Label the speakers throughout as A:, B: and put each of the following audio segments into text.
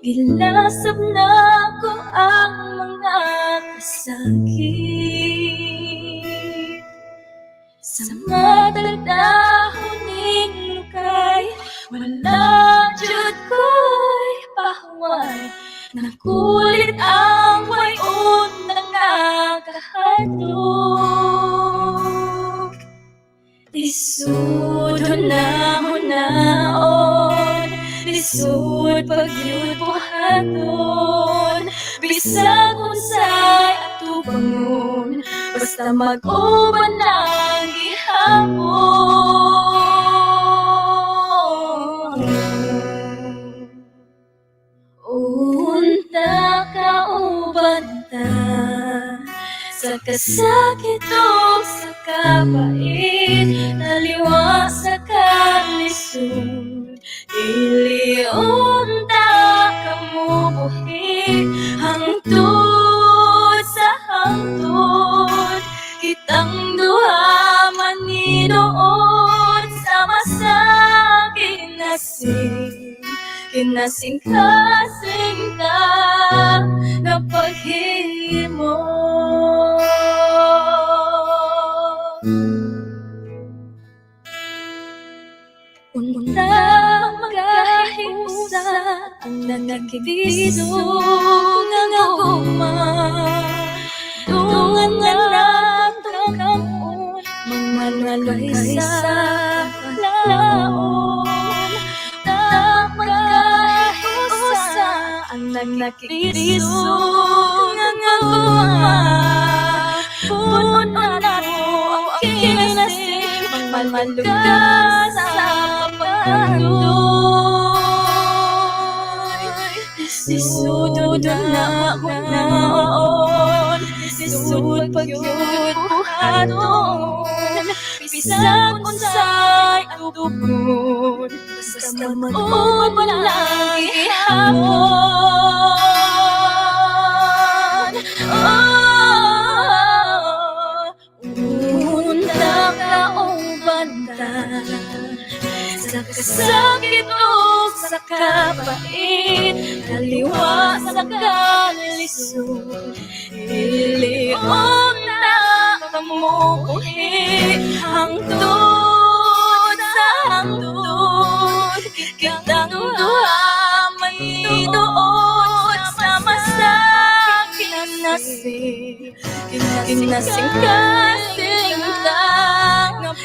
A: Gilasap na ko ang mga kasakit sa madaldahon ning lukay. Wala jud ko'y pahuway, nakulit ang wayon na nakahadlok. Lisod hunaon, lisod pagyud buhaton, bisag unsay atubangon, basta mag-uban lang gihapon. Unta kauban ta sa kasakit o sa kabait, taliwa sa kalisod. Iliunta kamubuhi hangtod sa hangtod, kitang duha maninuod sama sa kinasing ka na paghimo. Unta magahiusa ang nagkibiso nga guma, tungan nga natong kamon, mangalay sa laon. Unta magahiusa ang nagkibiso nga guma, puno na po ang kinasing malugas sa pagkandoy. Lisod na hunaon, lisod pagyud buhaton, bisag unsay atugon, basta mag-uban lang gihapon. Unta kauban ta sa kasakit o sa kabait, taliwa sa kalisod. Ilion na kamubuhi hangtod sa hangtod, kitang duha maninuod sama sa kinasing ka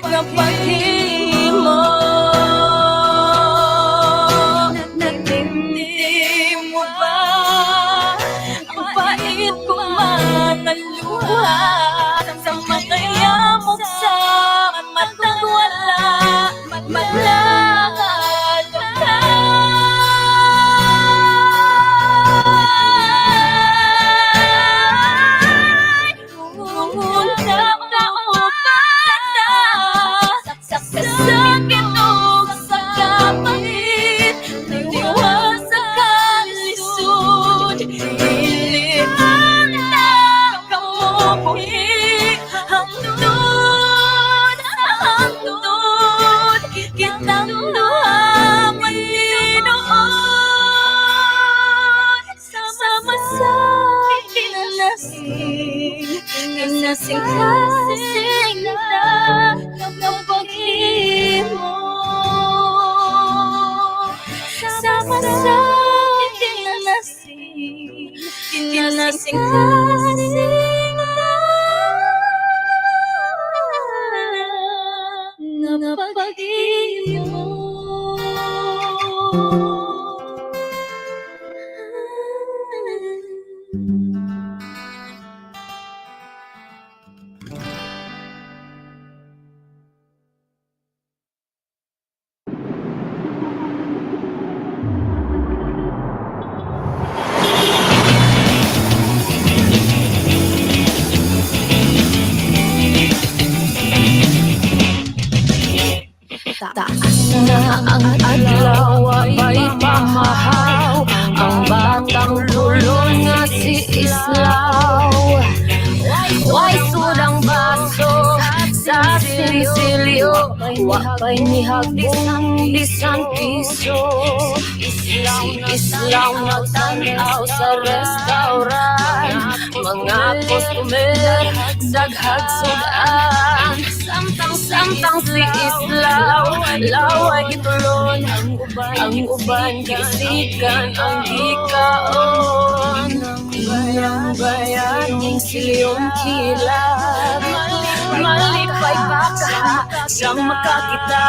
A: nga paghimo. Nagdimdim mo ba ang pait kong mga luha sa mga yamok sa matang wala malakad ka? Unta kaubata sa kasakit o sa kapangit, taliwa sa kalisod. Ilihan na kamubuhi hangtod sa hangtod, kitang duha maninuod sama sa kinasing ka ng paghimo. Sama sa kinasing ka ng paghimo. ang adlaw ay pamahaw, ang batang lulon nga si Islaw. Way sudang baso sa sinsilyo, wapay ni hagbong bisan piso. Si Islaw nagtanaw sa restaurant, mga customer daghag sudan. Samtang si Islaw, laway gitulon, ang uban gisikan ang gikaon. Inyang bayaning silyong kilab, malipay baka siyang makakita.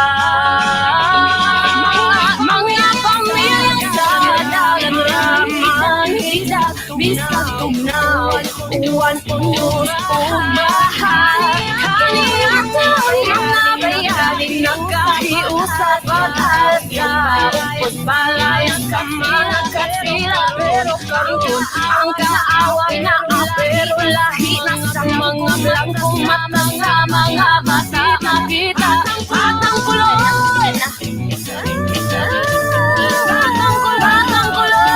A: Mga pamilyang sa dalan ramang higda, bisag tugnaw, uwan unos o bahay. Kaniyato'y mga bayaning nagkahiusap at alsa, pagpalayan ka mga kasila, pero karoon ang kaaway na pero lahi na sa mga blangkong mata sa mga bata makita. Batang kulon, batang kulon.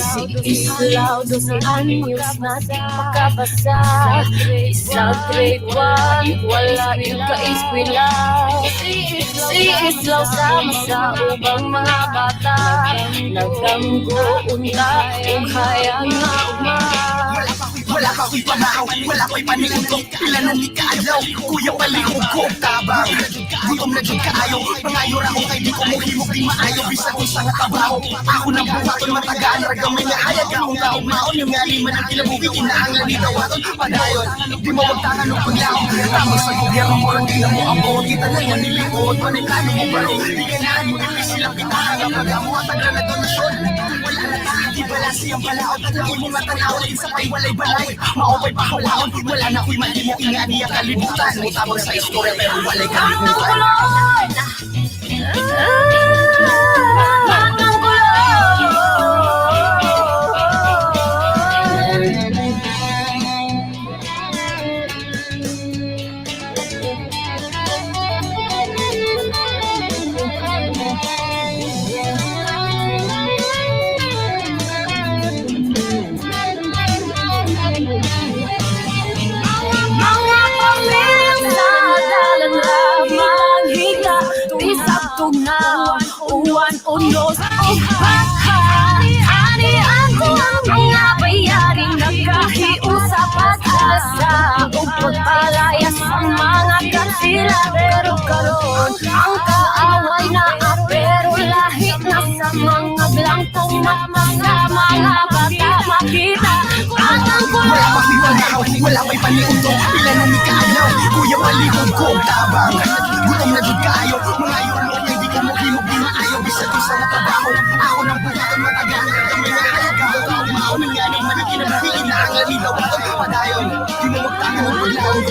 A: Si Islaw 12 anyos na di makabasa, isa grade 1, wala yung ka-eskwela. Si Islaw sama sa ubang mga bata, nagdamgo unta ug hayang nga ugma.
B: Wala pa ko'y pamahaw, wala ko'y paningundok, pila nang ikaadlaw, kuya palihog ko tabang. Gutom na dyan kaayo, pangayo ra ko kay di ko mohimok di maayo, bisa kung sa nga trabaho. Ako nang buhaton matagaan, ragamay nga hayag akong taong maon, yung nga liman ang kilabuhi, inaanglan ni dawaton, padayon. Di mo wagtangan ng paglaong, tamang sa gobyerno mo lang tingnan mo ang buhot, kita na yung nilipot, manikano mo baro, di ganaan mo ipis silang pitahan, ang magamo at agla na donasyon. Wala na tayo, di balasi ang balaot, at lagi mo matanawin sa pay walay balay. Maopay pahawaon, wala na ko'y mali mo inga niya kalibutan. Mutabang sa istorya pero walay kalibutan.
A: Batang kulon, tugnaw, uwan unos o bahay. Ani ako ang mga bayaring nagkahiusap at asa, ug pagpalayas ang mga kasila. Pero karon ang kaaway na pero lahi na sa mga blangkong mata sa mga bata makita. Batang kulon,
B: wala pa ko'y panahaw, wala pa'y paningundok, pila nang ikaadlaw, kuya palihog ko tabang. Gutom na dyan kaayo, mga yurlok na di ka mohimok di maayo, bisa kung sa nga trabaho. Ako nang buhaton matagaan, ragamay nga hayag akong taong maon, yung nga liman ang kilabuhi, inaanglan ni dawaton, padayon. Di mo wagtangan ng paglaong.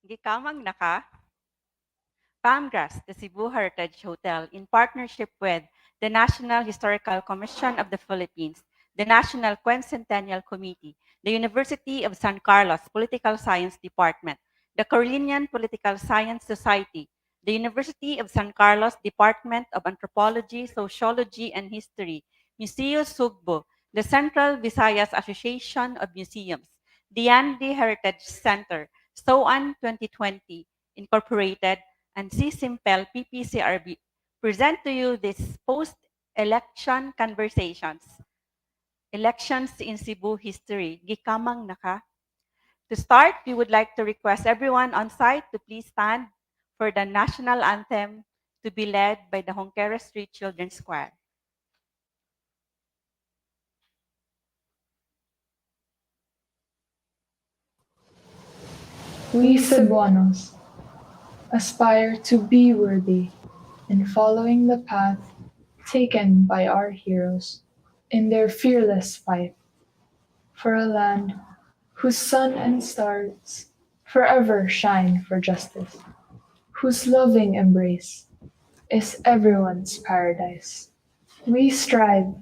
C: Gikamang na ka? PAMGAS, the Cebu Heritage Hotel, in partnership with the National Historical Commission of the Philippines, the National Quincentennial Committee, the University of San Carlos Political Science Department, the Carolinian Political Science Society, the University of San Carlos Department of Anthropology, Sociology, and History, Museo Sugbo, the Central Visayas Association of Museums, the Andy Heritage Center, SOAN 2020, Incorporated, and CCIMPEL-PPCRV present to you this post-election conversations. Elections in Cebu history. Gikamang na ka? To start, we would like to request everyone on site to please stand for the national anthem to be led by the Honquera Street Children's Choir.
D: We Cebuanos aspire to be worthy in following the path taken by our heroes in their fearless fight for a land whose sun and stars forever shine for justice, whose loving embrace is everyone's paradise. We strive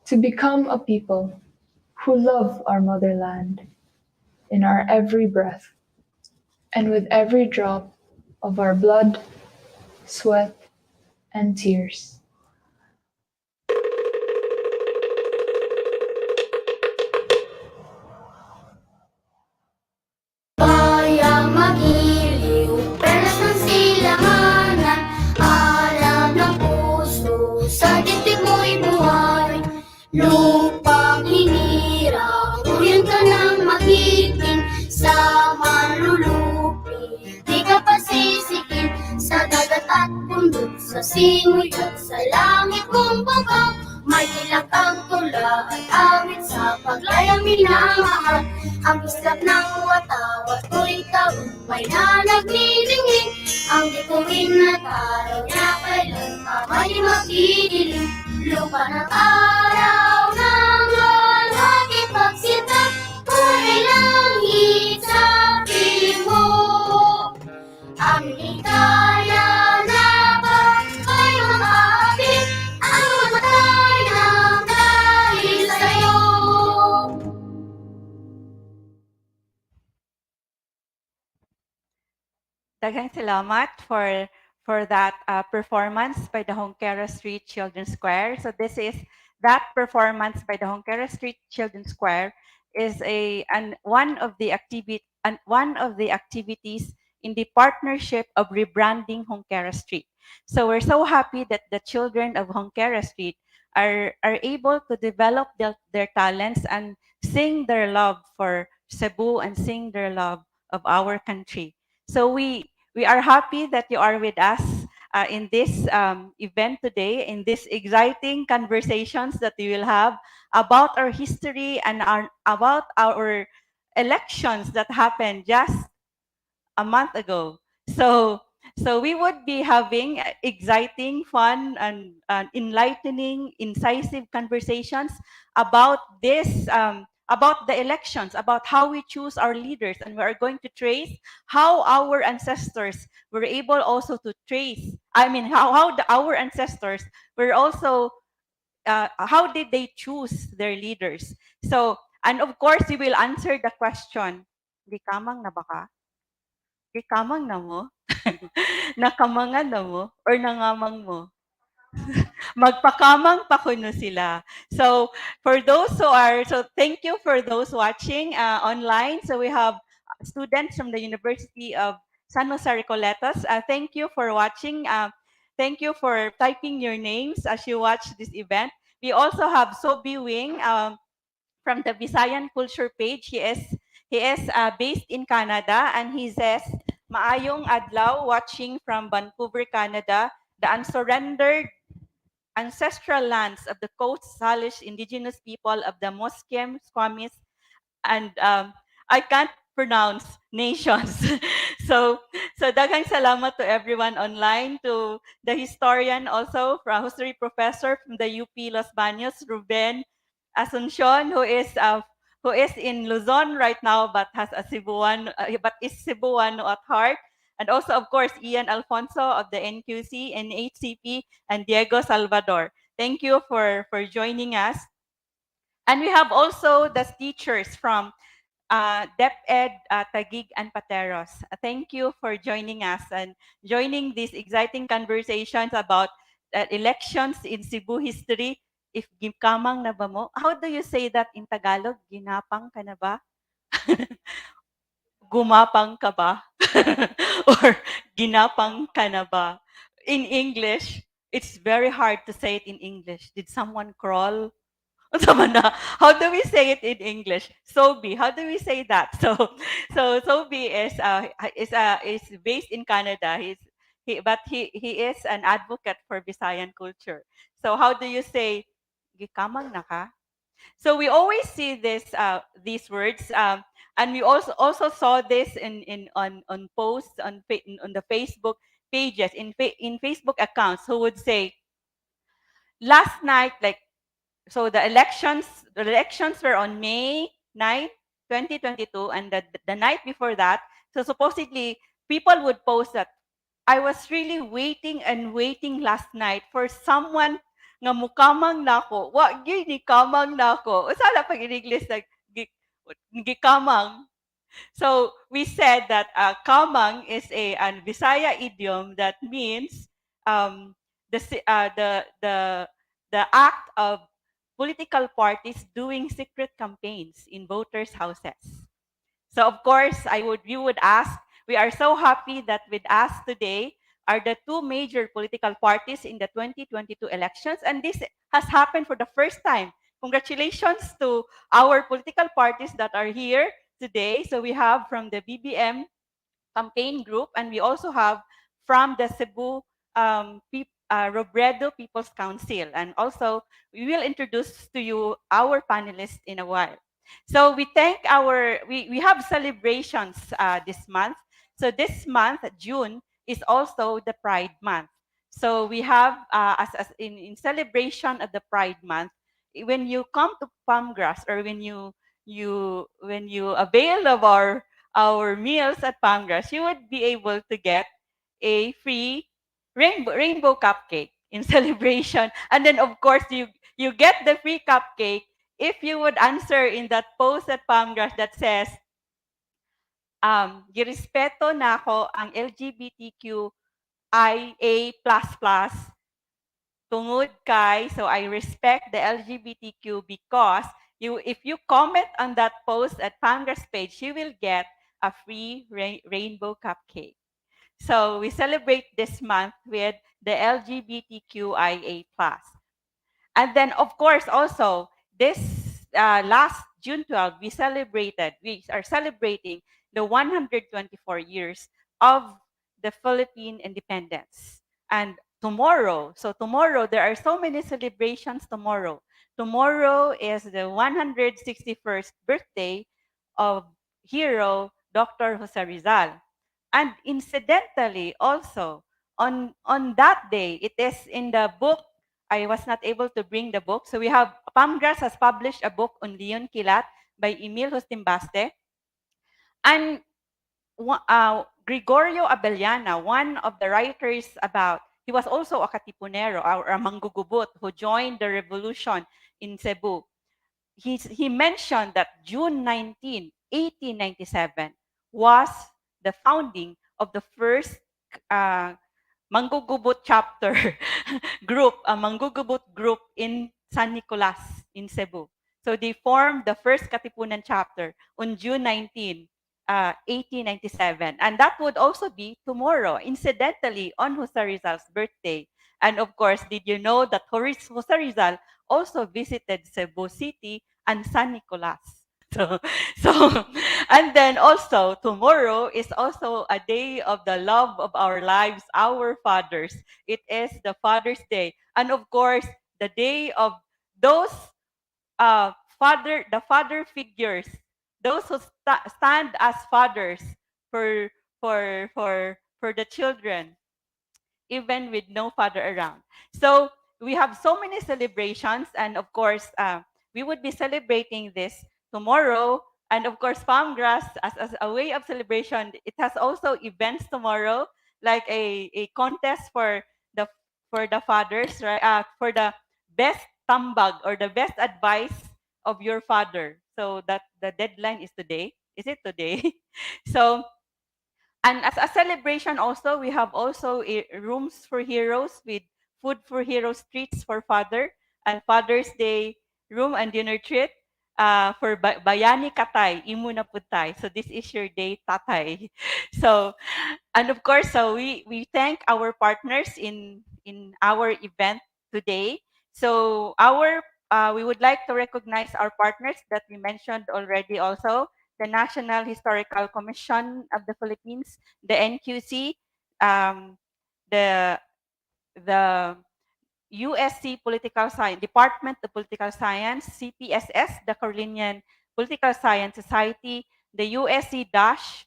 D: to become a people who love our motherland in our every breath and with every drop of our blood, sweat, and tears.
A: Bayang magiliw, perlas ng silanganan, alam ng puso, sa dibdib mo'y buhay. Lupang hinirang, uyan ka ng magiting, sa manlulupi, di ka pasisikin, sa dagat at bundok, sa simoy at sa langit kung bangkang, may ilang kang tula at awit sa paglayang minamahal. Ang islap ng watawat ko'y tagumpay na nagniningning, ang bituin na taraw niya kailan pa may mapidilim. Lupa ng araw ng lalaki pagsitap, kung langit sa mo. Ang hikaya na ba'y makakapit, ang mamatay ng dahil sa'yo.
C: Daghang salamat for that performance by the 𝗪𝗂𝗃 Street Children's Choir. So this is that performance by the 𝗪𝗂𝗃 Street Children's Choir is one of the activities in the partnership of rebranding 𝗪𝗂𝗃 Street. So we're so happy that the children of 𝗪𝗂𝗃 Street are able to develop their talents and sing their love for Cebu and sing their love of our country. So we are happy that you are with us in this event today, in these exciting conversations that we will have about our history and about our elections that happened just a month ago. So we would be having exciting, fun, and enlightening, incisive conversations about this, about the elections, about how we choose our leaders, and we are going to trace how our ancestors were able also to trace. I mean, our ancestors were also how did they choose their leaders? So, and of course, we will answer the question. Gikamang na ba ka? Gikamang na mo? Nakamangan na mo? Or nangamang mo? Magpakamang pa kuno sila. So thank you for those watching online. So we have students from the University of San Jose Recoletos. Thank you for watching. Thank you for typing your names as you watch this event. We also have Sobi Wing from the Visayan Culture page. He is based in Canada, and he says, "Maayong adlaw, watching from Vancouver, Canada, the unsurrendered ancestral lands of the Coast Salish indigenous people of the Musqueam, Squamish, and I can't pronounce nations." So daghang salamat to everyone online, to the historian also, from history professor from the UP Los Baños, Ruben Asuncion, who is in Luzon right now, but has a but is Cebuano at heart. And also, of course, Ian Alfonso of the NQC and HCP, and Diego Salvador. Thank you for joining us. And we have also the teachers from Dept, Taguig, and Pateros. Thank you for joining us and joining these exciting conversations about elections in Cebu history. If Gikamang na ba mo? How do you say that in Tagalog? Ginapang ka na ba? Gumapang ka ba? Or ginapang ka na ba? In English, it's very hard to say it in English. Did someone crawl? How do we say it in English? Sobi. How do we say that? So Sobi is based in Canada. He is an advocate for Visayan culture. So how do you say gikamang na ka? So we always see these words. And we also saw this on posts on the Facebook pages, in Facebook accounts, who would say, last night, like, so the elections were on May 9, 2022, and the night before that, so supposedly people would post that, I was really waiting and waiting last night for someone nga mukamang nako. Wa gyud ni kamang nako. Usala pag in English like gikamang. So we said that kamang is an Bisaya idiom that means um, the act of political parties doing secret campaigns in voters' houses. So of course, you would ask, we are so happy that with us today are the two major political parties in the 2022 elections, and this has happened for the first time. Congratulations to our political parties that are here today. So we have from the BBM campaign group, and we also have from the Cebu Robredo People's Council. And also, we will introduce to you our panelists in a while. So we have celebrations this month. So this month, June, is also the Pride Month. So we have, as in celebration of the Pride Month, when you come to Palmgrass, or when you avail of our meals at Palmgrass, you would be able to get a free rainbow cupcake in celebration. And then of course you get the free cupcake if you would answer in that post at Palmgrass that says, girespeto na ako ang 𝗂𝗶𝗵𝗎++, tungod kay, so I respect the LGBTQ because if you comment on that post at Palmgrass page, you will get a free rainbow cupcake. So we celebrate this month with the LGBTQIA+. And then, of course, also, this last June 12, we are celebrating the 124 years of the Philippine independence. And tomorrow, there are so many celebrations tomorrow. Tomorrow is the 161st birthday of hero Dr. Jose Rizal. And incidentally, also, on that day, it is in the book. I was not able to bring the book. So we have, Palmgrass has published a book on Leon Quilat by 𝗚𝗎𝗆. And Gregorio Abellana, one of the writers he was also a Katipunero, or a Manggugubot, who joined the revolution in Cebu. He mentioned that June 19, 1897 was the founding of the first Manggugubot chapter group, a Manggugubot group in San Nicolas in Cebu. So they formed the first Katipunan chapter on June 19, 1897. And that would also be tomorrow, incidentally, on Jose Rizal's birthday. And of course, did you know that Jose Rizal also visited Cebu City and San Nicolas? So, and then also tomorrow is also a day of the love of our lives, our fathers. It is the Father's Day, and of course, the day of those the father figures, those who stand as fathers for the children, even with no father around. So we have so many celebrations, and of course, we would be celebrating this tomorrow. And of course, Palmgrass, as a way of celebration, it has also events tomorrow, like a contest for the fathers, right? For the best tambag, or the best advice of your father. So that the deadline is today. Is it today? So, and as a celebration also, we have also rooms for heroes with food for heroes, treats for father, and Father's Day room and dinner treat for Bayani Katay, Imo na Putay. So this is your day, Tatay. So, and of course, so we thank our partners in our event today. So we would like to recognize our partners that we mentioned already also, the National Historical Commission of the Philippines, the NQC, the the USC Political Science, Department of Political Science, CPSS, the Carolinian Political Science Society, the USC Dash,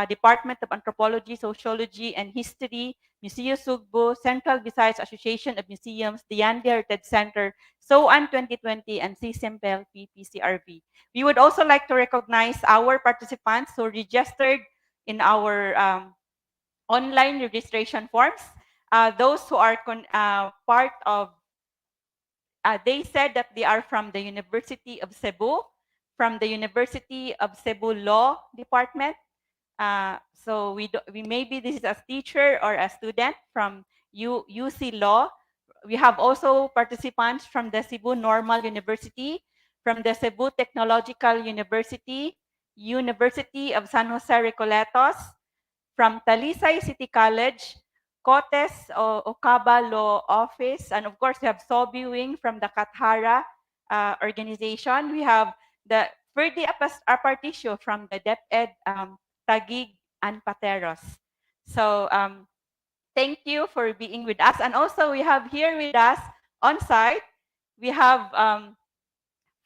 C: Department of Anthropology, Sociology, and History, Museo Sugbo, Central Visayas Association of Museums, the Yandi Heritage Center, 𝗀𝗏 2020, and CCIMPEL-PPCRV. We would also like to recognize our participants who registered in our online registration forms. Those who are part of, they said that they are from the University of Cebu, from the University of Cebu Law Department. So we maybe this is a teacher or a student from UC Law. We have also participants from the Cebu Normal University, from the Cebu Technological University, University of San Jose Recoletos, from Talisay City College, 𝗂𝗏𝗷𝗲𝗶 Law Office, and of course we have SOBI Wing from the 𝗪𝗏𝗷𝗲 organization. We have the 𝗪𝗶𝗹𝗆 from the Dept 𝗪𝗶𝗆𝗃𝗃 So thank you for being with us. And also we have here with us on site, we have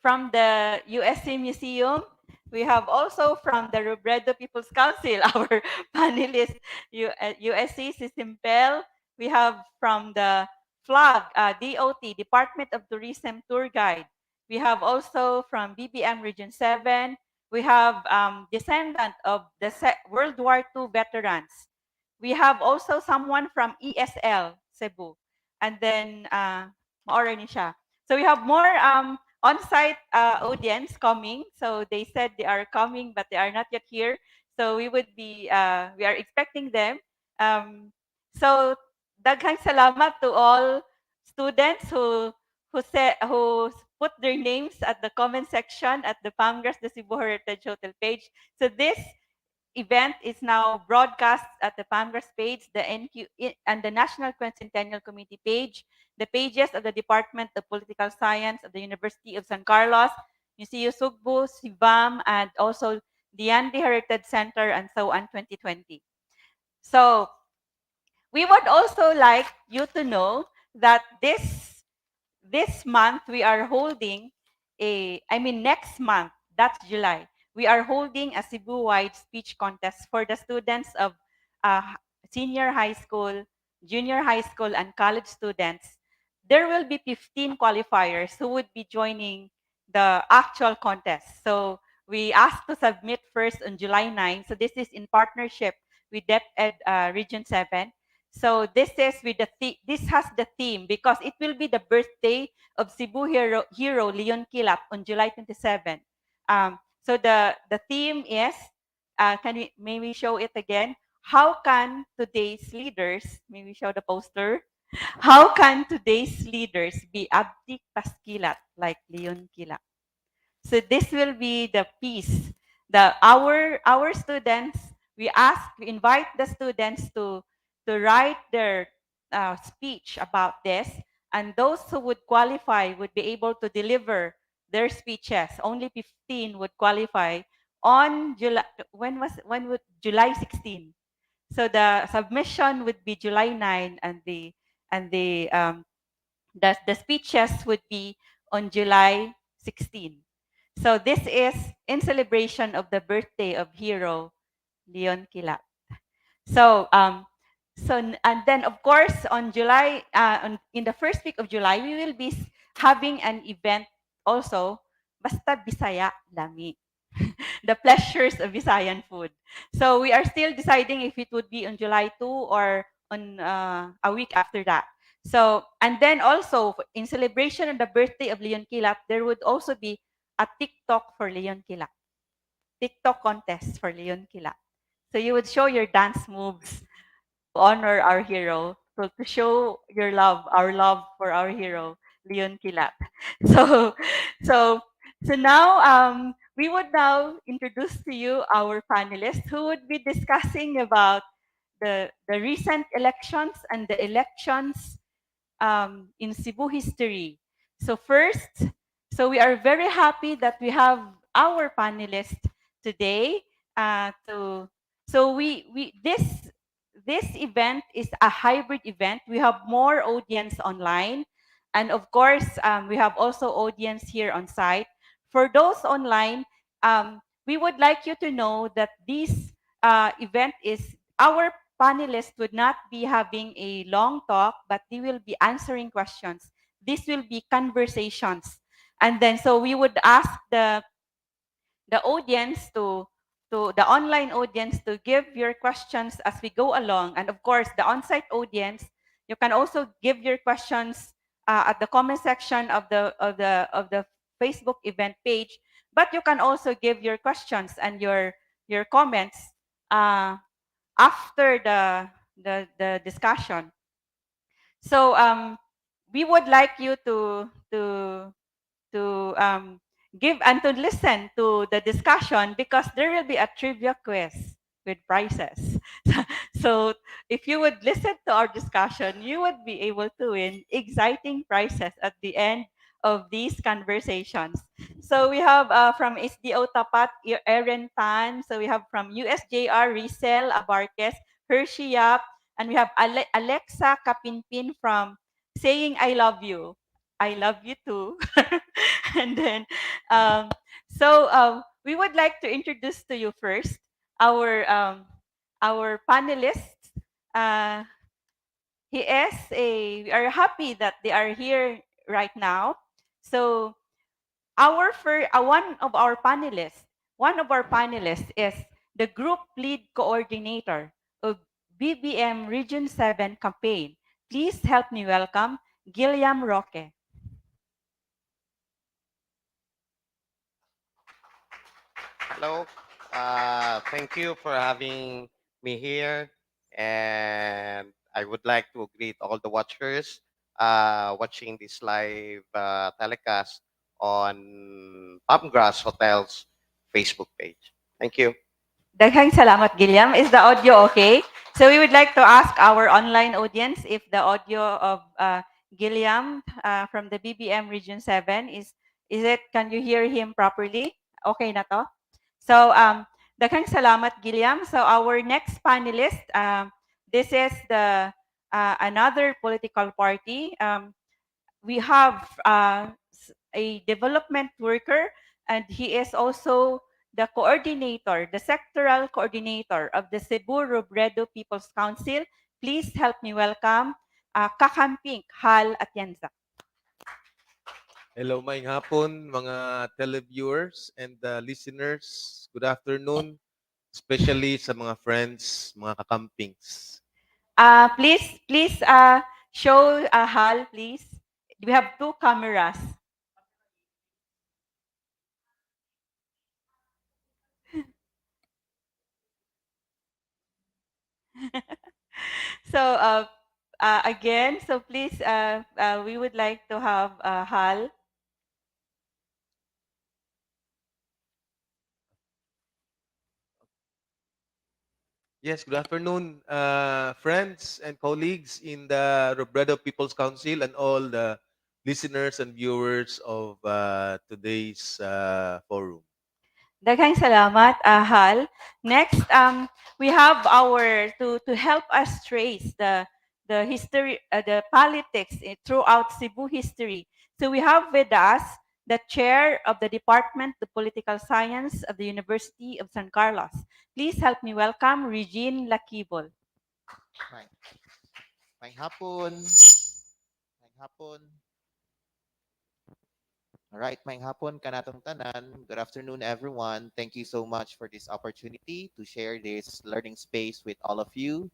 C: from the USC Museum, we have also from the Robredo People's Council, our panelist, USC CCIMPEL. We have from the FLAG, DOT, Department of Tourism Tour Guide. We have also from BBM Region 7. We have descendant of the World War II veterans. We have also someone from ESL, Cebu. And then, maora ni siya. So we have more on-site audience coming. So they said they are coming, but they are not yet here. So we are expecting them. So daghang salamat to all students who put their names at the comment section at the Pamgras de Cebu Heritage Hotel page. So this event is now broadcast at the Pamgras page, the NQ and the National Quincentennial Committee page, the pages of the Department of Political Science of the University of San Carlos, Museo Sugbo, SIVAM, and also the Yandi Heritage Center, and 𝗀𝗏 2020. So we would also like you to know that this month we are holding next month, that's July, we are holding a Cebu-wide speech contest for the students of senior high school, junior high school, and college students. There will be 15 qualifiers who would be joining the actual contest. So we asked to submit first on July 9. So this is in partnership with Dept Region 7. So this is with this has the theme because it will be the birthday of Cebu hero 𝗵𝗏𝗄𝗏 on July 27. So the theme is, may we show it again? How can today's leaders, may we show the poster? How can today's leaders be abdik paskilat like 𝗵𝗏𝗄𝗏? So this will be the piece. Our students, we invite the students to write their speech about this, and those who would qualify would be able to deliver their speeches. Only 15 would qualify on July. July 16? So the submission would be July 9, and the speeches would be on July 16. So this is in celebration of the birthday of hero 𝗵𝗏𝗄𝗏. So and then of course on July, in the first week of July, we will be having an event also, basta Bisaya lami. The pleasures of Visayan food. So we are still deciding if it would be on July 2 or on a week after that. So, and then also in celebration of the birthday of 𝗵𝗏𝗄𝗏, there would also be a TikTok for 𝗵𝗏𝗄𝗏. TikTok contest for 𝗵𝗏𝗄𝗏. So you would show your dance moves to honor our hero, so to show your love, our love for our hero, 𝗵𝗏𝗄𝗏. So, so now we would now introduce to you our panelists who would be discussing about the recent elections and the elections in Cebu history. So first, so we are very happy that we have our panelists today. So this event is a hybrid event. We have more audience online, and of course, we have also audience here on site. For those online, we would like you to know that this event is, our panelists would not be having a long talk, but they will be answering questions. This will be conversations. And then, so we would ask the audience to the online audience to give your questions as we go along. And of course, the on-site audience, you can also give your questions at the comment section of the Facebook event page. But you can also give your questions and your comments after the discussion. So we would like you to give and to listen to the discussion, because there will be a trivia quiz with prizes. So if you would listen to our discussion, you would be able to win exciting prizes at the end of these conversations. So we have from SDO Tapat, Erin Tan. So we have from USJR, Rizal Abarques, Hershey Yap, and we have Alexa Kapinpin from Saying I Love You. I love you too. And then, we would like to introduce to you first our panelists. Uh, we are happy that they are here right now. So one of our panelists is the group lead coordinator of BBM Region 7 campaign. Please help me welcome Guillaume Roque.
E: Hello. Thank you for having me here. And I would like to greet all the watchers watching this live telecast on Palmgrass Hotel's Facebook page. Thank you.
C: Daghang salamat, Guillaume. Is the audio okay? So we would like to ask our online audience if the audio of Guillaume from the BBM Region 7 can you hear him properly? Okay na to? So, daghang salamat, Guillaume. So our next panelist, this is another political party. We have a development worker, and he is also the coordinator, the sectoral coordinator of the Cebu Robredo People's Council. Please help me welcome 𝗂𝗏𝗾𝗄𝗪
F: Hello, maayong hapon, mga televiewers and listeners. Good afternoon, especially sa mga friends, mga kakampings.
C: Please show Hal, please. We have two cameras. So again, so please, we would like to have Hal.
F: Yes, good afternoon, friends and colleagues in the Robredo People's Council and all the listeners and viewers of today's forum.
C: Daghang salamat, Hal. Next, we have to help us trace the history, the politics throughout Cebu history. So we have with us the chair of the Department of Political Science of the University of San Carlos. Please help me welcome Regine Laquibol.
G: May hapon. May hapon. All right, may hapon kanatong tanan. Good afternoon, everyone. Thank you so much for this opportunity to share this learning space with all of you.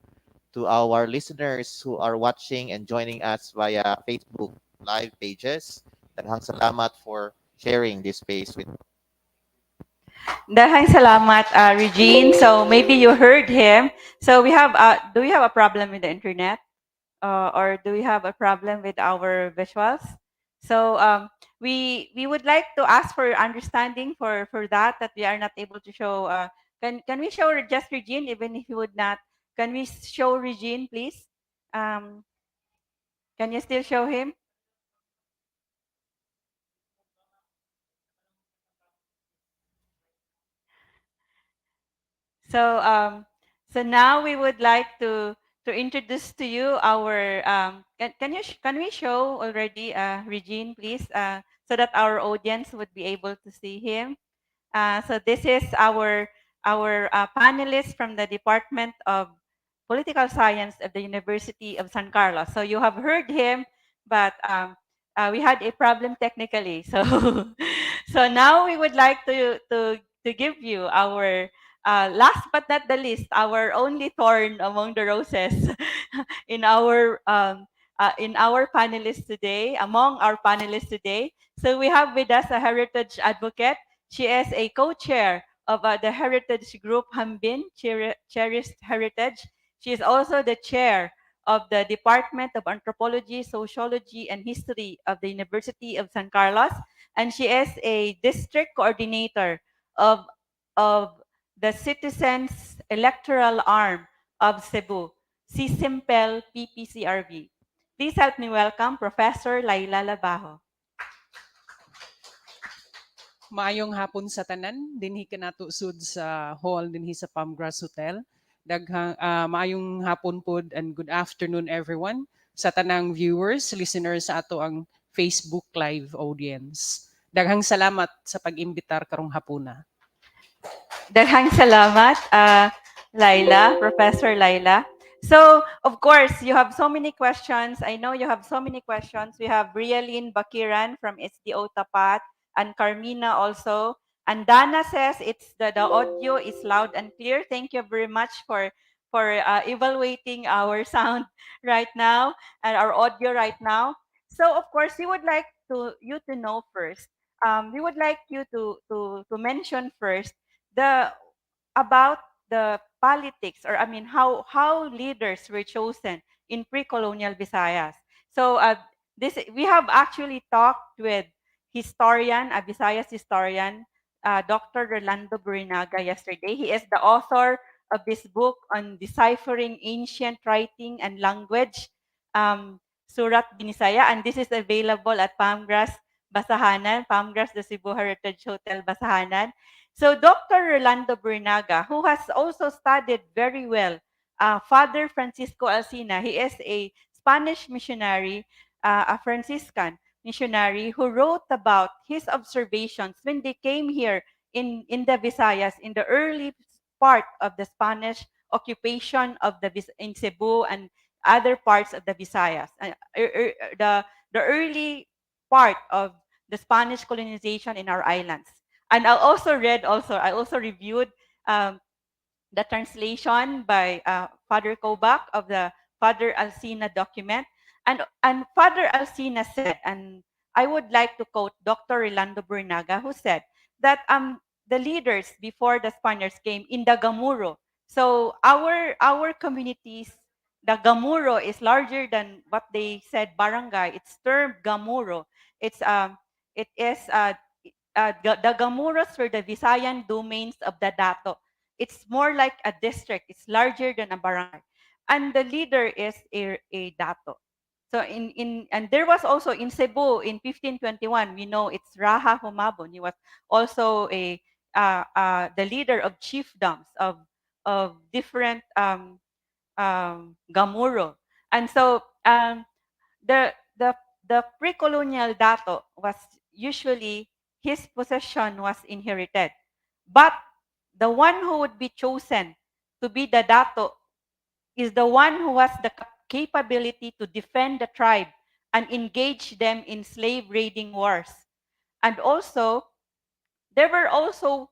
G: To our listeners who are watching and joining us via Facebook live pages, daghang salamat for sharing this space with me.
C: Daghang salamat, Regine. So maybe you heard him. So do we have a problem with the internet? Or do we have a problem with our visuals? So we would like to ask for understanding for that we are not able to show. Can we show just Regine, even if you would not? Can we show Regine, please? Can you still show him? So so now we would like to introduce to you our can we show already Regine, please, so that our audience would be able to see him. So this is our panelist from the Department of Political Science of the University of San Carlos. So you have heard him, but we had a problem technically. So so now we would like to give you our last but not the least, our only thorn among the roses in our panelists today, among our panelists today. So we have with us a heritage advocate. She is a co-chair of the heritage group Hambin, Cherished Heritage. She is also the chair of the Department of Anthropology, Sociology, and History of the University of San Carlos. And she is a district coordinator of, of the Citizens Electoral Arm of Cebu, CCIMPEL-PPCRV. Please help me welcome Professor Laila Labajo.
H: Maayong hapon sa tanan, dinhi kanato sud sa hall dinhi sa Palmgrass Hotel. Maayong hapon pod and good afternoon everyone sa tanang viewers, listeners sa ato ang Facebook Live audience. Daghang salamat sa pag-imbitar karong hapuna.
C: Daghang salamat, Laila, Professor Laila. So, of course, you have so many questions. I know you have so many questions. We have Rialyn Bakiran from SDO Tapat and Carmina also. And Dana says the audio is loud and clear. Thank you very much for evaluating our sound right now and our audio right now. So, of course, we would like you to know first. We would like you to mention first the about the politics, or I mean how leaders were chosen in pre-colonial Visayas. So this we have actually talked with historian, a Visayas historian, Dr. Rolando Burinaga yesterday. He is the author of this book on deciphering ancient writing and language, Surat Binisaya, and this is available at Palmgrass Basahanan, Palmgrass the Cebu Heritage Hotel Basahanan. So Dr. Rolando Burinaga, who has also studied very well Father Francisco Alcina, he is a Spanish missionary, a Franciscan missionary who wrote about his observations when they came here in the Visayas in the early part of the Spanish occupation of in Cebu and other parts of the Visayas. The early part of the Spanish colonization in our islands. And I also reviewed the translation by Father Kovak of the Father Alcina document. And Father Alcina said, and I would like to quote Dr. Rolando Burinaga, who said that the leaders before the Spaniards came in the Gamuro. So our communities, the Gamuro is larger than what they said barangay. It's termed Gamuro. It is the Gamuros were the Visayan domains of the Dato. It's more like a district. It's larger than a barangay. And the leader is a Dato. So and there was also in Cebu in 1521, we know it's Raha Humabon. He was also the leader of chiefdoms of different Gamuro. And so the the the pre-colonial Dato was usually his possession was inherited. But the one who would be chosen to be the Dato is the one who has the capability to defend the tribe and engage them in slave raiding wars. And also, there were also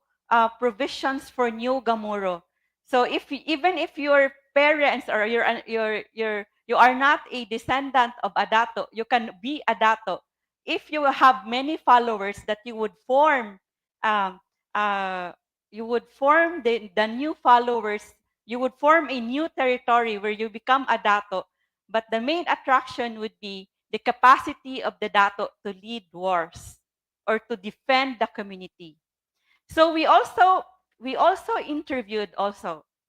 C: provisions for new Gamuro. So even if your parents or you are not a descendant of a Dato, you can be a Dato. If you have many followers, that um, you would form the new followers. You would form a new territory where you become a Dato. But the main attraction would be the capacity of the Dato to lead wars or to defend the community. So we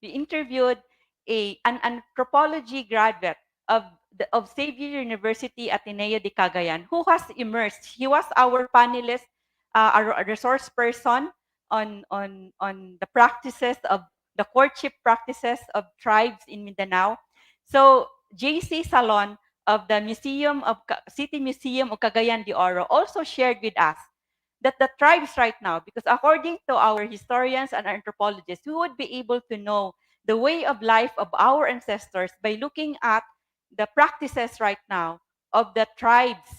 C: interviewed an anthropology graduate of Xavier University Ateneo de Cagayan who has immersed. He was our panelist, a resource person on the practices of the courtship practices of tribes in Mindanao. So JC Salon of the City Museum of Cagayan de Oro also shared with us that the tribes right now, because according to our historians and anthropologists, we would be able to know the way of life of our ancestors by looking at the practices right now of the tribes,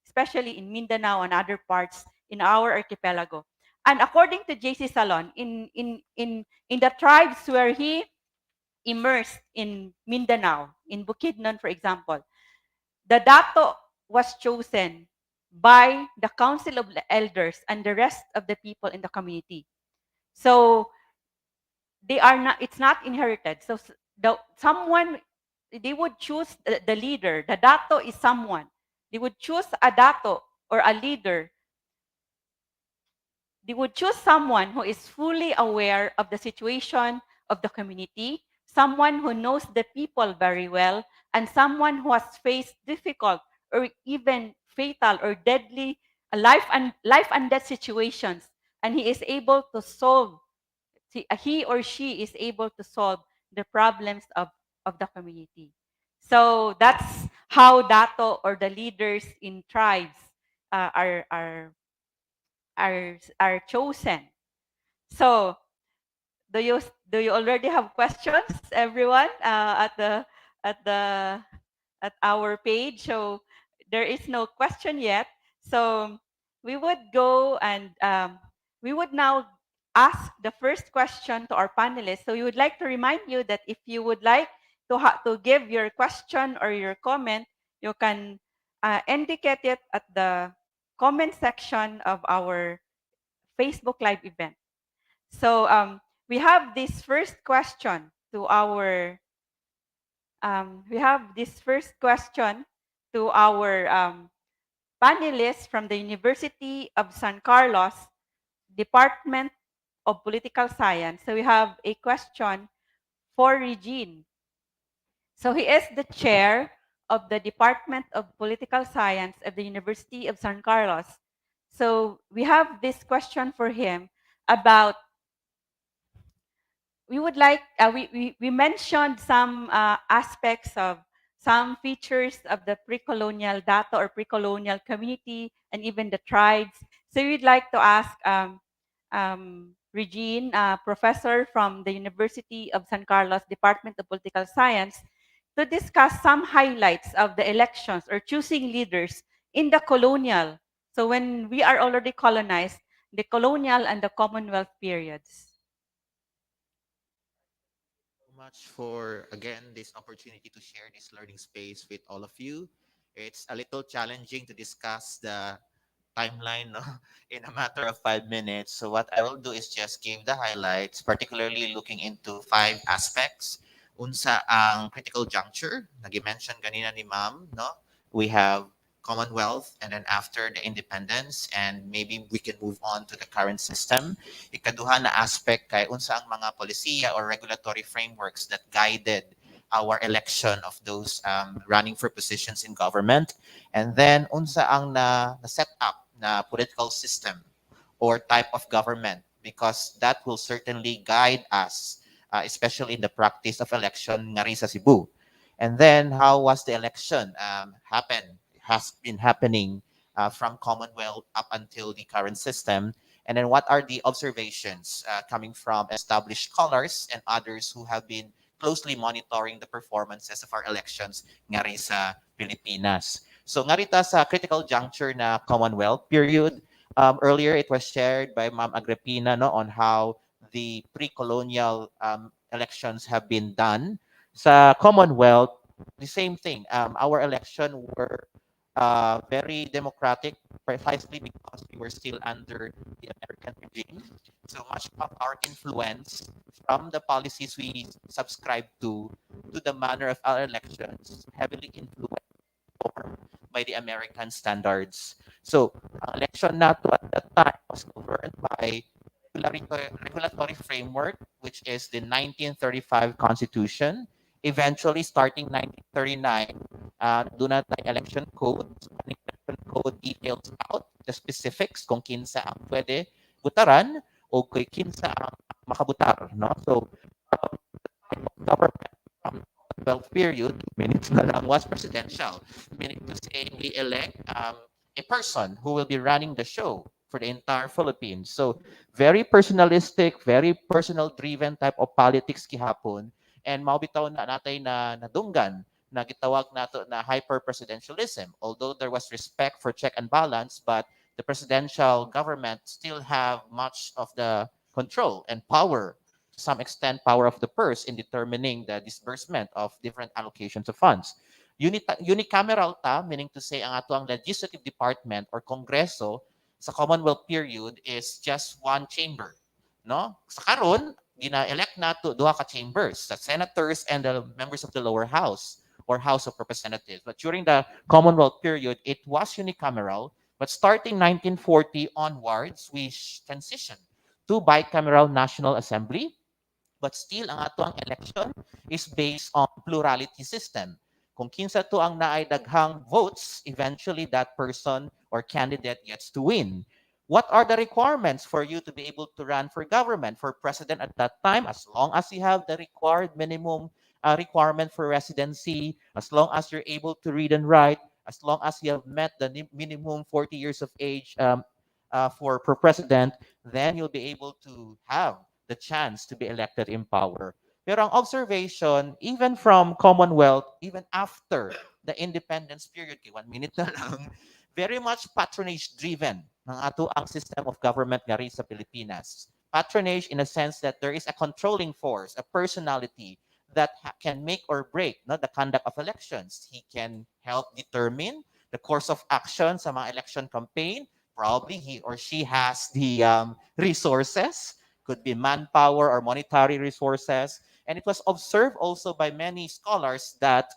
C: especially in Mindanao and other parts in our archipelago. And according to J.C. Salon, in the tribes where he immersed in Mindanao, in Bukidnon, for example, the dato was chosen by the council of the elders and the rest of the people in the community. So they are not, it's not inherited. So someone, they would choose the leader. The dato is someone. They would choose a dato or a leader. They would choose someone who is fully aware of the situation of the community, someone who knows the people very well, and someone who has faced difficult or even fatal or deadly life and death situations, and he is able to solve, he or she is able to solve the problems of the community. So that's how dato or the leaders in tribes are chosen. So do you do you already have questions, everyone, at the at our page? So there is no question yet. So we would go and we would now ask the first question to our panelists. So we would like to remind you that if you would like to give your question or your comment, you can indicate it at the comment section of our Facebook Live event. So we have this first question to our panelists from the University of San Carlos, Department of Political Science. So we have a question for Regine. So he is the chair of the Department of Political Science at the University of San Carlos. So we have this question for him about, we would like, we mentioned some aspects of some features of the pre-colonial data or pre-colonial community and even the tribes. So we'd like to ask Regine, professor from the University of San Carlos, Department of Political Science, to discuss some highlights of the elections or choosing leaders in the colonial. So when we are already colonized, the colonial and the Commonwealth periods.
G: Much for again this opportunity to share this learning space with all of you. It's a little challenging to discuss the timeline, no, in a matter of 5 minutes. So what I will do is just give the highlights, particularly looking into 5 aspects. Unsa ang critical juncture, nag-mention kanina ni Ma'am, no? We have Commonwealth and then after the independence, and maybe we can move on to the current system. Ikaduha na aspect kay unsa ang mga polisiya or regulatory frameworks that guided our election of those running for positions in government. And then unsa ang na set up na political system or type of government, because that will certainly guide us, especially in the practice of election ngari sa Cebu. And then how was the election has been happening from Commonwealth up until the current system. And then what are the observations coming from established scholars and others who have been closely monitoring the performances of our elections ngari sa Pilipinas. So ngarita sa critical juncture na Commonwealth period, earlier it was shared by Ma'am Agripina, no, on how the pre-colonial elections have been done. Sa Commonwealth, the same thing. Our election were very democratic, precisely because we were still under the American regime. So much of our influence from the policies we subscribe to the manner of our elections, heavily influenced by the American standards. So, ang election nato at that time was governed by regulatory framework, which is the 1935 Constitution. Eventually, starting 1939, do not election code. Ang election code details out the specifics kung kinsa ang pwede butaran o kung kinsa ang makabutar. No? So, government 12 period, minutes na lang, was presidential. Meaning to say, we elect a person who will be running the show. for the entire Philippines. So very personalistic, very personal-driven type of politics gihapon. And maubitaw na natay na nadunggan na gitawag nato na hyper-presidentialism. Although there was respect for check and balance, but the presidential government still have much of the control and power, to some extent power of the purse in determining the disbursement of different allocations of funds. Unicameral ta, meaning to say ang ato ang legislative department or kongreso sa Commonwealth period is just one chamber, no? Sa karon, gina-elect nato duha ka chambers, the senators and the members of the lower house or House of Representatives. But during the Commonwealth period, it was unicameral. But starting 1940 onwards, we transitioned to bicameral National Assembly. But still, ang ato ang election is based on plurality system. Kung kinsa to ang naay daghang votes, eventually that person or candidate gets to win. What are the requirements for you to be able to run for government, for president at that time? As long as you have the required minimum requirement for residency, as long as you're able to read and write, as long as you have met the minimum 40 years of age for president, then you'll be able to have the chance to be elected in power. Pero ang observation, even from Commonwealth, even after the independence period, 1 minute na lang, very much patronage-driven ng ato ang system of government nga rin sa Pilipinas. Patronage in a sense that there is a controlling force, a personality that can make or break the conduct of elections. He can help determine the course of action sa mga election campaign. Probably he or she has the resources, could be manpower or monetary resources. And it was observed also by many scholars that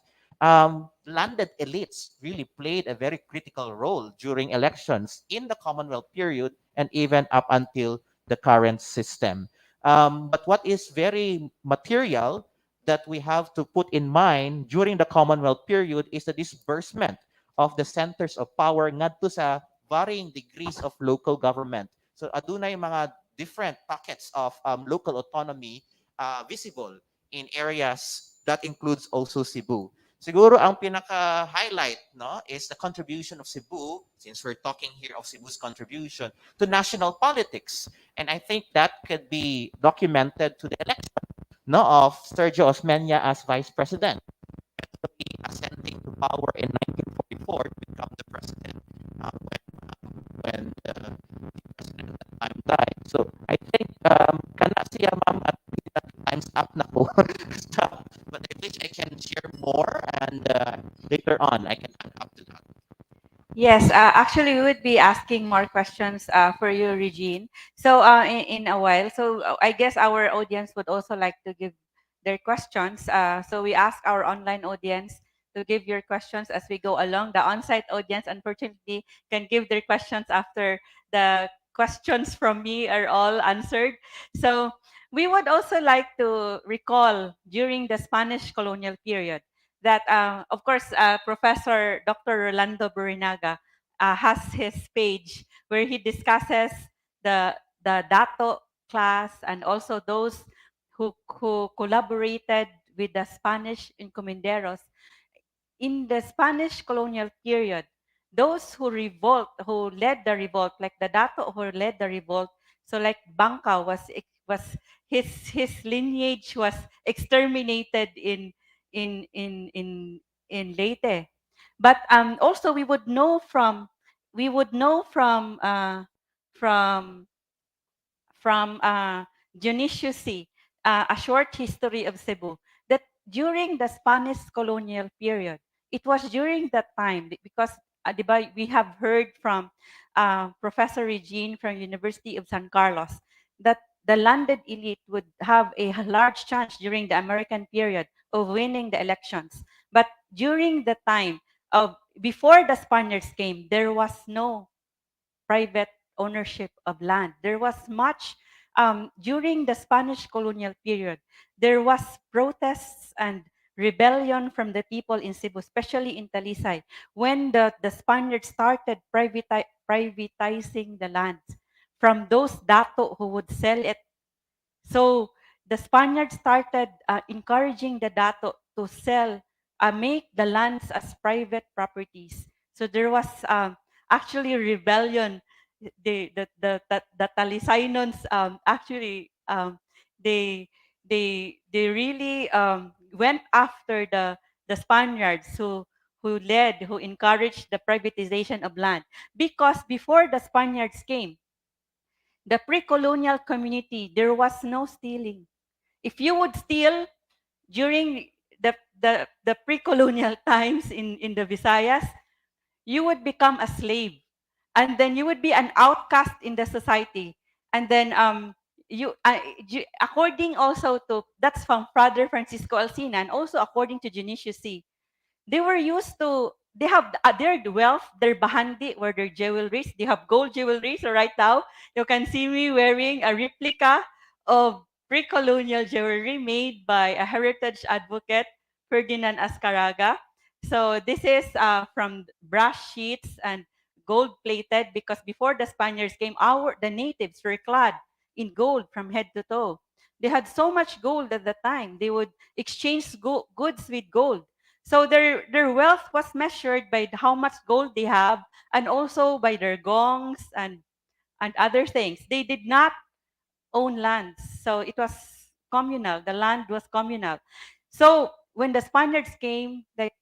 G: landed elites really played a very critical role during elections in the Commonwealth period and even up until the current system. But what is very material that we have to put in mind during the Commonwealth period is the disbursement of the centers of power ngadto sa varying degrees of local government. So adunay mga different pockets of local autonomy visible in areas that includes also Cebu. Siguro ang pinaka-highlight is the contribution of Cebu, since we're talking here of Cebu's contribution to national politics. And I think that could be documented to the election of Sergio Osmeña as vice president, ascending to power in 1944 to become the president when the president at that time died. So I think kana siya ma'am at time's up na ko. Stop. But I wish I can share more and later on I can add up to that.
C: Yes, actually, we would be asking more questions for you, Regine. So, in a while, so I guess our audience would also like to give their questions. So we ask our online audience to give your questions as we go along. The on-site audience, unfortunately, can give their questions after the questions from me are all answered. So we would also like to recall during the Spanish colonial period that, of course, Professor Dr. Rolando Burinaga has his page where he discusses the dato class and also those who collaborated with the Spanish encomenderos in the Spanish colonial period. Those who led the revolt, like the dato who led the revolt, so like Bangka was his lineage was exterminated in Leyte. But also we would know from from 𝗛𝗔𝗄𝗎, A Short History of Cebu, that during the Spanish colonial period, it was during that time because di ba, we have heard from Professor Regine from University of San Carlos that the landed elite would have a large chance during the American period of winning the elections. But during the time of before the Spaniards came, there was no private ownership of land. There was much during the Spanish colonial period. There was protests and rebellion from the people in Cebu, especially in Talisay, when the Spaniards started privatizing the lands from those dato who would sell it. So the Spaniards started encouraging the dato to sell, make the lands as private properties. So there was actually rebellion the Talisaynons actually they really went after the Spaniards who encouraged the privatization of land, because before the Spaniards came, the pre-colonial community, there was no stealing. If you would steal during the pre-colonial times in the Visayas, you would become a slave, and then you would be an outcast in the society. And then according also to, that's from Father Francisco Alsina, and also according to Judicious C, they were used to, they have their wealth, their bahandi, or their jewelries. They have gold jewelry. So right now, you can see me wearing a replica of pre-colonial jewelry made by a heritage advocate, Ferdinand Azcaraga. So this is from brass sheets and gold plated, because before the Spaniards came, the natives were clad in gold from head to toe. They had so much gold at the time. They would exchange goods with gold. So their wealth was measured by how much gold they have, and also by their gongs and other things. They did not own lands. So it was communal. The land was communal. So when the Spaniards came, like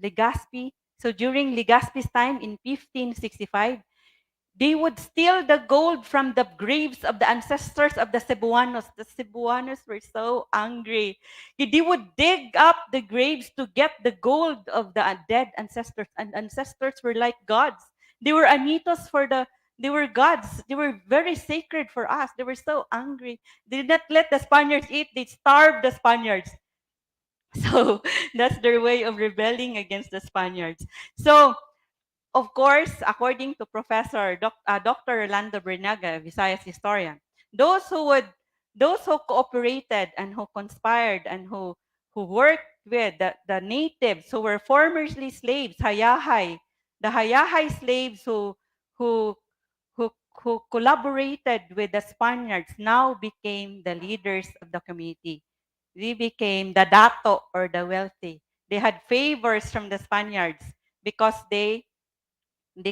C: Legazpi, so during Legazpi's time in 1565, they would steal the gold from the graves of the ancestors of the Cebuanos. The Cebuanos were so angry. They would dig up the graves to get the gold of the dead ancestors. And ancestors were like gods. They were anitos they were gods. They were very sacred for us. They were so angry. They did not let the Spaniards eat. They starved the Spaniards. So that's their way of rebelling against the Spaniards. So of course, according to Professor Dr. Rolando Bernaga, Visayas historian, those who cooperated and who conspired and who worked with the natives who were formerly slaves, Hayahay, the Hayahay slaves who who who collaborated with the Spaniards now became the leaders of the community. They became the dato, or the wealthy. They had favors from the Spaniards because they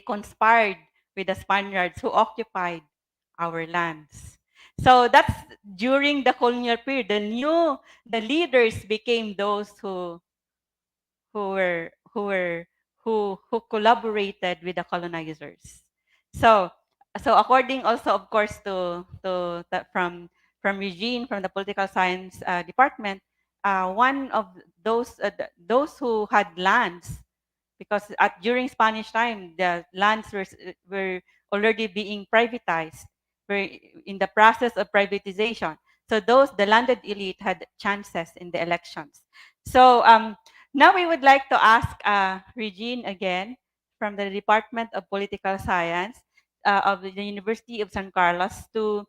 C: conspired with the Spaniards who occupied our lands. So that's during the colonial period. The leaders became those who were who were who collaborated with the colonizers. So according also, of course, from Eugene, from the political science department, one of those who had lands, because during Spanish time, the lands were already being privatized. Were in the process of privatization. So the landed elite had chances in the elections. So now we would like to ask Regine again from the Department of Political Science of the University of San Carlos to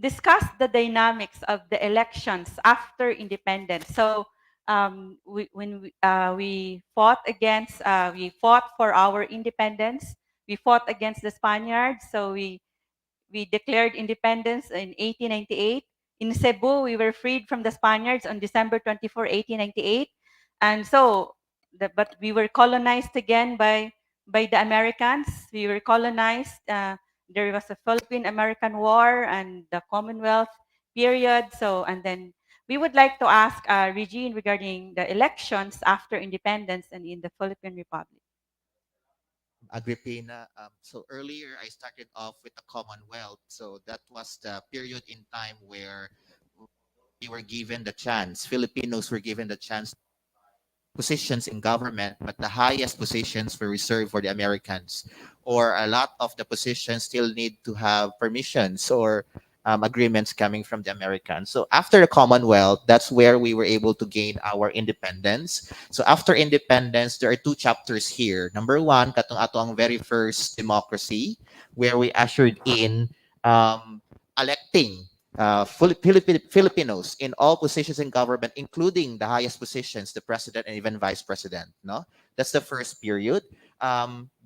C: discuss the dynamics of the elections after independence. So we fought for our independence. We fought against the Spaniards. So we declared independence in 1898. In Cebu, we were freed from the Spaniards on December 24, 1898. And so, but we were colonized again by the Americans. We were colonized. There was a Philippine-American War and the Commonwealth period. So, and then we would like to ask Regine regarding the elections after independence and in the Philippine Republic.
G: Agripina. So earlier I started off with the Commonwealth. So that was the period in time where we were given the chance, Filipinos were given the chance positions in government, but the highest positions were reserved for the Americans, or a lot of the positions still need to have permissions or agreements coming from the Americans. So after the Commonwealth, that's where we were able to gain our independence. So after independence, there are two chapters here. Number one, katong ato ang very first democracy, where we ushered in electing Filipinos in all positions in government, including the highest positions, the president and even vice president. No, that's the first period.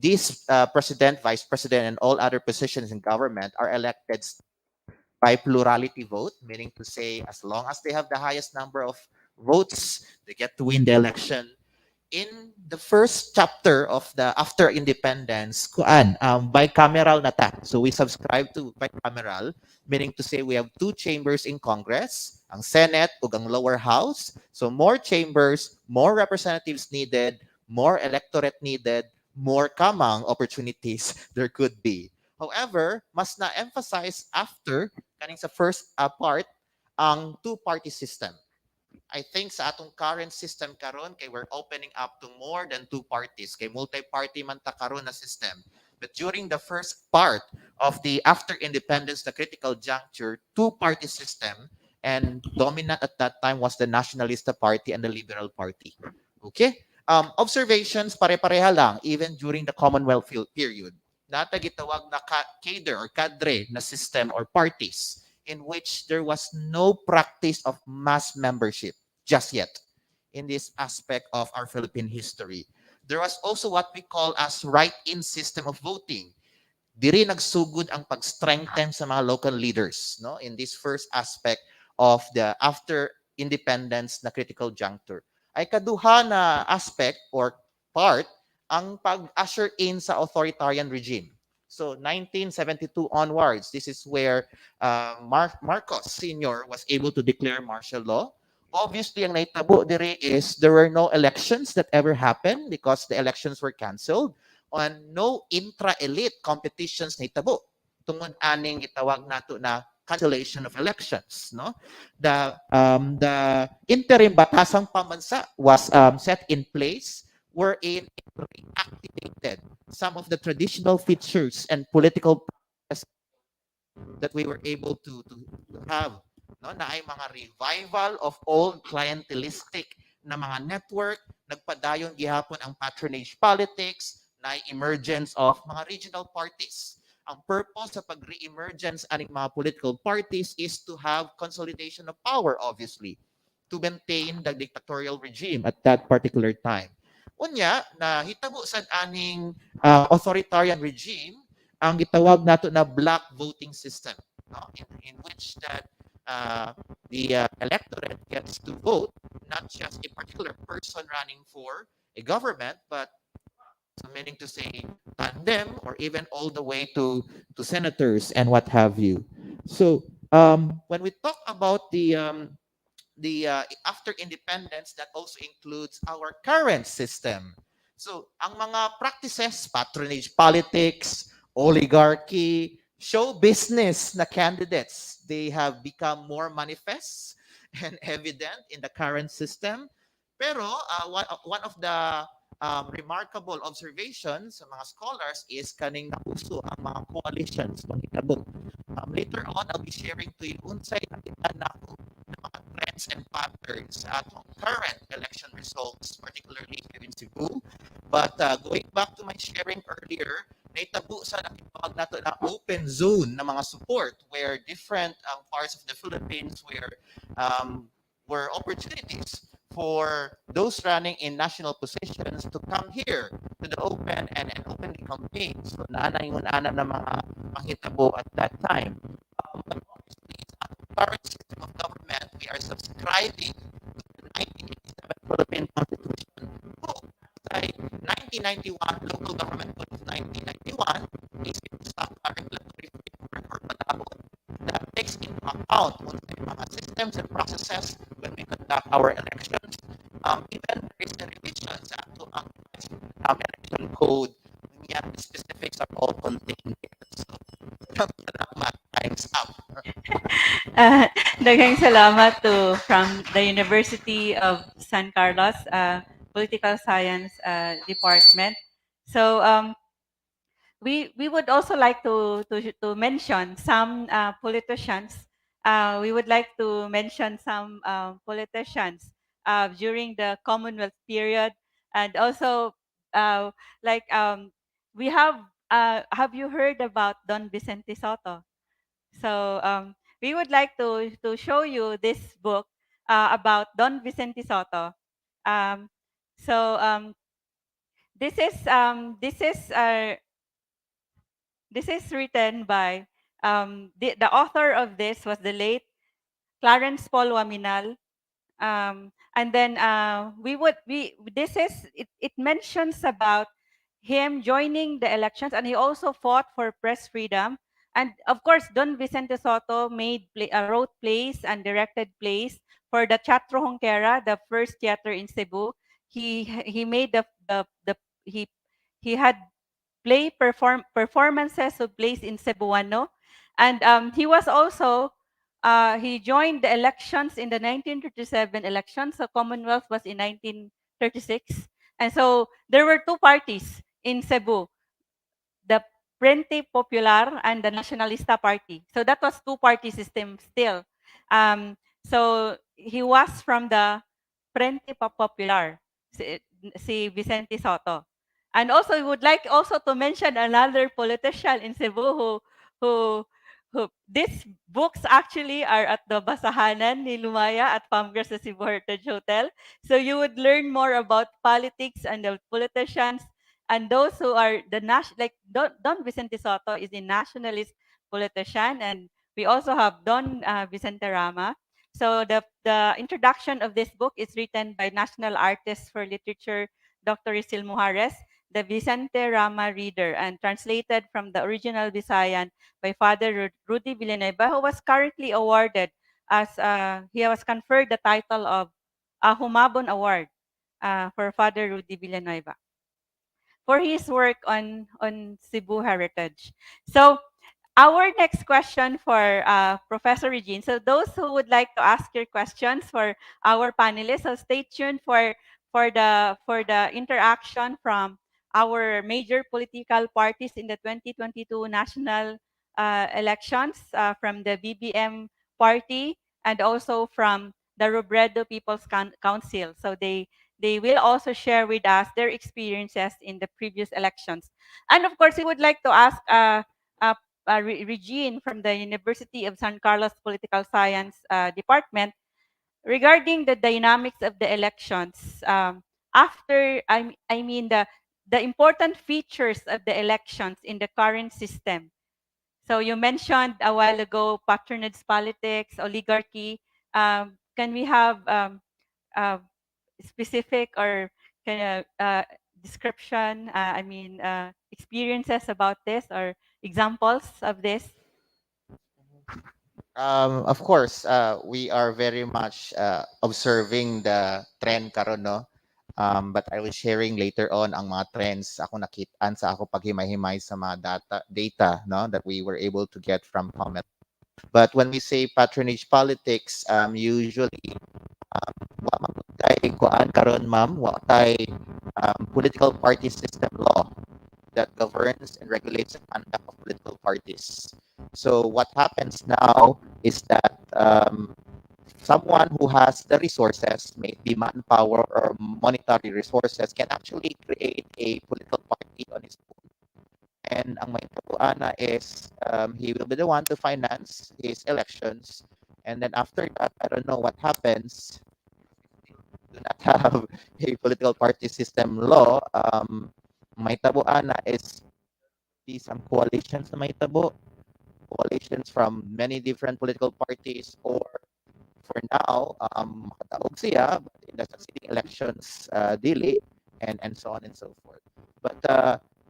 G: These president, vice president, and all other positions in government are elected by plurality vote, meaning to say, as long as they have the highest number of votes, they get to win the election. In the first chapter of the after independence, bicameral na ta. So we subscribe to bicameral, meaning to say we have two chambers in Congress, ang Senate ug ang lower house. So more chambers, more representatives needed, more electorate needed, more kamang opportunities there could be. However, mas na-emphasize after kaning sa first part ang two-party system. I think sa atong current system karon kay we're opening up to more than two parties kay multi-party man ta karon na system. But during the first part of the after independence, the critical juncture, two-party system, and dominant at that time was the Nationalista Party and the Liberal Party. Okay? Observations pare-pareha lang even during the Commonwealth period. Natagitawag na cadre or cadre na system or parties in which there was no practice of mass membership just yet in this aspect of our Philippine history. There was also what we call as write-in system of voting. Diri nagsugod ang pag-strengthen sa mga local leaders, no, in this first aspect of the after independence na critical juncture. Ay kaduha na aspect or part ang pag-usher in sa authoritarian regime. So 1972 onwards, this is where Marcos Sr. was able to declare martial law. Obviously, ang naitabo dire is there were no elections that ever happened because the elections were canceled, and no intra-elite competitions naitabo. Tungod aning gitawag nato na cancellation of elections, no? The interim batasang pamansa was set in place wherein it reactivated some of the traditional features and political that we were able to have, no, na ay mga revival of old clientelistic na mga network, nagpadayon gihapon ang patronage politics, na emergence of mga regional parties. Ang purpose sa pag-re-emergence aning mga political parties is to have consolidation of power, obviously, to maintain the dictatorial regime at that particular time. Unya, na hitabo sa aning authoritarian regime, ang gitawag nato na black voting system, no? In which that the electorate gets to vote not just a particular person running for a government, but meaning to say tandem or even all the way to senators and what have you. So when we talk about the after independence, that also includes our current system. So ang mga practices, patronage politics, oligarchy, show business na candidates, they have become more manifest and evident in the current system. Pero one of the remarkable observations sa mga scholars is kaning napuso ang mga coalitions panghitabo. Later on, I'll be sharing to you unsay nakita nako na mga trends and patterns sa atong current election results, particularly here in Cebu. But going back to my sharing earlier, naitabo sa nakitawag nato na open zone na mga support where different parts of the Philippines were opportunities for those running in national positions to come here to the open and openly campaign. So naanayon-ana na mga panghitabo at that time. But obviously, sa current system of government, we are subscribing to the 1987 Philippine Constitution. By 1991, local government code of 1991 is some regulatory framework or panahon that takes into account mga systems and processes when we conduct our elections. Even there is a revision sa ato ang election code. Yeah, the specifics are all contained here. So, time's up.
C: Daghang salamat to from the University of San Carlos Political Science Department. So we would also like to mention some politicians. We would like to mention some politicians during the Commonwealth period, and also we have you heard about Don Vicente Soto? So we would like to show you this book about Don Vicente Soto. So this is written by the author of this was the late Clarence Paul Waminal. And then it mentions about him joining the elections, and he also fought for press freedom. And of course, Don Vicente Soto wrote plays and directed plays for the Teatro Jonquera, the first theater in Cebu. He made the he had performances of plays in Cebuano, and he was also he joined the elections in the 1937 elections. So Commonwealth was in 1936, and so there were two parties in Cebu, the Frente Popular and the Nacionalista Party. So that was two-party system still. So he was from the Frente Popular, si Vicente Soto. And also, we would like also to mention another politician in Cebu who, these books actually are at the Basahanan ni Lumaya at Pamgras sa Cebu Heritage Hotel. So you would learn more about politics and the politicians and those who are like Don Vicente Soto is a nationalist politician, and we also have Don Vicente Rama. So the introduction of this book is written by national artist for literature, Dr. Isil Mujares, the Vicente Rama reader, and translated from the original Visayan by Father Rudy Villanueva, who was currently awarded as he was conferred the title of a Humabon Award for Father Rudy Villanueva for his work on Cebu heritage. So our next question for Professor Regine. So those who would like to ask your questions for our panelists, so stay tuned for the interaction from our major political parties in the 2022 national elections from the BBM party and also from the Robredo People's Council. So they will also share with us their experiences in the previous elections. And of course, we would like to ask Regine from the University of San Carlos Political Science Department regarding the dynamics of the elections after, I mean, the important features of the elections in the current system. So you mentioned a while ago patronage politics, oligarchy. Can we have uh, specific or kind of description, experiences about this or examples of this?
G: Of course, we are very much observing the trend karon, no? But I was sharing later on ang mga trends ako nakitaan sa ako paghimay-himay sa mga data, no, that we were able to get from comment. But when we say patronage politics, usually wa man tay kuan karon, ma'am, wa tay political party system law that governs and regulates the conduct of political parties. So what happens now is that someone who has the resources, maybe manpower or monetary resources, can actually create a political party on his own. And ang may tabuana is he will be the one to finance his elections. And then after that, I don't know what happens. Do not have a political party system law. May tabuana is some coalitions na may tabo, coalitions from many different political parties, or for now, makataog siya, but in the succeeding elections, dili, and so on and so forth. But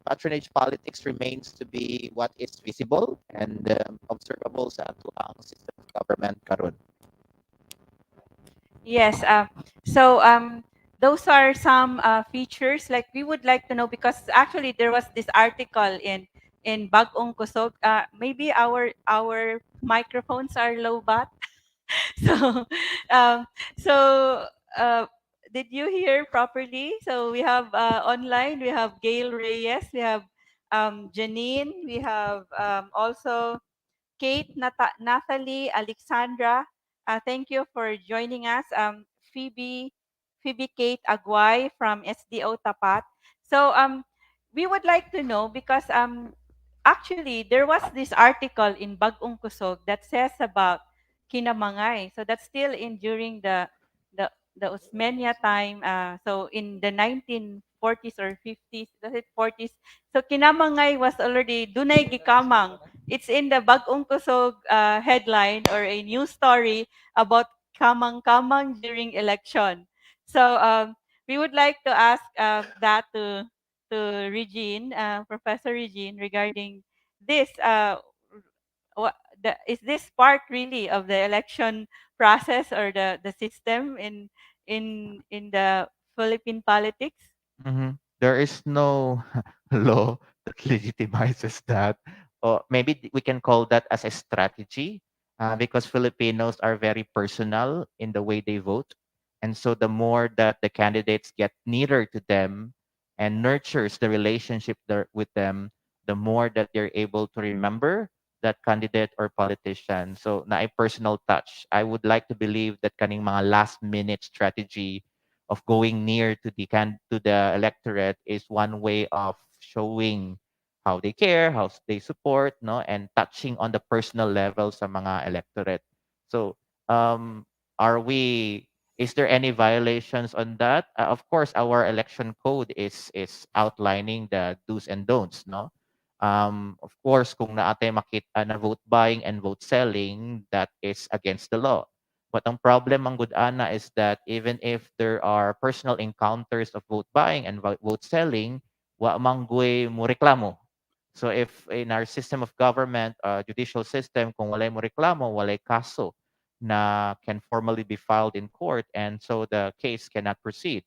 G: patronage politics remains to be what is visible and observable sa ato ang system of government karon.
C: Yes. So those are some features like we would like to know, because actually there was this article in Bagong Kusog. Maybe our microphones are low bat. So um, so did you hear properly? So we have online. We have Gail Reyes. We have Janine. We have also Kate, Nathalie, Alexandra, thank you for joining us. Phoebe Kate Aguay from SDO Tapat. So we would like to know, because actually there was this article in Bagong Kusog that says about Kinamangay. So that's still in during the the Osmeña time. So in the 1940s or 50s, was it 40s? So Kinamangay was already Dunay Gikamang. It's in the Bagong Kusog headline or a news story about Kamang Kamang during election. So we would like to ask that to Regine, Professor Regine, regarding this. What is this part really of the election process or the system in the Philippine politics?
G: There is no law that legitimizes that. Or maybe we can call that as a strategy, because Filipinos are very personal in the way they vote. And so the more that the candidates get nearer to them and nurtures the relationship with them, the more that they're able to remember that candidate or politician. So na a personal touch. I would like to believe that kaning mga last minute strategy of going near to to the electorate is one way of showing how they care, how they support, no, and touching on the personal level sa mga electorate. So, are we? Is there any violations on that? Of course, our election code is outlining the do's and don'ts, no. Of course, kung naatay makita na vote buying and vote selling, that is against the law. But ang problem ang good-ana is that even if there are personal encounters of vote buying and vote selling, wa manggoy mo reklamo. So if in our system of government, judicial system, kung walay mo reklamo, walay kaso na can formally be filed in court, and so the case cannot proceed.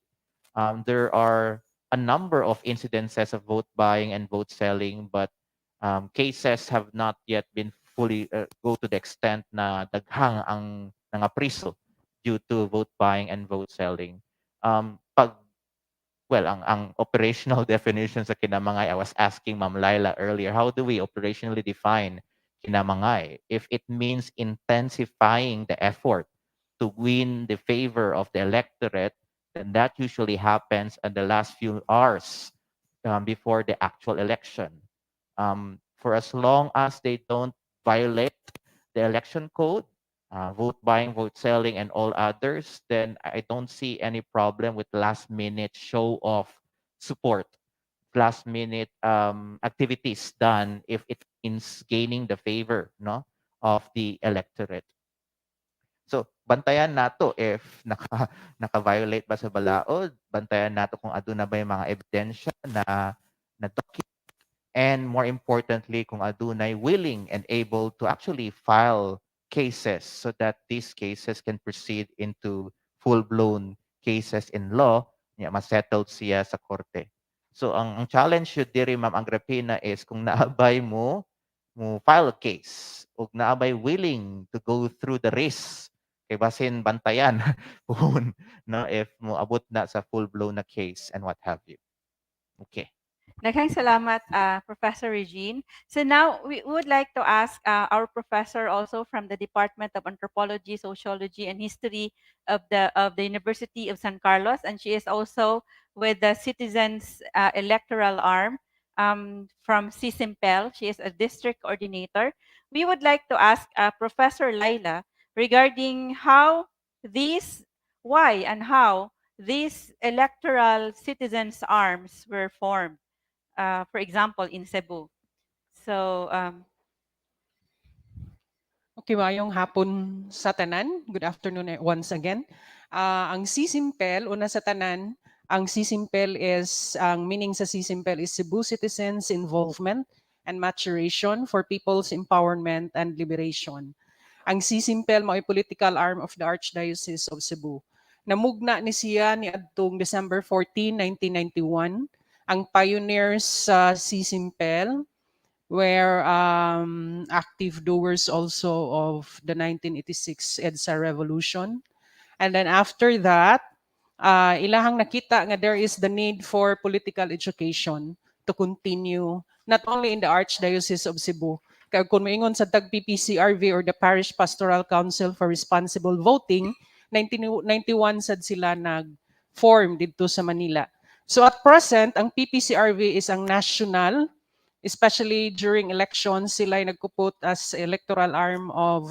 G: There are a number of incidences of vote buying and vote selling, but cases have not yet been fully go to the extent na daghang ang mga priso due to vote buying and vote selling. Pag well, ang operational definition sa kinamangay, I was asking Ma'am Laila earlier, how do we operationally define kinamangay? If it means intensifying the effort to win the favor of the electorate, then that usually happens in the last few hours before the actual election. For as long as they don't violate the election code, vote buying, vote selling, and all others, then I don't see any problem with last minute show of support, last minute activities done if it means gaining the favor, no, of the electorate. So, bantayan nato if naka-violate ba sa balaod, bantayan nato kung aduna ba yung mga ebidensya na and more importantly, kung adunay willing and able to actually file cases so that these cases can proceed into full-blown cases in law, ma-settled siya sa korte. So ang challenge yun diri Ma'am Agripina is kung naabay mo file a case ug naabay willing to go through the risk kay basin bantayan kung no if mo abot na sa full-blown na case and what have you. Okay.
C: Daghang salamat, Professor Regine. So now we would like to ask our professor also from the Department of Anthropology, Sociology, and History of the University of San Carlos, and she is also with the Citizens Electoral Arm from CCIMPEL. She is a district coordinator. We would like to ask Professor Laila regarding why and how these electoral citizens arms were formed. For example, in Cebu. So,
H: Okay, mayong hapon sa tanan. Good afternoon once again. Ang CCIMPEL, una sa tanan, ang CCIMPEL ang meaning sa CCIMPEL is Cebu Citizens Involvement and Maturation for People's Empowerment and Liberation. Ang CCIMPEL mao political arm of the Archdiocese of Cebu. Namugna ni siya ni adtong December 14, 1991. Ang pioneers sa CCIMPEL were active doers also of the 1986 EDSA revolution. And then after that, ilahang nakita nga there is the need for political education to continue not only in the Archdiocese of Cebu. Kaya kung maingon sa 𝗙𝗶PCRV or the Parish Pastoral Council for Responsible Voting, 1991 sad sila nag-form dito sa Manila. So at present, ang PPCRV is ang national, especially during elections, sila ay nagkupot as electoral arm of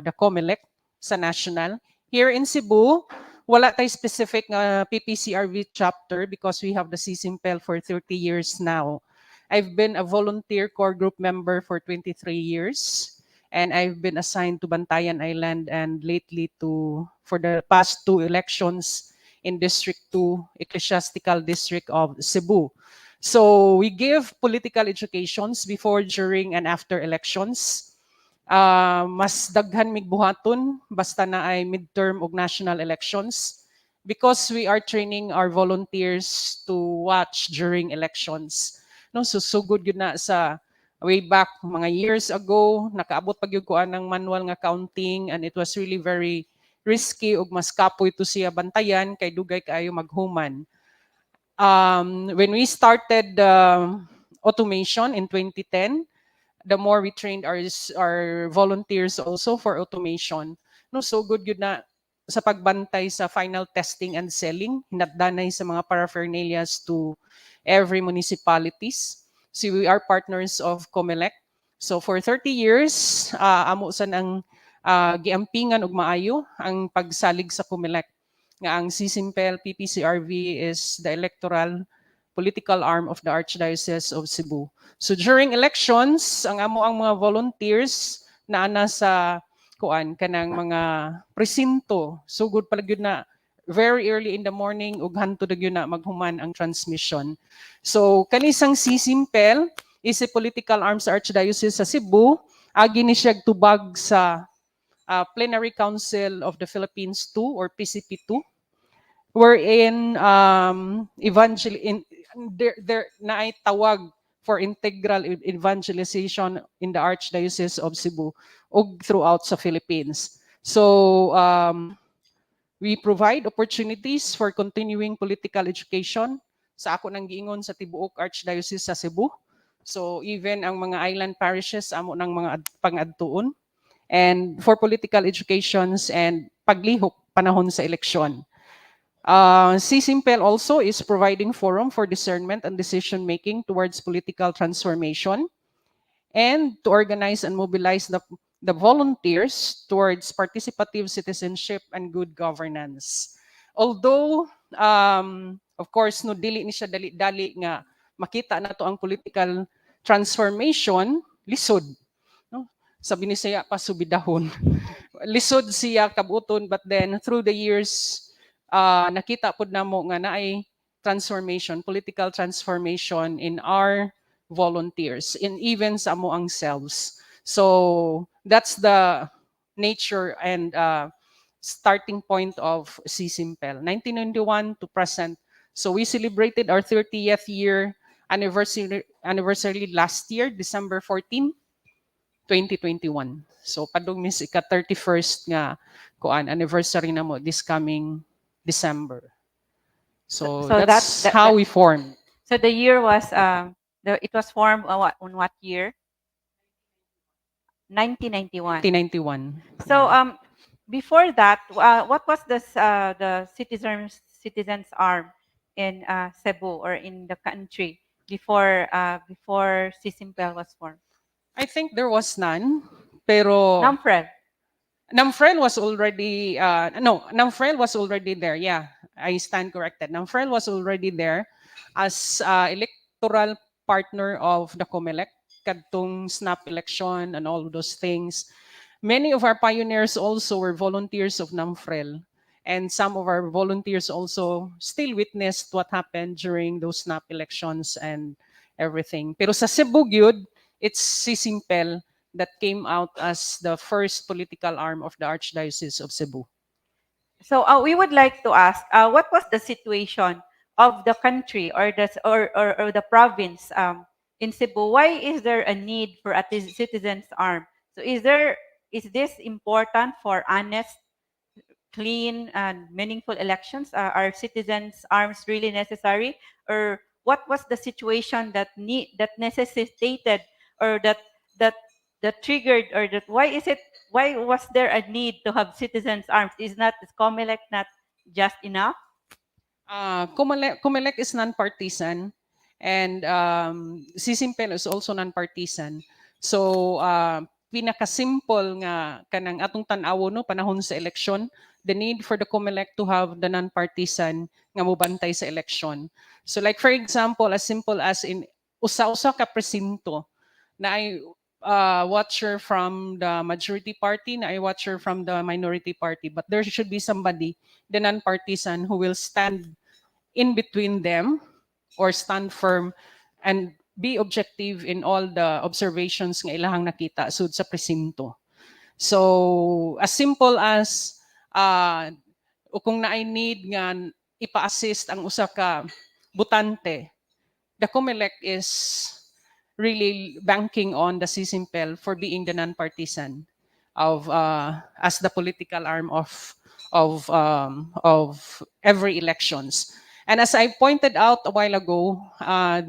H: the COMELEC sa national. Here in Cebu, wala tayo specific PPCRV chapter because we have the CCIMPEL for 30 years now. I've been a volunteer core group member for 23 years, and I've been assigned to Bantayan Island and lately for the past two elections in District 2, Ecclesiastical District of Cebu. So we give political educations before, during, and after elections. Mas daghan mig buhaton basta na ay midterm ug national elections, because we are training our volunteers to watch during elections. No, so sugod yun na sa way back mga years ago, nakaabot pag yung kuan ng manual nga counting, and it was really very risky ug mas kapoy to siya bantayan kay dugay kaayo maghuman. When we started automation in 2010, the more we trained our volunteers also for automation. No, so good yun na sa pagbantay sa final testing and selling, hinatdanay sa mga paraphernalias to every municipalities. So we are partners of COMELEC. So for 30 years, amo sa ang giampingan ug maayo ang pagsalig sa COMELEC. Nga ang CCIMPEL-PPCRV is the electoral political arm of the Archdiocese of Cebu. So during elections, ang mga volunteers na ana sa kanang mga presinto, sugod pala gyud na very early in the morning ug hantod gyud na maghuman ang transmission. So kanisang CCIMPEL is a political arm sa Archdiocese sa Cebu. Agi ni siya tubag sa Plenary Council of the Philippines 2 or PCP2, wherein there na ay tawag for integral evangelization in the Archdiocese of Cebu ug throughout sa Philippines. So we provide opportunities for continuing political education sa ako nang giingon sa tibuok Archdiocese sa Cebu. So even ang mga island parishes amo ng mga pang-adtuon, and for political educations and paglihok panahon sa eleksyon. CCIMPEL also is providing forum for discernment and decision-making towards political transformation, and to organize and mobilize the volunteers towards participative citizenship and good governance. Although, of course, no, dili ni siya dali-dali nga makita na to ang political transformation, lisod. No? Sa Binisaya pa subidahon. Lisod siya kabuton, but then through the years, nakita po na mo nga naay transformation, political transformation in our volunteers, in even sa amo ang selves. So that's the nature and starting point of CCIMPEL, 1991 to present. So we celebrated our 30th year anniversary last year, December 14, 2021. So padung mis ika 31st nga anniversary na mo this coming December. So that's how we formed.
C: So the year was it was formed on what year? 1991.
H: 1991.
C: So before that, what was the citizens arm in Cebu or in the country before CCIMPEL was formed?
H: I think there was none, pero NAMFREL was already NAMFREL was already there. Yeah, I stand corrected. NAMFREL was already there as electoral partner of the COMELEC, kadtong snap election and all of those things. Many of our pioneers also were volunteers of NAMFREL, and some of our volunteers also still witnessed what happened during those snap elections and everything. Pero sa Cebu gyud, it's CCIMPEL that came out as the first political arm of the Archdiocese of Cebu.
C: So we would like to ask, what was the situation of the country or the province in Cebu? Why is there a need for a citizens arm? So is this important for honest, clean, and meaningful elections? Are citizens arms really necessary, or what was the situation that necessitated or that triggered, or that why was there a need to have citizens arms? Is COMELEC not just enough?
H: COMELEC is non-partisan, and CCIMPEL is also non-partisan. So pinaka-simple nga kanang atong tan-awo no panahon sa election, the need for the COMELEC to have the non-partisan nga mobantay sa election. So like for example, as simple as in usa-usa ka presinto na ay watcher from the majority party, na watcher from the minority party, but there should be somebody, the non-partisan, who will stand in between them or stand firm and be objective in all the observations nga ilahang nakita sud sa presinto. So as simple as o kung naay need nga ipa-assist ang usa ka butante, the COMELEC is really banking on the CCIMPEL for being the non-partisan of as the political arm of every elections. And as I pointed out a while ago,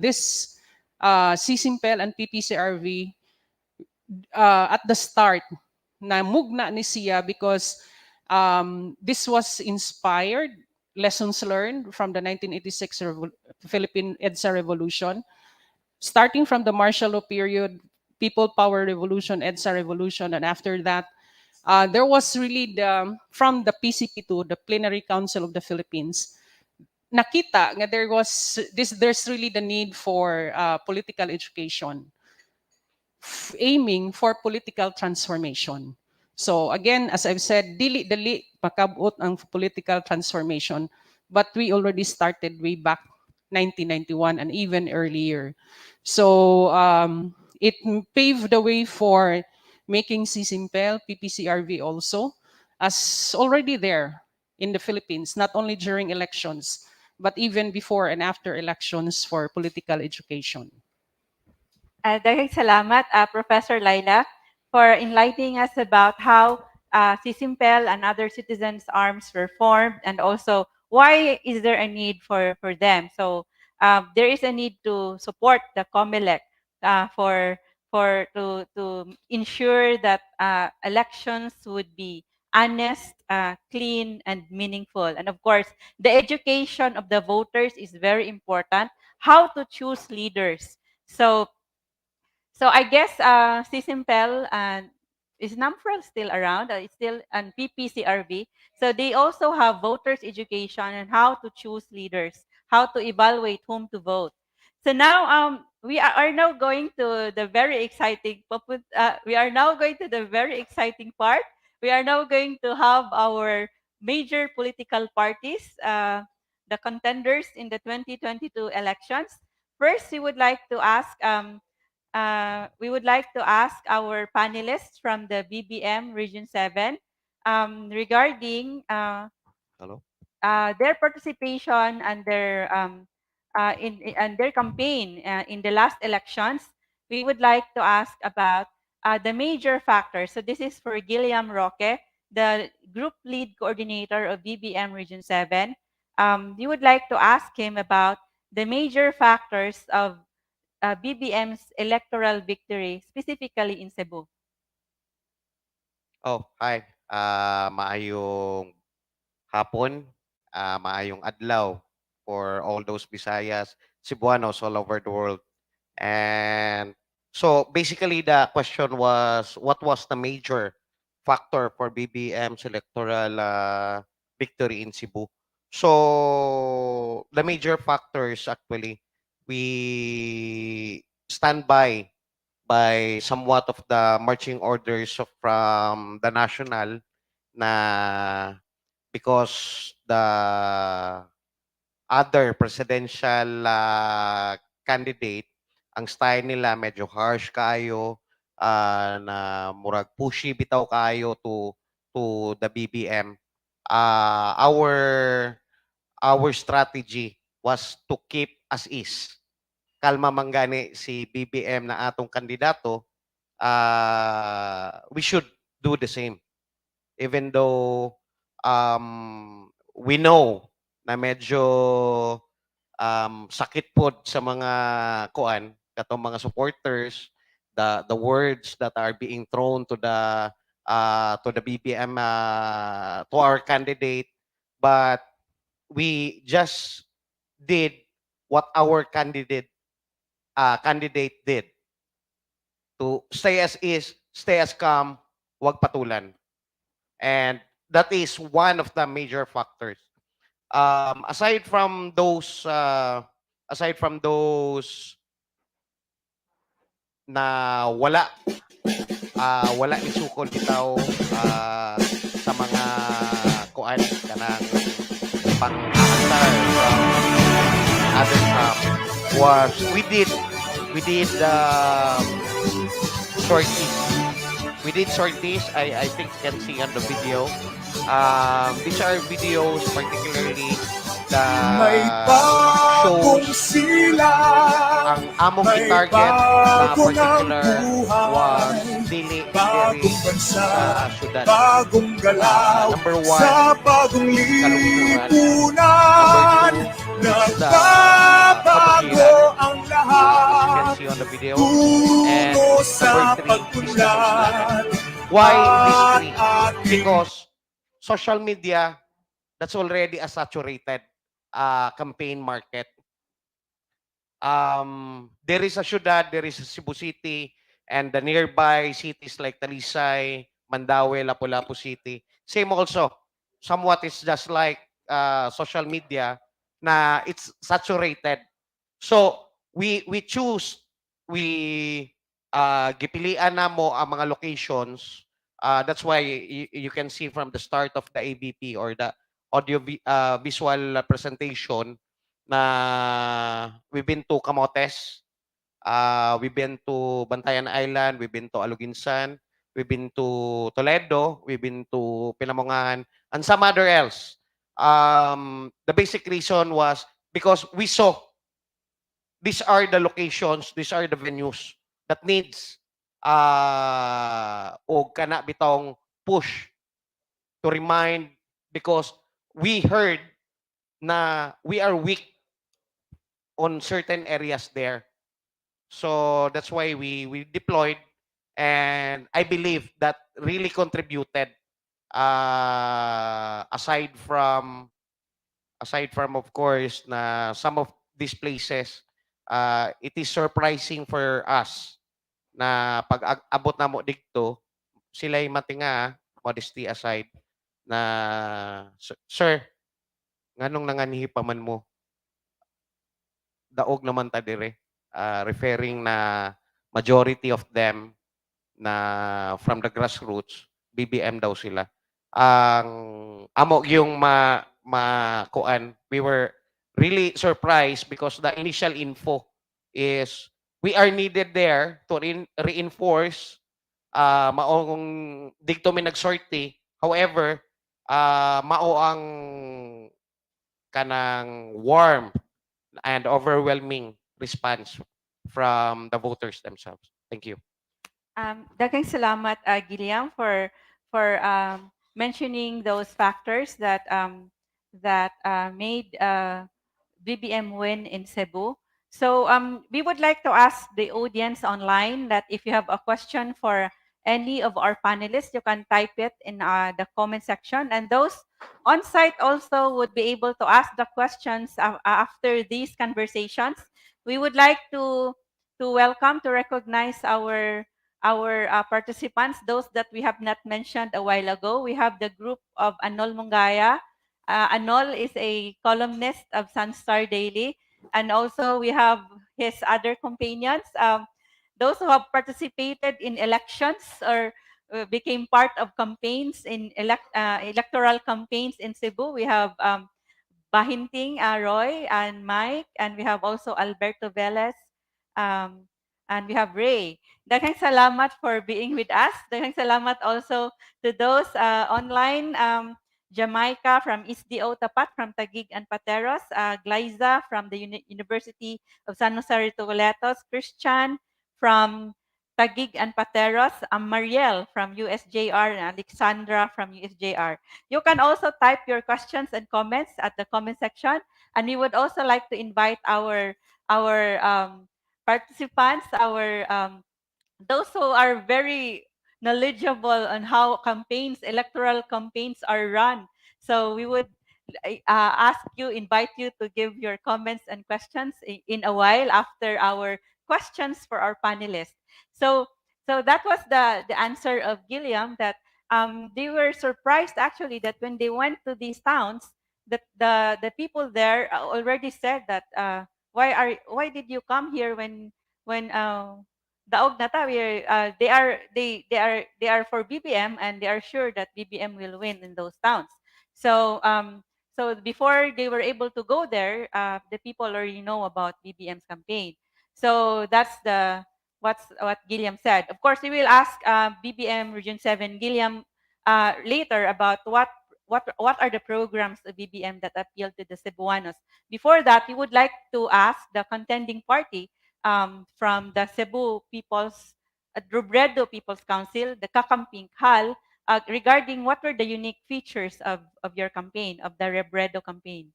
H: this CCIMPEL and PPCRV at the start na mugna ni siya because this was inspired, lessons learned from the 1986 Philippine EDSA Revolution, starting from the martial law period, People Power Revolution, EDSA Revolution, and after that, there was really from the PCP2, the Plenary Council of the Philippines, nakita nga there's really the need for political education, aiming for political transformation. So again, as I've said, dili makabot ang political transformation, but we already started way back 1991 and even earlier. So it paved the way for making CCIMPEL, PPCRV also, as already there in the Philippines, not only during elections, but even before and after elections for political education.
C: Daghang salamat, Professor Laila, for enlightening us about how CCIMPEL and other citizens' arms were formed, and also why is there a need for them. So there is a need to support the COMELEC to ensure that elections would be honest, clean, and meaningful. And of course, the education of the voters is very important. How to choose leaders. So I guess CCIMPEL and is NAMFREL still around? It's still and PPCRV. So they also have voters education and how to choose leaders, how to evaluate whom to vote. So now we are now going to the very exciting we are now going to the very exciting part. We are now going to have our major political parties, the contenders in the 2022 elections. First, we would like to ask our panelists from the BBM Region 7 regarding
E: Hello?
C: their participation and their campaign in the last elections. We would like to ask about the major factors. So this is for Guillaume Roque, the group lead coordinator of BBM Region 7. We would like to ask him about the major factors of BBM's electoral victory, specifically in Cebu.
E: Oh, hi. Maayong hapon, maayong adlaw for all those Visayas, Cebuanos all over the world. And so basically the question was, what was the major factor for BBM's electoral victory in Cebu? So the major factors actually, we stand by somewhat of the marching orders from the national na because the other presidential candidate, ang style nila medyo harsh kayo, na murag pushy bitaw kayo to the BBM. Our strategy was to keep as is. Kalma manggani si BBM na atong kandidato, we should do the same. Even though we know na medyo sakit pod sa mga kuan katong mga supporters, the words that are being thrown to the BBM, to our candidate, but we just did what our candidate did, to stay as is, stay as calm, wag patulan. And that is one of the major factors. Aside from those na wala isukol bitaw sa mga kuan kanang pang-aasar from other camp was we did sorties. We did sorties. I think you can see on the video. These are videos particularly that shows ang among target na particular was dili diri sa syudad. Number one, kalungkutan. Number two, the kabutiran, as you can see on the video. And number three is the Muslim. Why these three? Because social media, that's already a saturated campaign market. There is a syudad, there is a Cebu City, and the nearby cities like Talisay, Mandaue, Lapu-Lapu City. Same also. Somewhat it's just like social media na it's saturated. So we choose, we gipilian na mo ang mga locations. That's why you can see from the start of the ABP or the audio visual presentation na we've been to Camotes, we've been to Bantayan Island, we've been to Aluginsan, we've been to Toledo, we've been to Pinamongan, and some other else. The basic reason was because we saw these are the locations, these are the venues that needs o kana bitong push to remind, because we heard na we are weak on certain areas there. So that's why we deployed, and I believe that really contributed aside from of course na some of these places it is surprising for us na pag abot na mo dito sila'y matinga, modesty aside, na sir nganong nanganihi pa man mo daog naman ta dire, referring na majority of them na from the grassroots, BBM daw sila. Ang amo yung kuan, we were really surprised because the initial info is we are needed there to reinforce maong dito mi nagsorti. However, mao ang kanang warm and overwhelming response from the voters themselves. Thank you.
C: Daghang salamat, Giliam, for mentioning those factors that made BBM win in Cebu. So we would like to ask the audience online that if you have a question for any of our panelists, you can type it in the comment section. And those on site also would be able to ask the questions after these conversations. We would like to welcome, to recognize our participants, those that we have not mentioned a while ago. We have the group of Anol Mungaya. Anol is a columnist of Sunstar Daily. And also we have his other companions, those who have participated in elections or became part of campaigns in electoral campaigns in Cebu. We have Bahinting, Roy and Mike, and we have also Alberto Velez, and we have Ray. Daghang salamat for being with us. Daghang salamat also to those online, Jamaica from ISDO Tapat from Taguig and Pateros, Glyza from the University of San Jose Recoletos, Christian from Taguig and Pateros, Mariel from USJR, and Alexandra from USJR. You can also type your questions and comments at the comment section, and we would also like to invite our participants, those who are very knowledgeable on how campaigns, electoral campaigns are run. So we would invite you to give your comments and questions in a while after our questions for our panelists. So that was the answer of Gilliam, that they were surprised actually that when they went to these towns, that the people there already said that why did you come here when daog na ta. They are for BBM, and they are sure that BBM will win in those towns. So so before they were able to go there, the people already know about BBM's campaign. So that's what Gilliam said. Of course, we will ask BBM Region 7 Gilliam later about what are the programs of BBM that appeal to the Cebuanos. Before that, we would like to ask the contending party from the Cebu People's Robredo People's Council, the 𝗏𝗏𝗏𝗏𝗏𝗏, regarding what were the unique features of your campaign, of the Robredo campaign.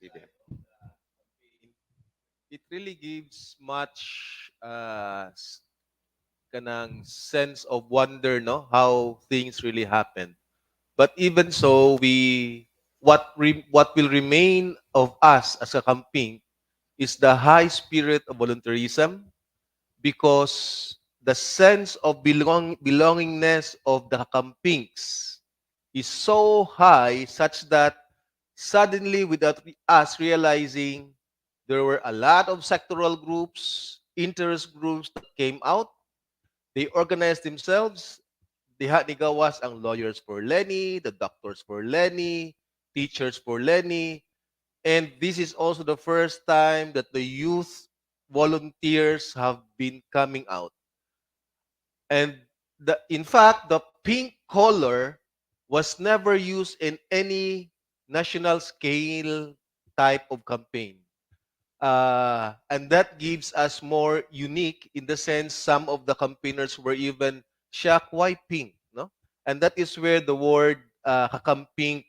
E: BBM.
F: It really gives much kanang sense of wonder, no, how things really happen. But even so, what will remain of us as a campaign is the high spirit of volunteerism, because the sense of belongingness of the campings is so high, such that suddenly, without us realizing, there were a lot of sectoral groups, interest groups that came out. They organized themselves. Diha ni gawas ang lawyers for Lenny, the doctors for Lenny, teachers for Lenny. And this is also the first time that the youth volunteers have been coming out. And in fact, the pink color was never used in any national scale type of campaign. And that gives us more unique, in the sense some of the campaigners were even shocked, why pink, no? And that is where the word kakamping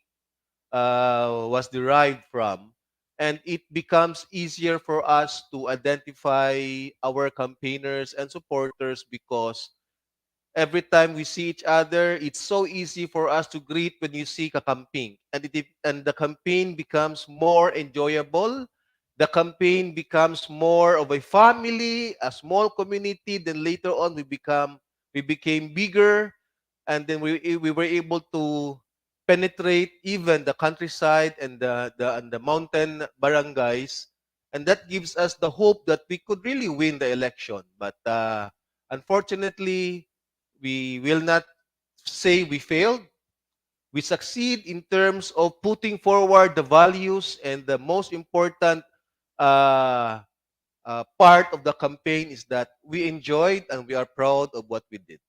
F: was derived from. And it becomes easier for us to identify our campaigners and supporters, because every time we see each other, it's so easy for us to greet when you see kakamping. And the campaign becomes more enjoyable. The campaign becomes more of a family, a small community. Then later on, we became bigger, and then we were able to penetrate even the countryside and the mountain barangays, and that gives us the hope that we could really win the election. But unfortunately, we will not say we failed. We succeed in terms of putting forward the values, and the most important uh, part of the campaign is that we enjoyed and we are proud of what we did.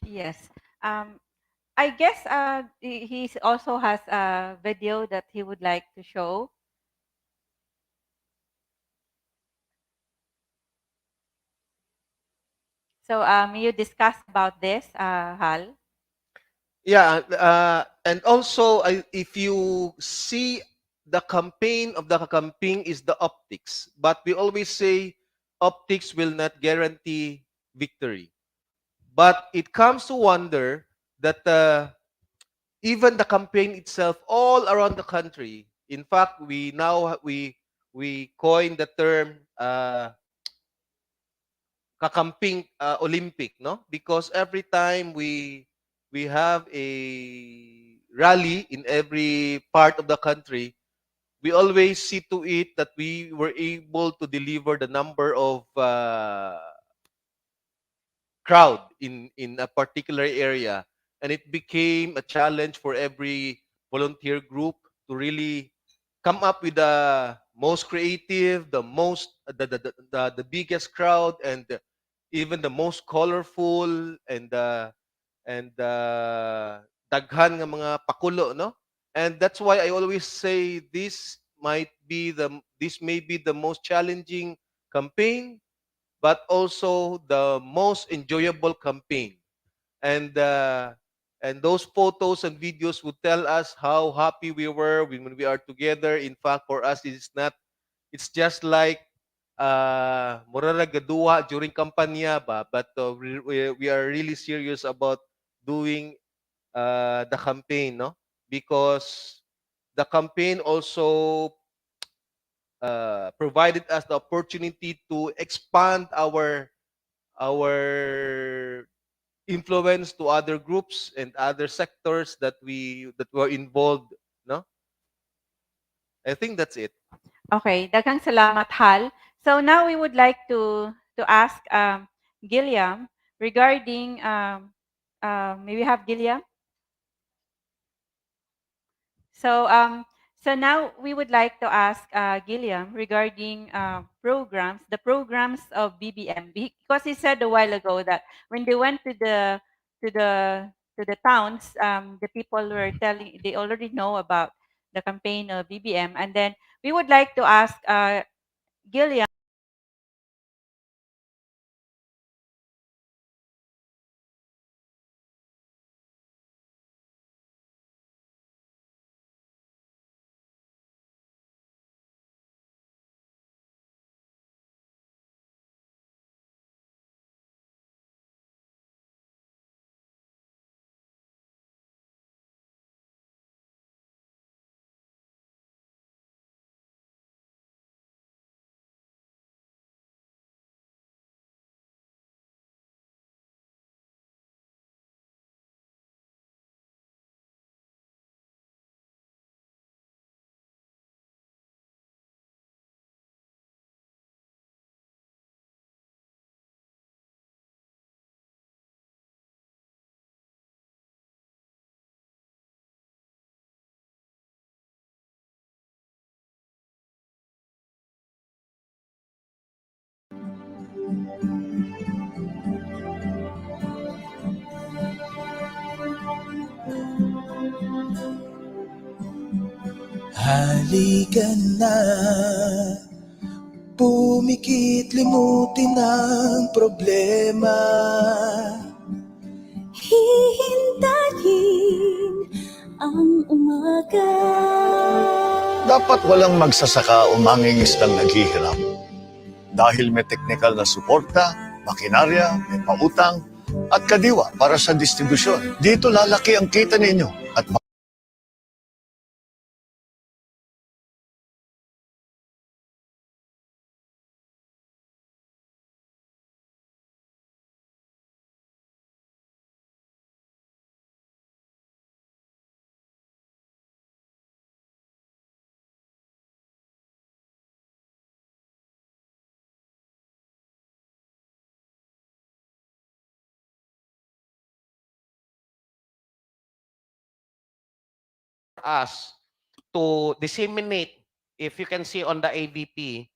C: Yes. I guess he also has a video that he would like to show. So may you discuss about this, Hal?
F: Yeah, and also, if you see, the campaign of the campaign is the optics, but we always say optics will not guarantee victory. But it comes to wonder that even the campaign itself, all around the country, in fact, we coined the term kakamping Olympic, no? Because every time we have a rally in every part of the country, we always see to it that we were able to deliver the number of crowd in a particular area, and it became a challenge for every volunteer group to really come up with the most creative, the most the biggest crowd, and even the most colorful, and daghan nga mga pakulo, no? And that's why I always say this may be the most challenging campaign, but also the most enjoyable campaign. And those photos and videos would tell us how happy we were when we are together. In fact, for us, it's just like moraragaduha during kampanya ba, but we are really serious about doing the campaign, no? Because the campaign also provided us the opportunity to expand our influence to other groups and other sectors that were involved, no? I think that's it.
C: Okay, daghang salamat, Hal. So now we would like to ask Gilliam regarding may we have Gilliam? So so now we would like to ask Gilliam regarding the programs of BBM, because he said a while ago that when they went to the to the towns, the people were telling they already know about the campaign of BBM, and then we would like to ask Gilliam.
B: Halika na, pumikit, limutin ang problema.
A: Hihintayin ang umaga.
I: Dapat walang magsasaka o mangingisdang naghihirap. Dahil may teknikal na suporta, makinarya, may pautang, at kadiwa para sa distribusyon. Dito lalaki ang kita ninyo at
E: us to disseminate, if you can see on the AVP,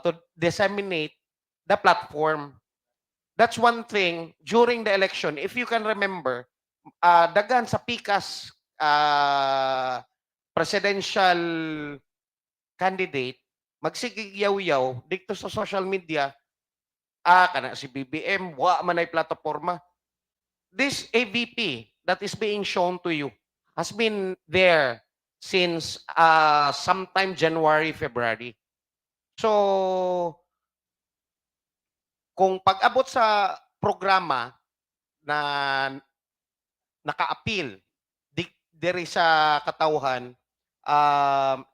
E: to disseminate the platform. That's one thing during the election. If you can remember, dagan sa PICAS presidential candidate, magsigigyaw-yaw dito sa social media, kana si BBM, wa man ay plataforma. This AVP that is being shown to you has been there since sometime January, February. So, kung pag-abot sa programa na naka-appeal diri sa katawhan,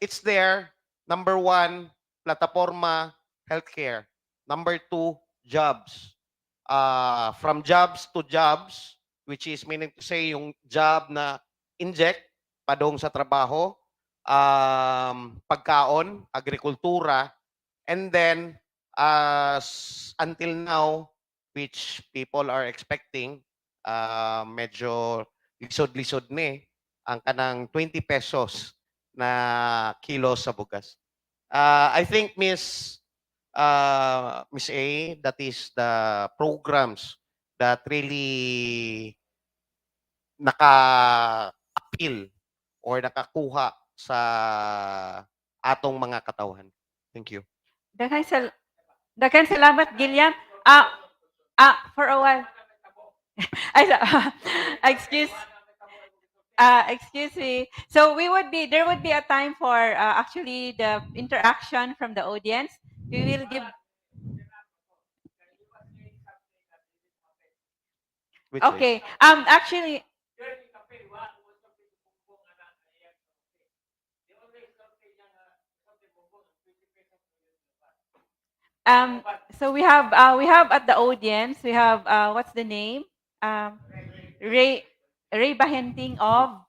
E: it's there. Number 1, plataforma, healthcare. Number 2, jobs. From jobs to jobs, which is meaning to say yung job na inject padong sa trabaho, pagkaon, agrikultura, and then until now, which people are expecting, medyo lisod-lisod ni ang kanang 20 pesos na kilo sa bugas. I think Miss A, that is the programs that really naka-appeal or nakakuha sa atong mga katawhan. Thank you.
C: Daghang salamat, Gilliam. For a while. Excuse excuse me. So there would be a time for actually the interaction from the audience. We will give.
E: Which
C: Okay.
E: is?
C: Actually. So we have at the audience, we have what's the name? Ray Bahenting of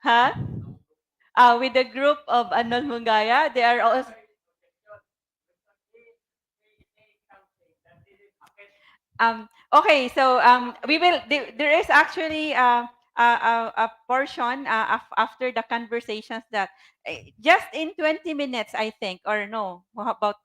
C: huh? With the group of Anon Mungaya, they are also okay, so we will. There is actually a portion after the conversations that just in 20 minutes, I think, or no, how about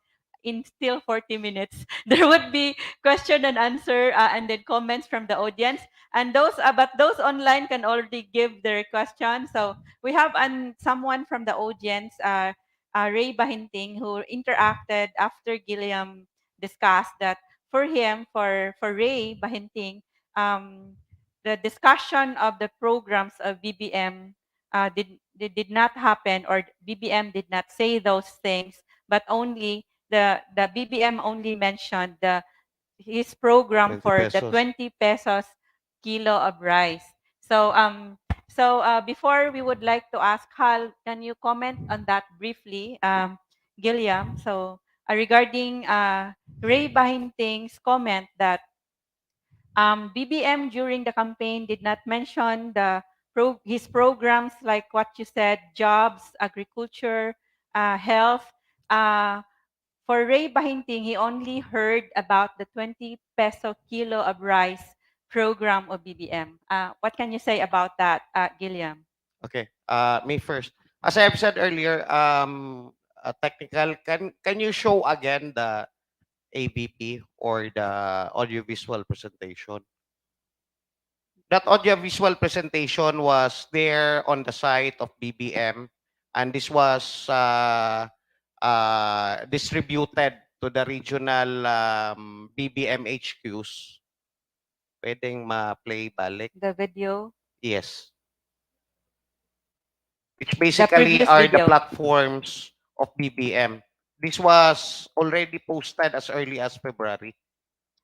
C: in still 40 minutes, there would be question and answer and then comments from the audience. And but those online can already give their question. So we have someone from the audience, Ray Bahinting, who interacted after Gilliam discussed that for him, for Ray Bahinting, the discussion of the programs of BBM did not happen, or BBM did not say those things, but only the BBM only mentioned his program
E: 20
C: for the
E: pesos.
C: 20 pesos kilo of rice. So before we would like to ask Hal, can you comment on that briefly, Gilliam? So regarding Ray Bahinting's comment that BBM during the campaign did not mention his programs like what you said, jobs, agriculture, health. For Ray Bahinting, he only heard about the 20 peso kilo of rice program of BBM. What can you say about that, Gilliam?
E: Okay. Me first. As I've said earlier, technical. Can you show again the ABP or the audiovisual presentation? That audiovisual presentation was there on the site of BBM, and this was distributed to the regional BBM HQs. Pwedeng ma-play balik?
C: The video,
E: Yes. Which
C: the
E: basically
C: previous
E: are the
C: video.
E: platforms of BBM. This was already posted as early as February.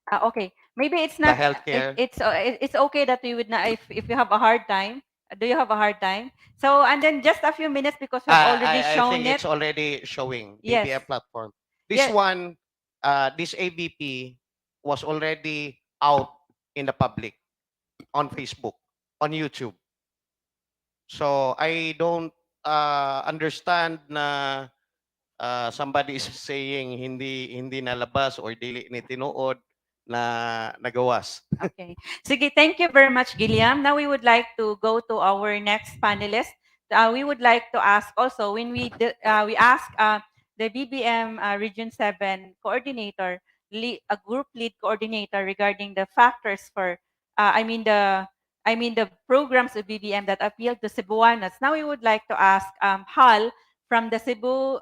C: Okay, maybe it's
E: The
C: not.
E: healthcare.
C: It's okay that we would not. If you have a hard time, do you have a hard time? So and then just a few minutes because we've already
E: I think
C: shown it.
E: it's already showing
C: Yes.
E: BBM platform. This
C: Yeah.
E: one, this ABP was already out in the public on Facebook, on YouTube. So I don't understand na somebody is saying hindi nalabas or dili ni tinuod na nagawas.
C: Okay. Sige, thank you very much, Gilliam. Now we would like to go to our next panelist. We would like to ask also, when we ask the BBM Region 7 coordinator, a group lead coordinator regarding the factors for, the programs of BBM that appeal to Cebuanos. Now we would like to ask Hal from the Cebu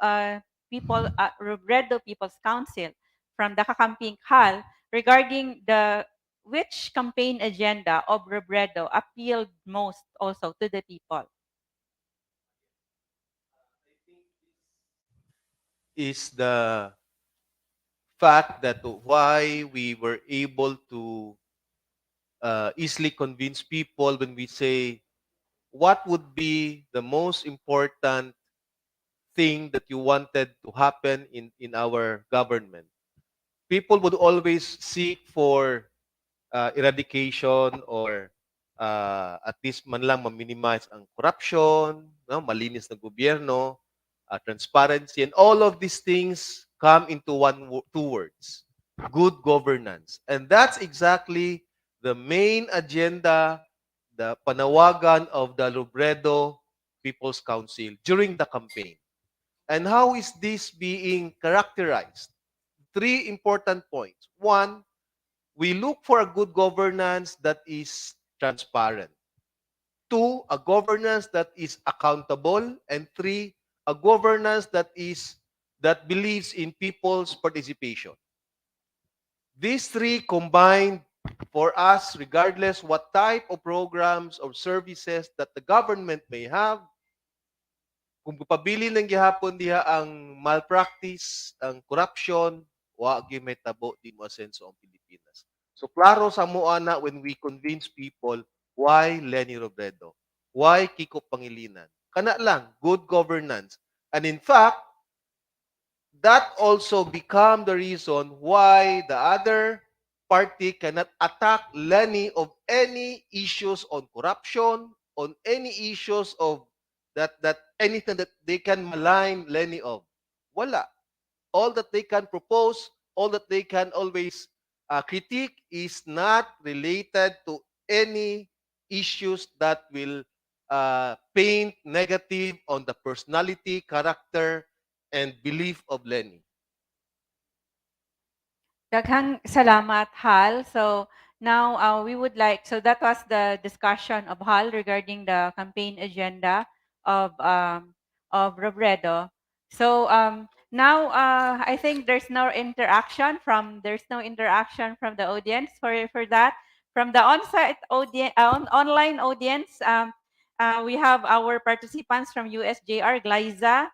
C: Robredo People's Council, from the Kakamping Hal, regarding which campaign agenda of Robredo appealed most also to the people?
F: Is the fact that why we were able to easily convince people when we say what would be the most important thing that you wanted to happen in our government. People would always seek for eradication or at least man lang ma-minimize ang corruption, no? Malinis na gobyerno, transparency, and all of these things come into two words: good governance. And that's exactly the main agenda, the panawagan of the Robredo People's Council during the campaign. And how is this being characterized? Three important points. One, we look for a good governance that is transparent. Two, a governance that is accountable. And three, a governance that believes in people's participation. These three combined for us, regardless what type of programs or services that the government may have, kung pabili ng gihapon diha ang malpractice, ang corruption, wa gyud may tabo di mo asenso ang Pilipinas. So klaro sa mo ana when we convince people why Leni Robredo, why Kiko Pangilinan. Kana lang, good governance. And in fact, that also become the reason why the other party cannot attack Lenny of any issues on corruption, on any issues of that anything that they can malign Lenny of. Wala. All that they can propose, all that they can always critique is not related to any issues that will paint negative on the personality, character, and belief of Lenny.
C: Daghang salamat, Hal. So now we would like, so that was the discussion of Hal regarding the campaign agenda of Robredo. So now I think there's no interaction from the audience for that. From the on-site audience, online audience, we have our participants from USJR, Glyza.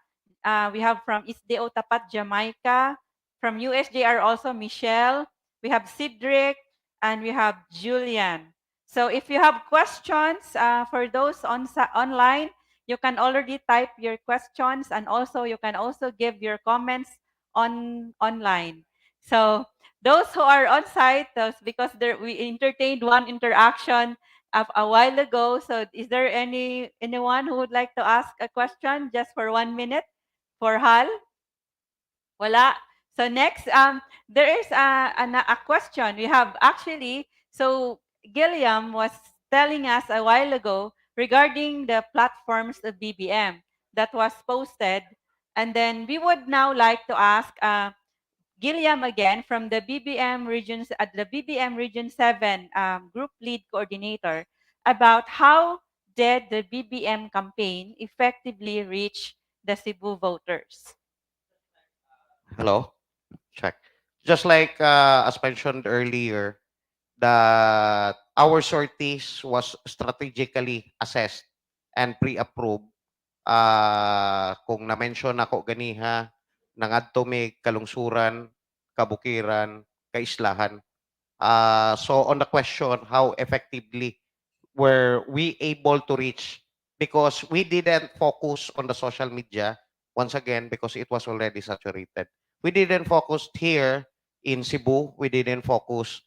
C: We have from 𝗂𝗑𝗶𝗃𝗪, Jamaica. From USJR also, Michelle. We have Cedric, and we have Julian. So if you have questions for those online, you can already type your questions, and also you can also give your comments online. So those who are on site, because we entertained one interaction a while ago. So is there anyone who would like to ask a question just for 1 minute for Hal? Wala. So next, there is a question. We have actually, so Gilliam was telling us a while ago regarding the platforms of BBM that was posted. And then we would now like to ask Gilliam again from the BBM regions at the BBM Region 7 group lead coordinator about how did the BBM campaign effectively reach the Cebu voters?
E: Hello? Check. Just like as mentioned earlier, that our sorties was strategically assessed and pre-approved. Kung na-mention ako ganiha, nangadto may kalungsuran, kabukiran, kaislahan. So on the question, how effectively were we able to reach? Because we didn't focus on the social media, once again, because it was already saturated. We didn't focus here in Cebu. We didn't focus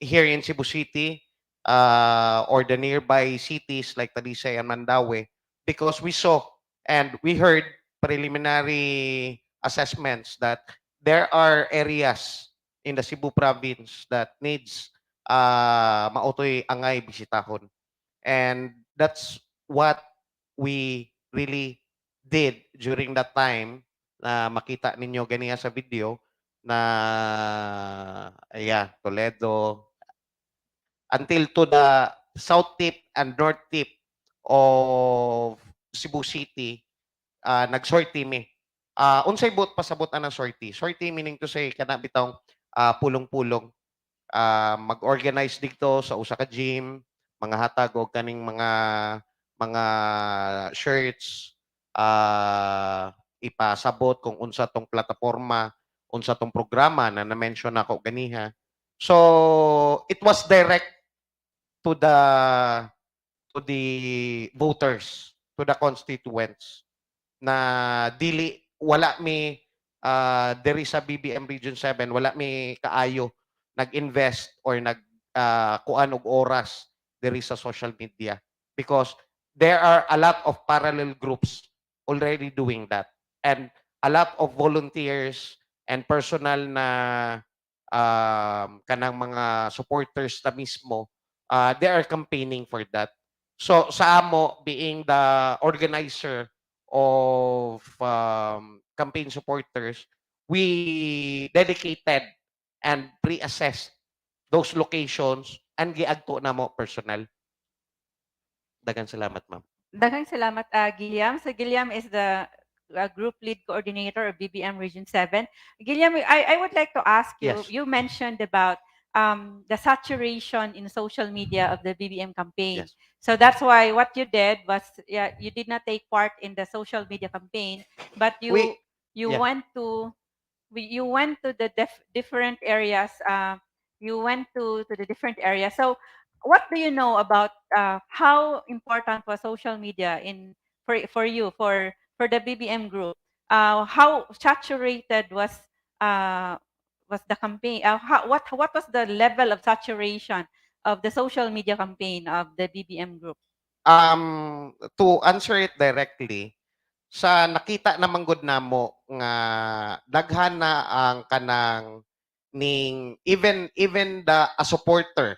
E: here in Cebu City or the nearby cities like Talisay and Mandaue, because we saw and we heard preliminary assessments that there are areas in the Cebu province that needs mautoy angay bisitahon. And that's what we really did during that time na makita ninyo ganiya sa video na Toledo until to the south tip and north tip of Cebu City, nag-sortie mi. Unsay buot pasabot ang sortie? Sortie meaning to say kana bitawng pulong-pulong, mag-organize dito sa usa ka gym, mga hatag og kaning mga shirts, ipasabot kung unsa tong plataporma, unsa tong programa na na-mention nako ganiha. So it was direct to the voters, to the constituents na dili wala mi diri sa BBM Region 7 wala mi kaayo nag-invest or kuan og oras diri sa social media, because there are a lot of parallel groups already doing that, and a lot of volunteers and personal na kanang mga supporters na mismo, they are campaigning for that. So sa amo, being the organizer of campaign supporters, we dedicated and pre-assessed those locations and giadto na mo personal. Daghang salamat, ma'am.
C: Daghang salamat, Gilliam. So Gilliam is the group lead coordinator of BBM Region 7. Gilliam, I would like to ask you,
E: Yes.
C: you mentioned about the saturation in social media of the BBM campaign.
E: Yes.
C: So that's why what you did was, you did not take part in the social media campaign, but you
E: yeah.
C: went to the different areas. You went to the different areas. So what do you know about how important was social media for you for the BBM group? how saturated was the campaign? What was the level of saturation of the social media campaign of the BBM group?
E: To answer it directly, sa nakita naman gud namo nga daghan na ang kanang ning even a supporter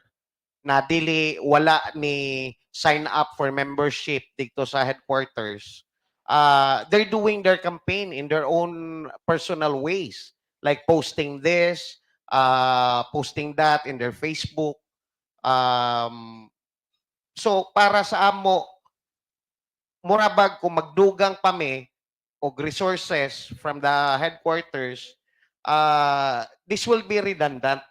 E: na dili wala ni sign up for membership dito sa headquarters. They're doing their campaign in their own personal ways, like posting this, posting that in their Facebook. So para sa amo, murabag kung magdugang pami og resources from the headquarters, this will be redundant.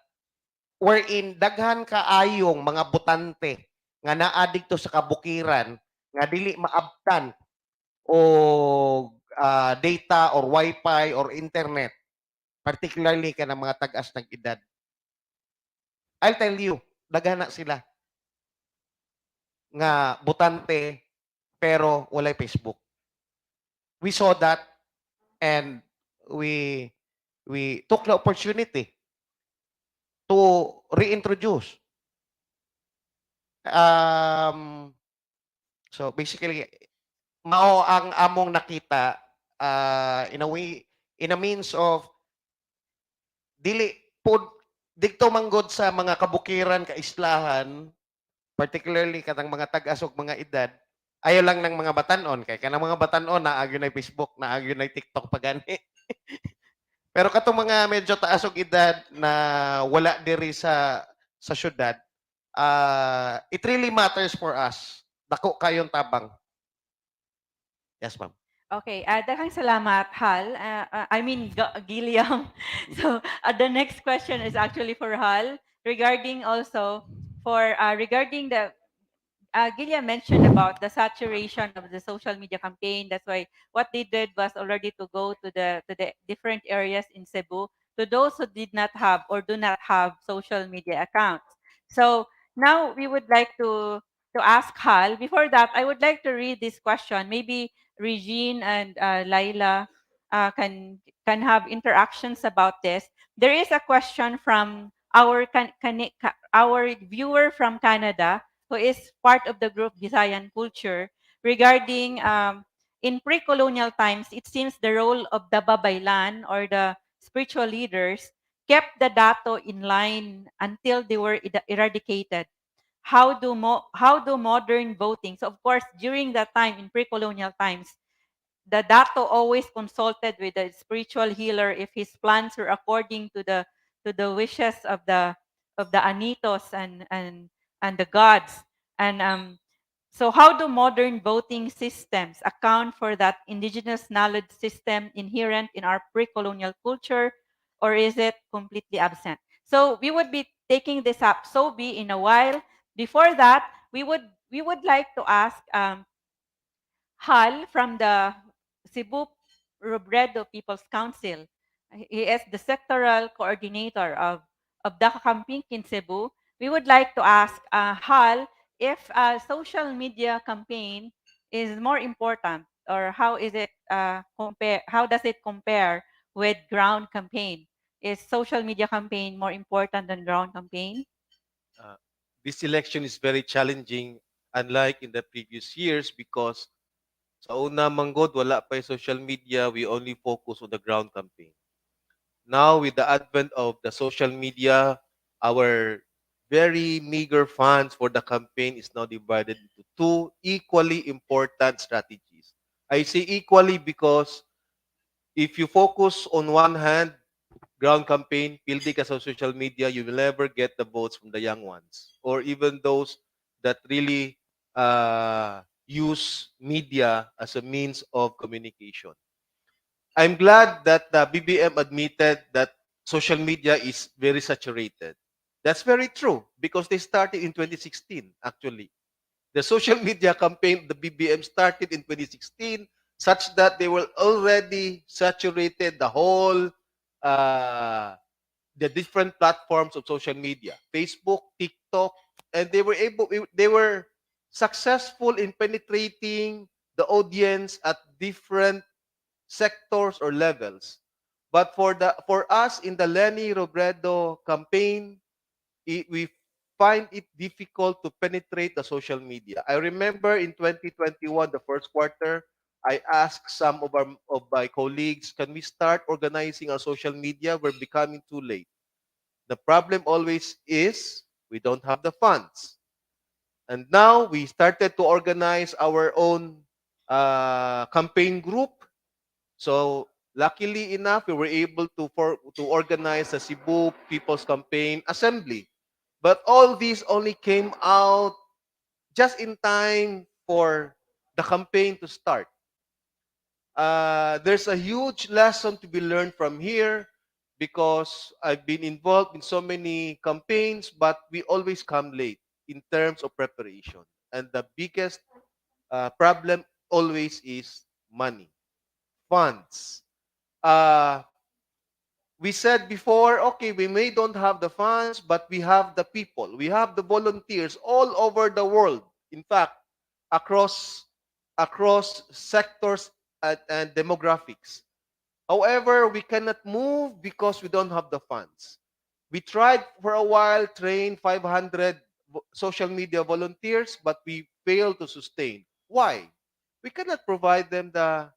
E: Wherein daghan kaayong mga botante nga naa dito sa kabukiran nga dili maabtan o data or wifi or internet, particularly ka ng mga tag-as ng edad. I'll tell you, daghan na sila nga botante pero walay Facebook. We saw that and we took the opportunity to reintroduce. So basically, mao ang among nakita in a way, in a means of dili pod dikto manggod sa mga kabukiran kaislahan, particularly katang mga tag-asog mga edad, ayaw lang ng mga batanon kay kanang mga batanon naagyo na Facebook, naagyo na TikTok pagani. Pero katong mga medyo taasog edad na wala diri sa syudad, it really matters for us. Dako kayong tabang. Yes, ma'am.
C: Okay, daghang salamat, Hal. I mean, Giliam. So, the next question is actually for Hal regarding also regarding the Gillian mentioned about the saturation of the social media campaign. That's why what they did was already to go to the different areas in Cebu to those who did not have or do not have social media accounts. So now we would like to ask Hal. Before that, I would like to read this question. Maybe Regine and Laila can have interactions about this. There is a question from our viewer from Canada, who is part of the group Visayan Culture, regarding in pre-colonial times, it seems the role of the babaylan or the spiritual leaders kept the dato in line until they were eradicated. How do modern voting? So of course, during that time in pre-colonial times, the dato always consulted with the spiritual healer if his plans were according to the wishes of the anitos and the gods. And so how do modern voting systems account for that indigenous knowledge system inherent in our pre-colonial culture, or is it completely absent? So we would be taking this up, so be in a while. Before that, we would like to ask Hal from the Cebu Robredo People's Council. He is the sectoral coordinator of 𝗏𝗏𝗃𝗃 in Cebu. We would like to ask Hal if a social media campaign is more important, or how is it how does it compare with ground campaign? Is social media campaign more important than ground campaign?
F: This election is very challenging, unlike in the previous years, because sa una manggod, wala pa yung social media, we only focus on the ground campaign. Now, with the advent of the social media, our very meager funds for the campaign is now divided into two equally important strategies. I say equally because if you focus on one hand, ground campaign, pildi ka sa social media, you will never get the votes from the young ones or even those that really use media as a means of communication. I'm glad that the BBM admitted that social media is very saturated. That's very true because they started in 2016, actually. The social media campaign, the BBM started in 2016, such that they were already saturated the whole, the different platforms of social media, Facebook, TikTok, and they were successful in penetrating the audience at different sectors or levels. But for us in the Lenny Robredo campaign, we find it difficult to penetrate the social media. I remember in 2021, the first quarter, I asked some of my colleagues, can we start organizing our social media? We're becoming too late. The problem always is we don't have the funds. And now we started to organize our own campaign group. So luckily enough, we were able to organize the Cebu People's Campaign Assembly. But all these only came out just in time for the campaign to start. There's a huge lesson to be learned from here because I've been involved in so many campaigns, but we always come late in terms of preparation. And the biggest problem always is money, funds. Uh, we said before, okay, we may don't have the funds, but we have the people. We have the volunteers all over the world. In fact, across sectors and demographics. However, we cannot move because we don't have the funds. We tried for a while, train 500 social media volunteers, but we failed to sustain. Why? We cannot provide them the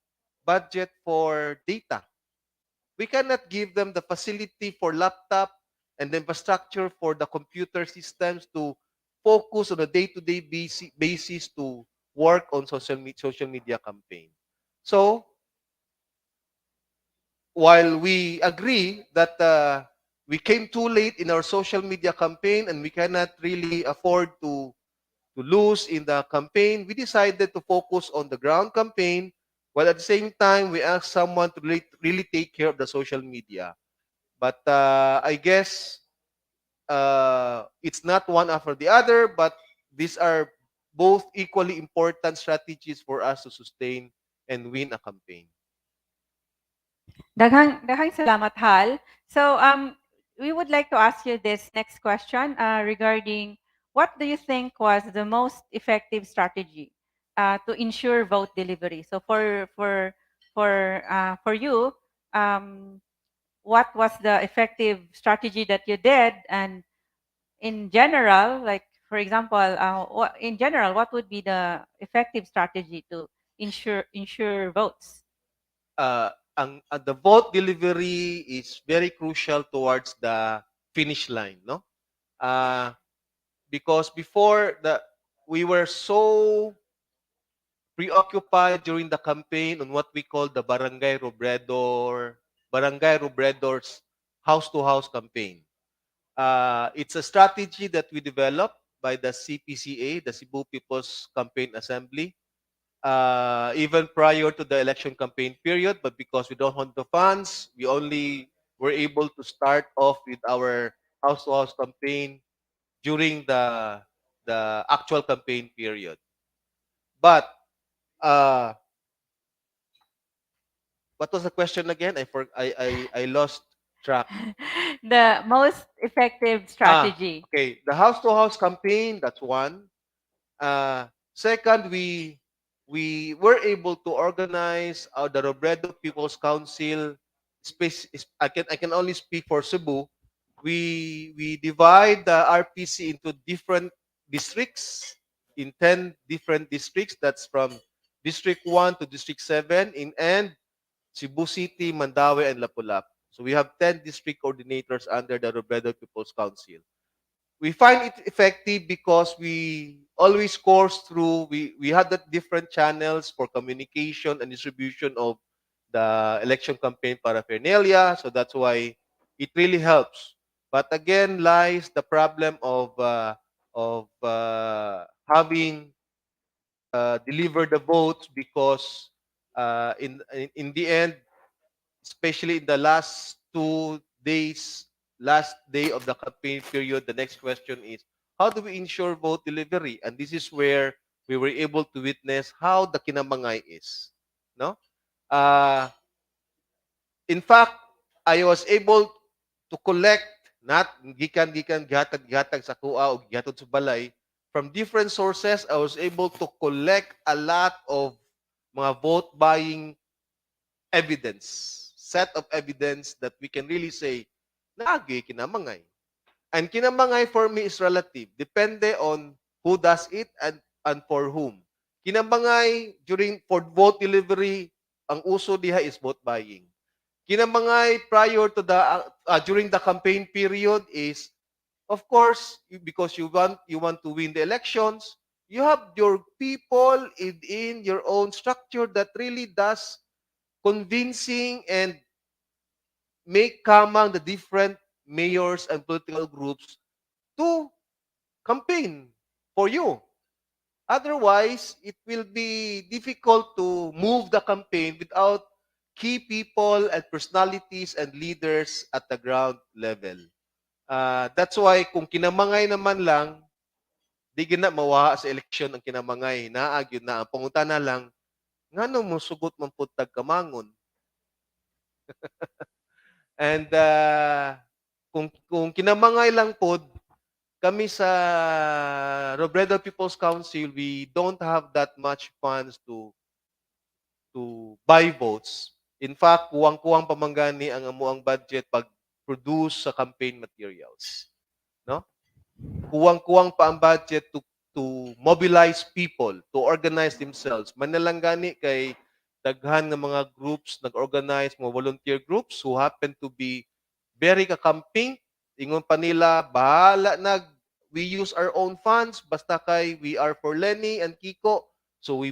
F: budget for data. We cannot give them the facility for laptop and the infrastructure for the computer systems to focus on a day-to-day basis to work on social media campaign. So, while we agree that we came too late in our social media campaign and we cannot really afford to lose in the campaign, we decided to focus on the ground campaign, while at the same time, we asked someone to really take care of the social media. But I guess it's not one after the other, but these are both equally important strategies for us to sustain and win a campaign.
C: Daghang salamat, Hal. So, we would like to ask you this next question regarding what do you think was the most effective strategy to ensure vote delivery? So, for you, um, what was the effective strategy that you did, and in general, like for example, in general, what would be the effective strategy to ensure votes?
F: The vote delivery is very crucial towards the finish line, no? Uh, because before we were so preoccupied during the campaign on what we call the Barangay Robredo's house-to-house campaign. It's a strategy that we developed by the CPCA, the Cebu People's Campaign Assembly, even prior to the election campaign period. But because we don't have the funds, we only were able to start off with our house-to-house campaign during the actual campaign period. But uh, what was the question again? I lost track.
C: The most effective strategy.
F: Okay. The house-to-house campaign, that's one. Second, we were able to organize the Robredo People's Council. I can only speak for Cebu. We divide the RPC into different districts, in 10 different districts. That's from District 1 to District 7 and Cebu City, Mandaue, and Lapu-Lapu. So we have 10 district coordinators under the Robredo People's Council. We find it effective because we always course through, we had the different channels for communication and distribution of the election campaign paraphernalia. So that's why it really helps. But again lies the problem of having delivered the votes because in the end, especially in the last 2 days, last day of the campaign period, the next question is, how do we ensure vote delivery? And this is where we were able to witness how the kinamangay is. No? In fact, I was able to collect not gikan gihatag sa kuha o gihatod sa balay from different sources. I was able to collect a lot of mga vote buying evidence, set of evidence that we can really say, naagi kinamangay. And kinamangay for me is relative. Depende on who does it and for whom. Kinamangay for vote delivery, ang uso diha is vote buying. Kinamangay prior to during the campaign period is, of course, because you want to win the elections, you have your people in your own structure that really does convincing and make Kamang the different mayors and political groups to campaign for you. Otherwise, it will be difficult to move the campaign without key people and personalities and leaders at the ground level. That's why kung kinamangay naman lang, di gina mawa sa eleksyon ang kinamangay. Naag yun na. Ang pangunta na lang, ngano mo sugot man pud tag Kamangon. And kung kinamangay lang pod, kami sa Robredo People's Council, we don't have that much funds to buy votes. In fact, kuwang-kuwang pamanggani ang amuang budget pag produce sa campaign materials. No? Kuwang-kuwang pa ang budget to mobilize people, to organize themselves. Manalanggani kay daghan ng mga groups nag-organize, mga volunteer groups who happen to be very kakamping. Ingon pa nila, bahala we use our own funds, basta kay we are for Lenny and Kiko. So we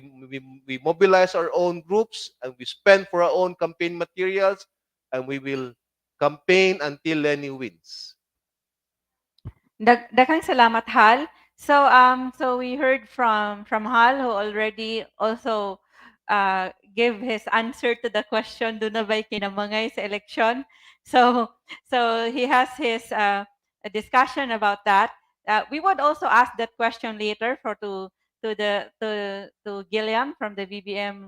F: mobilize our own groups and we spend for our own campaign materials and we will campaign until Lenny wins.
C: Daghang salamat, Hal. So we heard from Hal, who already also gave his answer to the question, do na ba'y kinamangay sa election? So he has his a discussion about that. We would also ask that question later to Gilliam from the BBM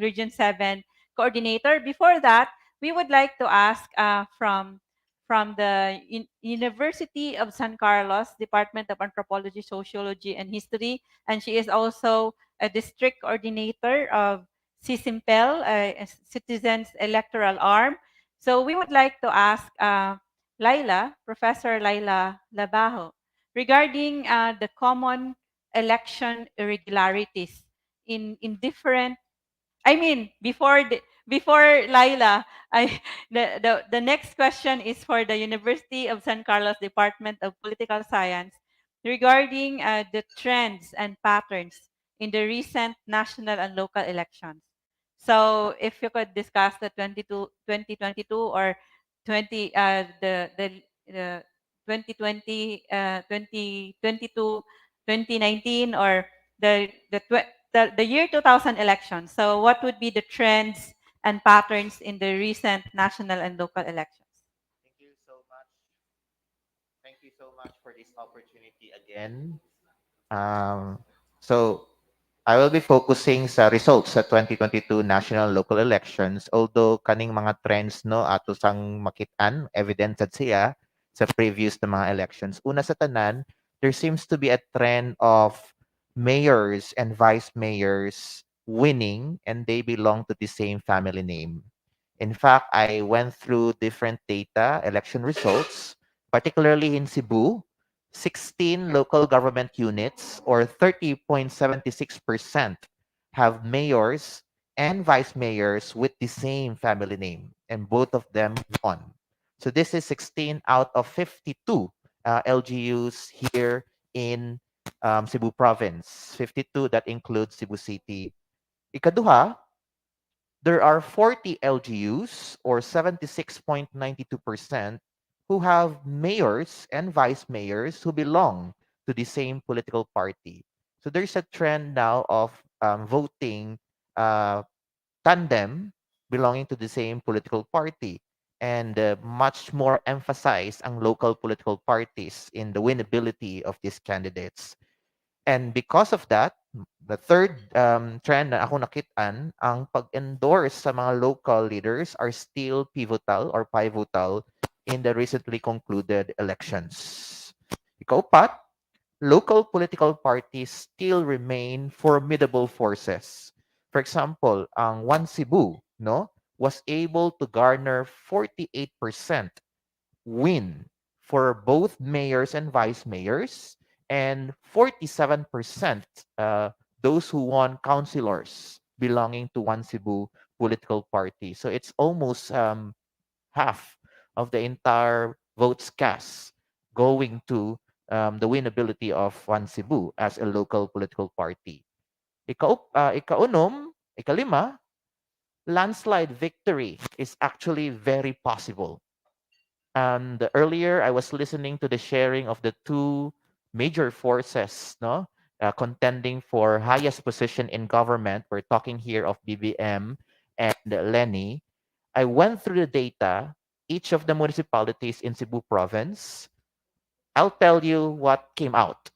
C: Region 7 coordinator. Before that, we would like to ask from the University of San Carlos, Department of Anthropology, Sociology, and History, and she is also a district coordinator of CCIMPEL, Citizens Electoral Arm. So we would like to ask Professor Laila Labajo, regarding the common election irregularities in different. Before Laila, the next question is for the University of San Carlos Department of Political Science regarding the trends and patterns in the recent national and local elections. So if you could discuss the 2022 or 2020, 2022, 2019, or the year 2000 election. So what would be the trends and patterns in the recent national and local elections?
G: Thank you so much. Thank you so much for this opportunity again. So I will be focusing sa results sa 2022 national local elections, although kaning mga trends no ato sang makitaan evident sad siya sa previous na mga elections. Una sa tanan, there seems to be a trend of mayors and vice mayors winning and they belong to the same family name. In fact, I went through different data, election results, particularly in Cebu. 16 local government units, or 30.76%, have mayors and vice mayors with the same family name, and both of them won. So this is 16 out of 52 LGUs here in Cebu province. 52 that includes Cebu City. Ikaduha, there are 40 LGUs, or 76.92%, who have mayors and vice mayors who belong to the same political party. So there's a trend now of voting tandem belonging to the same political party, and much more emphasize ang local political parties in the winnability of these candidates. And because of that, the third trend na ako nakitaan, ang pag-endorse sa mga local leaders are still pivotal in the recently concluded elections. Ikaupat, local political parties still remain formidable forces. For example, ang One Cebu, no, was able to garner 48% win for both mayors and vice mayors, and 47% those who won councilors belonging to One Cebu political party. So it's almost half of the entire votes cast going to the winnability of One Cebu as a local political party. Ikalima, landslide victory is actually very possible. And earlier, I was listening to the sharing of the two major forces, no, contending for highest position in government. We're talking here of BBM and Lenny. I went through the data. Each of the municipalities in Cebu province, I'll tell you what came out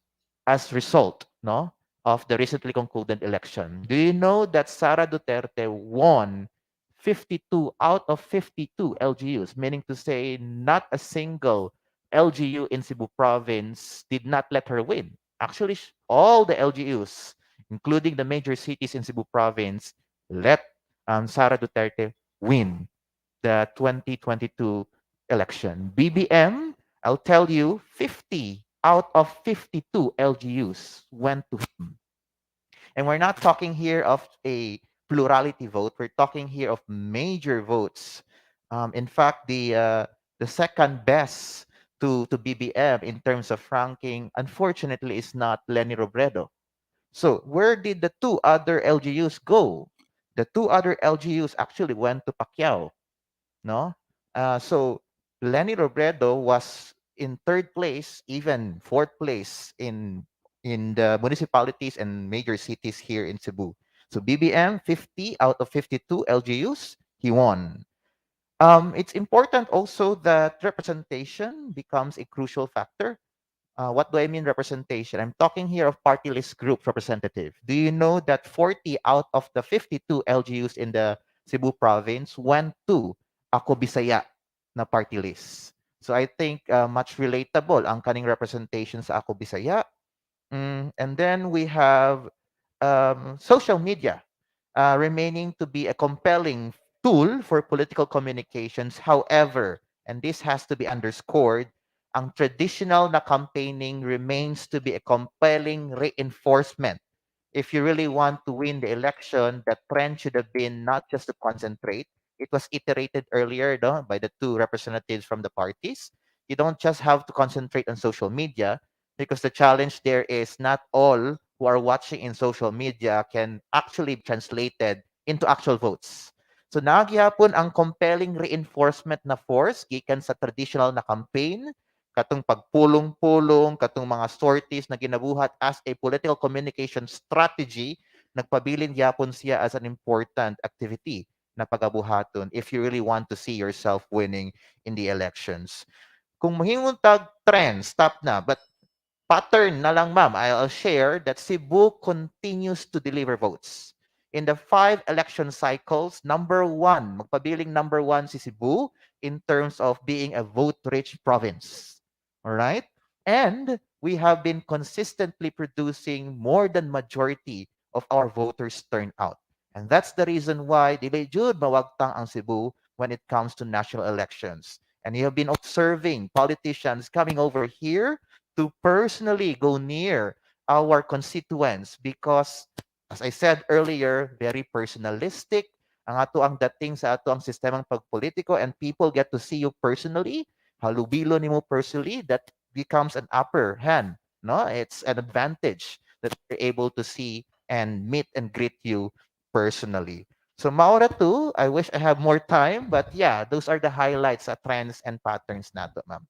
G: as result, no, of the recently concluded election. Do you know that Sara Duterte won 52 out of 52 LGUs, meaning to say not a single LGU in Cebu province did not let her win. Actually, all the LGUs, including the major cities in Cebu province, let Sara Duterte win the 2022 election. BBM, I'll tell you, 50 out of 52 LGUs went to him. And we're not talking here of a plurality vote. We're talking here of major votes. In fact, the second best to BBM in terms of ranking, unfortunately, is not Lenny Robredo. So where did the two other LGUs go? The two other LGUs actually went to Pacquiao, no? So Lenny Robredo was in third place, even fourth place in the municipalities and major cities here in Cebu. So BBM, 50 out of 52 LGUs, he won. It's important also that representation becomes a crucial factor. What do I mean representation? I'm talking here of party list group representative. Do you know that 40 out of the 52 LGUs in the Cebu province went to Ako Bisaya na party list? So I think much relatable ang kaning representation sa Ako Bisaya. And then we have social media remaining to be a compelling tool for political communications. However, and this has to be underscored, ang traditional na campaigning remains to be a compelling reinforcement. If you really want to win the election, the trend should have been not just to concentrate. It was iterated earlier, no, by the two representatives from the parties. You don't just have to concentrate on social media, because the challenge there is not all who are watching in social media can actually be translated into actual votes. So nagyapon ang compelling reinforcement na force gikan sa traditional na campaign, katong pagpulong-pulong, katong mga sorties na ginabuhat as a political communication strategy, nagpabilin gyapon siya as an important activity na pagabuhaton if you really want to see yourself winning in the elections. Kung mahimong tag trend, stop na. But pattern na lang, ma'am, I'll share that Cebu continues to deliver votes. In the 5 election cycles, number 1, magpabiling number 1 si Cebu in terms of being a vote-rich province. All right? And we have been consistently producing more than majority of our voters turnout. And that's the reason why dili jud mawagtang ang Cebu when it comes to national elections. And you have been observing politicians coming over here to personally go near our constituents because, as I said earlier, very personalistic. Ang ato ang dating sa ato ang sistemang pagpolitiko, and people get to see you personally, halubilo nimo personally, that becomes an upper hand. No, it's an advantage that you're able to see and meet and greet you personally. So Maura too, I wish I have more time, but yeah, those are the highlights sa trends and patterns nato, ma'am.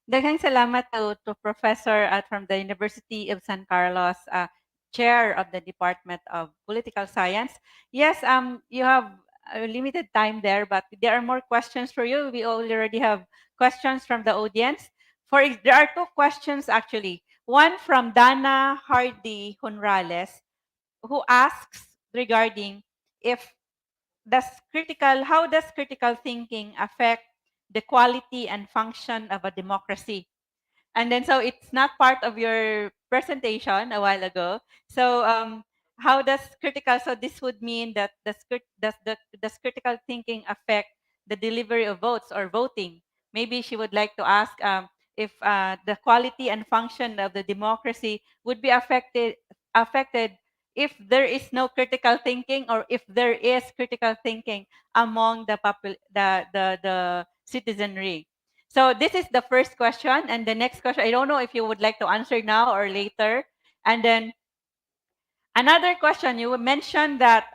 C: Daghang salamat to Professor from the University of San Carlos, Chair of the Department of Political Science. Yes, you have a limited time there, but there are more questions for you. We already have questions from the audience. There are 2 questions actually. One from Dana Hardy Honrales, who asks regarding if how does critical thinking affect the quality and function of a democracy? And then, so it's not part of your presentation a while ago. So, how does critical, so this would mean that does critical thinking affect the delivery of votes or voting? Maybe she would like to ask if the quality and function of the democracy would be affected if there is no critical thinking, or if there is critical thinking among the citizenry. So this is the first question, and the next question, I don't know if you would like to answer now or later. And then another question, you mentioned that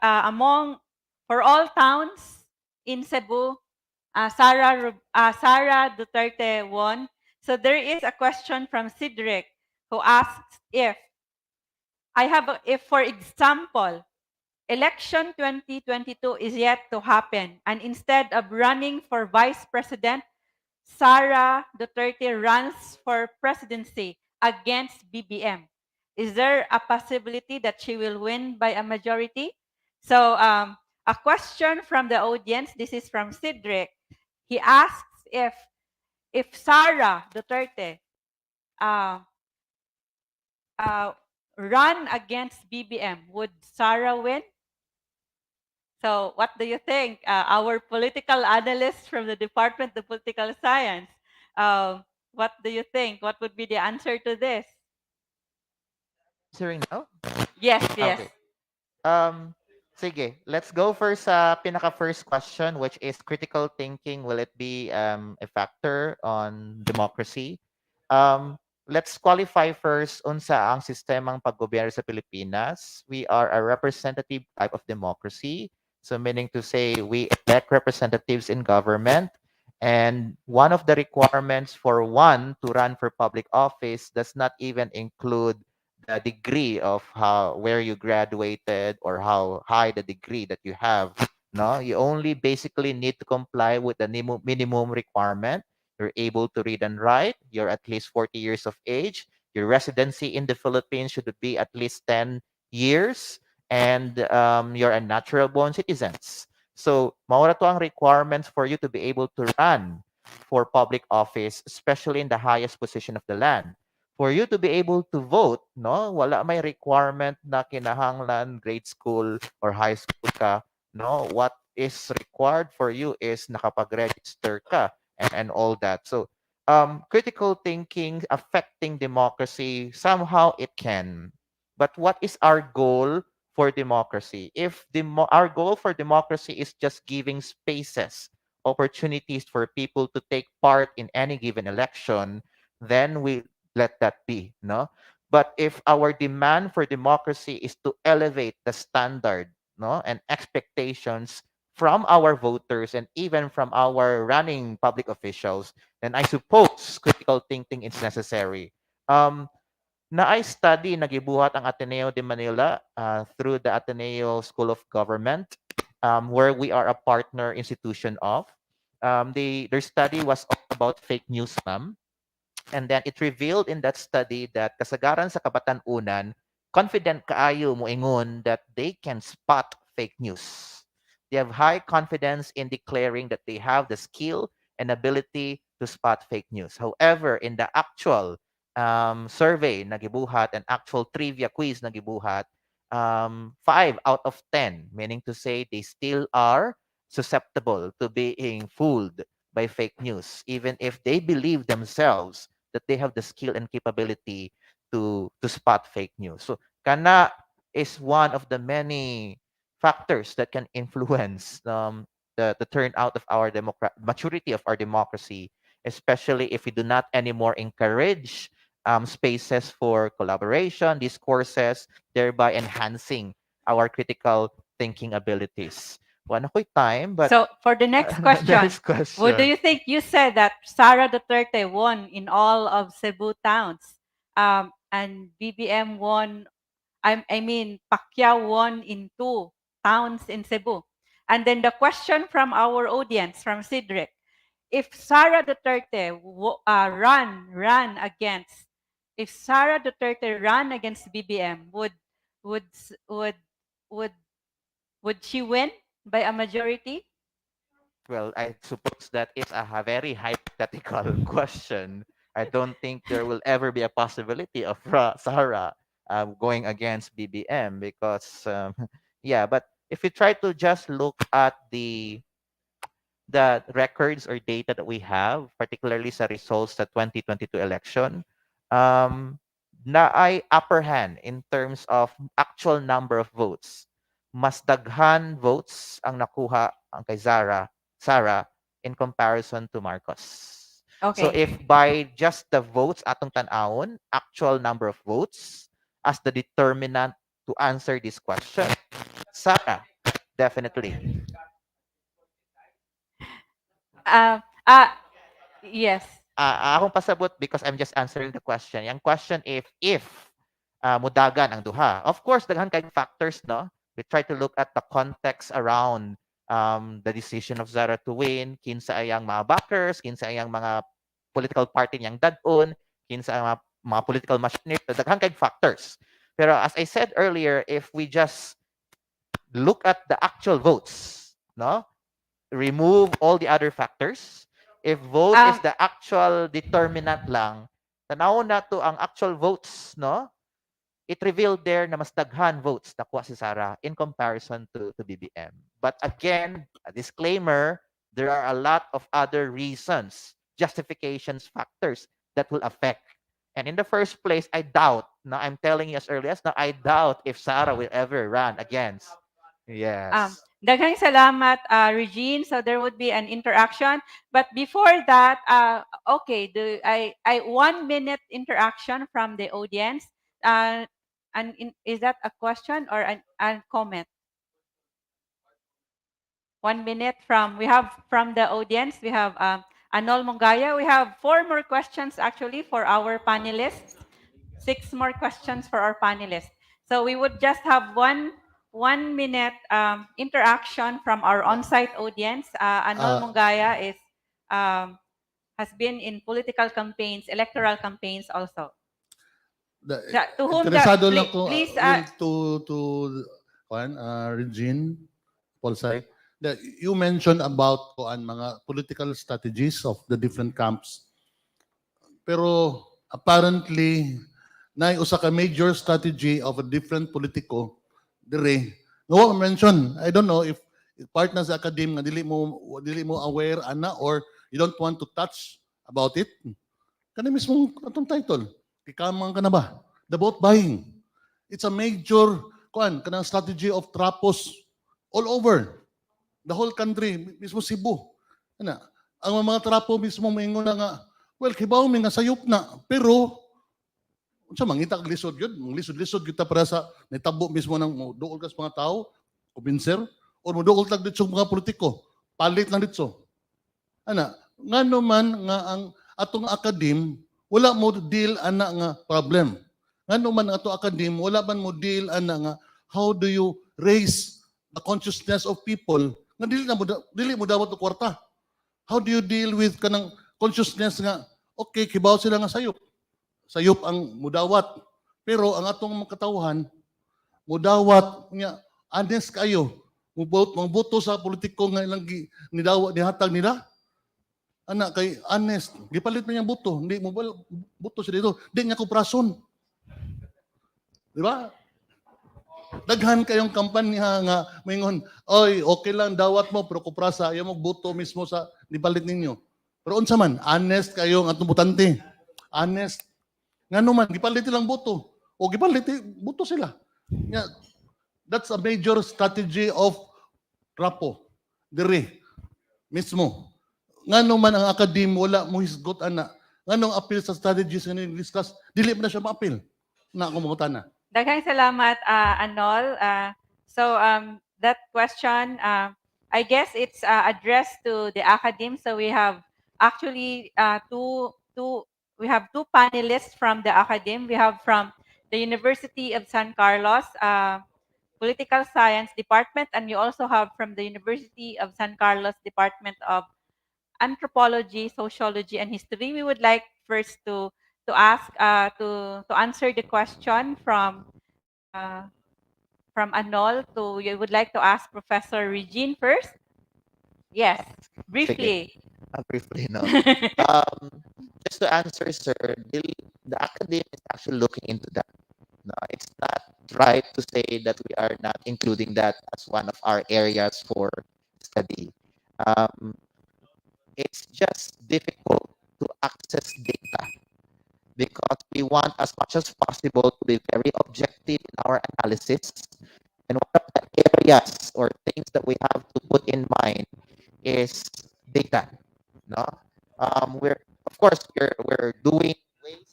C: for all towns in Cebu, Sara Duterte won. So there is a question from Cedric who asks if, for example, election 2022 is yet to happen, and instead of running for vice president, Sara Duterte runs for presidency against BBM. Is there a possibility that she will win by a majority? So a question from the audience, this is from Cedric. He asks if Sara Duterte uh, run against BBM, would Sara win? So what do you think? Our political analyst from the Department of Political Science, what do you think? What would be the answer to this?
G: Answering now?
C: Yes, yes.
G: Okay. Um, Sige, let's go first sa pinaka-first question, which is critical thinking. Will it be a factor on democracy? Let's qualify first unsa ang sistemang paggobyerno sa Pilipinas. We are a representative type of democracy. So meaning to say we elect representatives in government, and one of the requirements for one to run for public office does not even include the degree of where you graduated or how high the degree that you have. No, you only basically need to comply with the minimum requirement. You're able to read and write. You're at least 40 years of age. Your residency in the Philippines should be at least 10 years, and you're a natural born citizens. So, maura to ang requirements for you to be able to run for public office, especially in the highest position of the land. For you to be able to vote, no, wala may requirement na kinahanglan grade school or high school ka, no. What is required for you is nakapag-register ka and all that. So, critical thinking affecting democracy, somehow it can. But what is our goal for democracy? If our goal for democracy is just giving spaces, opportunities for people to take part in any given election, then we let that be, no? But if our demand for democracy is to elevate the standard, no, and expectations from our voters and even from our running public officials, then I suppose critical thinking is necessary. Na I study, nagibuhat ang Ateneo de Manila through the Ateneo School of Government, where we are a partner institution of. Their study was all about fake news, ma'am. And then it revealed in that study that kasagaran sa kabatanunan, confident kaayo moingon that they can spot fake news. They have high confidence in declaring that they have the skill and ability to spot fake news. However, in the actual survey na gibuhat and actual trivia quiz na gibuhat, 5 out of 10, meaning to say they still are susceptible to being fooled by fake news, even if they believe themselves that they have the skill and capability to spot fake news. So kana is one of the many factors that can influence the turnout of our maturity of our democracy, especially if we do not anymore encourage spaces for collaboration, discourses, thereby enhancing our critical thinking abilities. Wala ko'y time, but
C: so for the next question,
G: next question.
C: what do you think? You said that Sara Duterte won in all of Cebu towns, and BBM won. I mean, Pacquiao won in 2 towns in Cebu. And then the question from our audience, from Cedric, if Sara Duterte if Sara Duterte ran against BBM, would would would would she win by a majority?
G: Well, I suppose that is a very hypothetical question. I don't think there will ever be a possibility of Sarah going against BBM because yeah, but if you try to just look at the records or data that we have, particularly sa results sa 2022 election, na ay upper hand in terms of actual number of votes. Mas daghan votes ang nakuha ang kay Sara in comparison to Marcos. So
C: Okay.
G: if by just the votes atong tanawon, actual number of votes as the determinant to answer this question, Sara, definitely.
C: Uh, yes.
G: Akong pasabot because I'm just answering the question. Yung question if mudagan ang duha. Of course, daghan kay factors, no? We try to look at the context around the decision of Zara to win, kinsa ayang mga backers, kinsa ayang mga political party niyang dadon, kinsa ang mga political machine, daghan kay factors. Pero as I said earlier, if we just look at the actual votes, no? Remove all the other factors. If vote is the actual determinant lang, tanawon na to ang actual votes, no? It revealed there na mas daghan votes nakuha si Sara in comparison to BBM. But again, a disclaimer, there are a lot of other reasons, justifications, factors that will affect. And in the first place, I doubt, na I'm telling you as early as now, I doubt if Sara will ever run against. Yes.
C: Daghang salamat, Regine. So there would be an interaction. But before that, okay, I 1 minute interaction from the audience. Is that a question or a comment? 1 minute from the audience. We have Anol Mongaya. We have 4 more questions actually for our panelists. 6 more questions for our panelists. So we would just have 1 minute interaction from our on-site audience. Anol Mongaya has been in political campaigns, electoral campaigns also. To whom
J: Interesado lang ko
C: please
J: to Regine Polsay, that you mentioned about mga political strategies of the different camps. Pero apparently na usa ka major strategy of a different politiko dire. No mention. I don't know if partners sa academe nga dili mo aware ana or you don't want to touch about it. Kana mismong atong title. Gikamang ka na ba? The vote buying. It's a major kanang strategy of trapos all over the whole country, mismo Cebu. Ana, ang mga trapo mismo moingon na nga, well, kibaw mi nga sayop na, pero unsa mangita kag lisod gyud, lisod-lisod gyud ta para sa nitabo mismo ng duol kas mga tao, kumbinser, o muduol tag dito mga politiko, palit lang dito. Ana, ngano man nga ang atong academe wala mo deal ana nga problem. Ngano man ato academe wala man mo deal ana nga how do you raise the consciousness of people nga dili mo dapat og kwarta. How do you deal with kanang consciousness nga okay kibaw sila nga sayop. Sayop ang mudawat. Pero ang atong mga katawhan mudawat nga honest kayo. Muboto sa politiko nga ilang nidawat nihatag nila. Ana kay honest, gipalit man yang buto, hindi mo buto siya dito, di niya kuprason. Di ba? Daghan kayong kampanya nga mingon, oy, okay lang dawat mo pero kuprasa, ayaw mo buto mismo sa nipalit ninyo. Pero unsa man, honest kayo ang atong butante. Honest. Ngano man gipalit lang buto. O gipalit buto sila. Yeah, that's a major strategy of rapo. Dire mismo. Ngano man ang academe wala mo hisgot ana. Nganong appeal sa strategies nga discuss, dili man na siya ma-appeal. Na ako mga tana.
C: Daghang salamat, Anol. That question, I guess it's addressed to the academe. So we have actually we have two panelists from the academe. We have from the University of San Carlos Political Science Department, and you also have from the University of San Carlos Department of Anthropology, Sociology, and History. We would like first to ask to answer the question from Anol. We would like to ask Professor Regine first. Yes, briefly.
G: Briefly, no. Just to answer, sir, the academy is actually looking into that. No? It's not right to say that we are not including that as one of our areas for study. Um, it's just difficult to access data because we want as much as possible to be very objective in our analysis. And one of the areas or things that we have to put in mind is data. No, we're of course we're doing ways.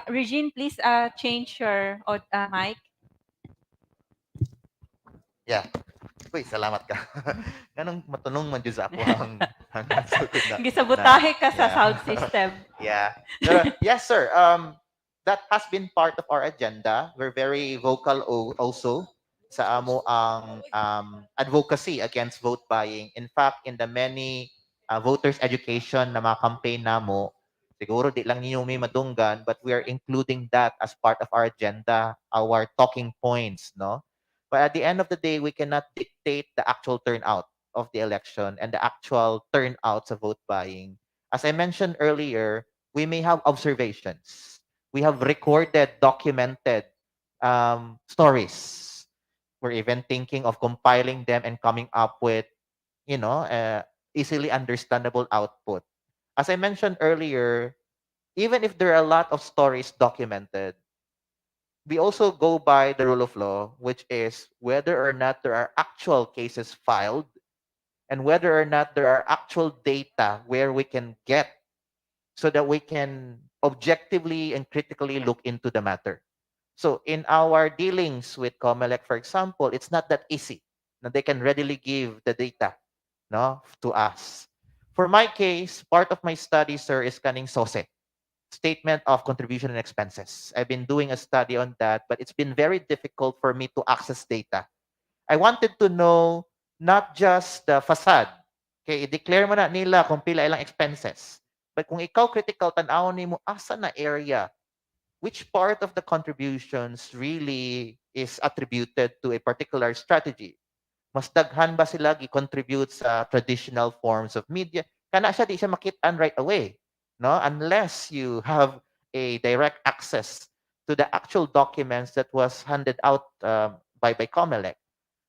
C: Regine, please change your mic.
G: Yeah. Uy, salamat ka. Ganong matunong man dyan sa ako ang sugod na.
C: Gisabutahe ka sa
G: Yeah.
C: sound system.
G: Yeah. Pero, yes, sir. That has been part of our agenda. We're very vocal also sa amo ang advocacy against vote buying. In fact, in the many voters education na mga campaign namo, siguro di lang ninyo may madunggan, but we are including that as part of our agenda, our talking points, no? But at the end of the day, we cannot dictate the actual turnout of the election and the actual turnouts of vote buying. As I mentioned earlier, we may have observations. We have recorded, documented stories. We're even thinking of compiling them and coming up with, easily understandable output. As I mentioned earlier, even if there are a lot of stories documented, we also go by the rule of law, which is whether or not there are actual cases filed and whether or not there are actual data where we can get so that we can objectively and critically look into the matter. So in our dealings with COMELEC, for example, it's not that easy. Now they can readily give the data, no, to us. For my case, part of my study, sir, is scanning SOSE, Statement of Contribution and Expenses. I've been doing a study on that, but it's been very difficult for me to access data. I wanted to know not just the facade. Okay, i-declare mo na nila kung pila ilang expenses. But kung ikaw critical, tanaw ni mo, asa na area, which part of the contributions really is attributed to a particular strategy? Mas daghan ba sila gi-contribute sa traditional forms of media? Kana siya di siya makitaan right away, no? Unless you have a direct access to the actual documents that was handed out by COMELEC.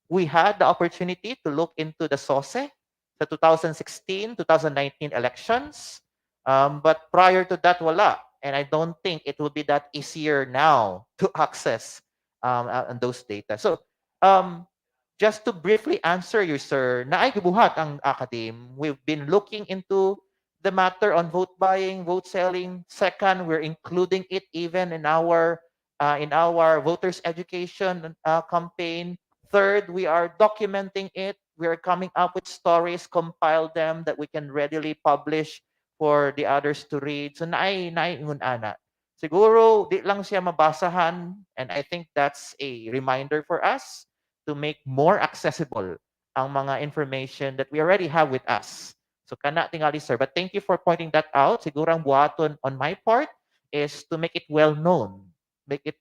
G: We had the opportunity to look into the SOSE, the 2016, 2019 elections. But prior to that, wala. And I don't think it would be that easier now to access those data. So just to briefly answer you, sir, naay-gibuhat ang academe. We've been looking into the matter on vote buying, vote selling. Second, we're including it even in our voters education campaign. Third, we are documenting it. We are coming up with stories, compile them that we can readily publish for the others to read. So naingun ana. Siguro di lang siya mabasahan, and I think that's a reminder for us to make more accessible ang mga information that we already have with us. So kana tingali, sir. But thank you for pointing that out. Siguro ang buhaton on my part is to make it well known, make it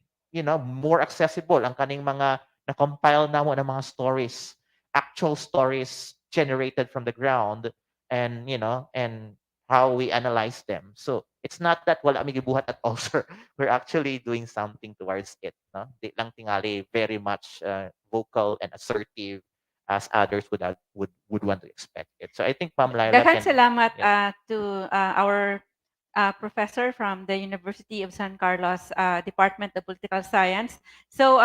G: more accessible ang kaning mga na-compile na mo ng mga stories, actual stories generated from the ground, and and how we analyze them. So it's not that wala mi gibuhat at all, sir. We're actually doing something towards it. No? Di lang tingali very much vocal and assertive as others would want to expect it. So I think Ma'am Laila
C: Daghang
G: can...
C: salamat to our professor from the University of San Carlos Department of Political Science. So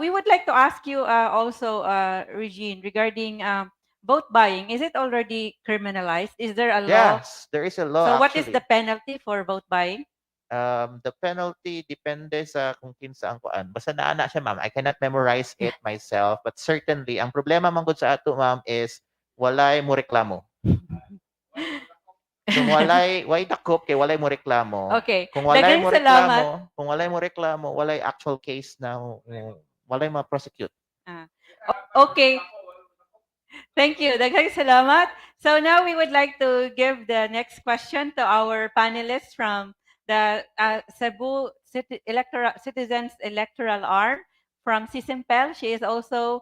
C: we would like to ask you also, Regine, regarding vote buying. Is it already criminalized? Is there a law?
G: Yes, there is a law.
C: So what
G: actually.
C: is the penalty for vote buying?
G: The penalty depende sa kung kinsa ang kuan. Basta naana siya, ma'am. I cannot memorize it myself, but certainly ang problema man gud sa ato, ma'am, is walay mo reklamo. Kung way dakop kay walay mo reklamo.
C: Okay.
G: Kung walay
C: Daghang
G: mo
C: salamat.
G: reklamo, kung walay mo reklamo, walay actual case na walay ma-prosecute.
C: Okay. Thank you. Daghang salamat. So now we would like to give the next question to our panelists from the Cebu Citizens Electoral Arm from CCIMPEL. She is also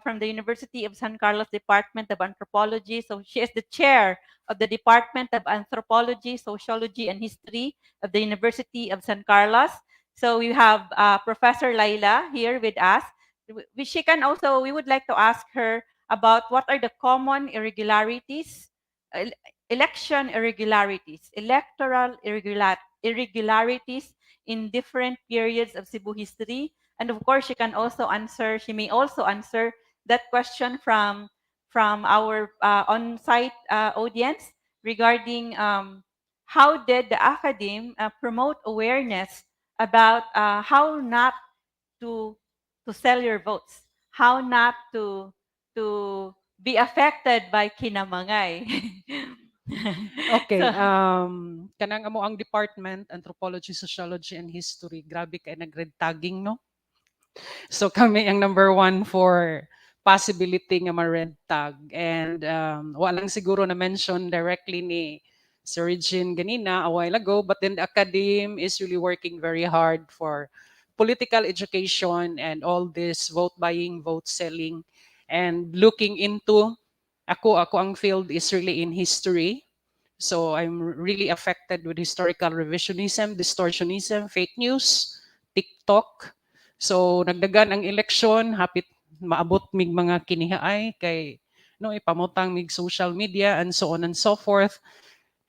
C: from the University of San Carlos Department of Anthropology. So she is the chair of the Department of Anthropology, Sociology, and History of the University of San Carlos. So we have Professor Laila here with us. She can also, we would like to ask her about what are the common irregularities, election irregularities, electoral irregularities in different periods of Cebu history. And of course, she can also answer, she may also answer that question from our on-site audience regarding how did the academe promote awareness about how not to sell your votes, how not to be affected by kinamangay.
H: Okay,
C: So,
H: kanang amo ang department, Anthropology, Sociology, and History, grabe kay nag-red tagging, no? So kami ang number one for possibility nga ma-red tag. And walang siguro na-mention directly ni Sir Regine ganina a while ago, but then the academe is really working very hard for political education and all this vote buying, vote selling, and looking into ako ang field is really in history. So I'm really affected with historical revisionism, distortionism, fake news, TikTok. So nagdagan ang eleksyon, hapit maabot mig mga kinihaay kay no ipamutang mig social media and so on and so forth.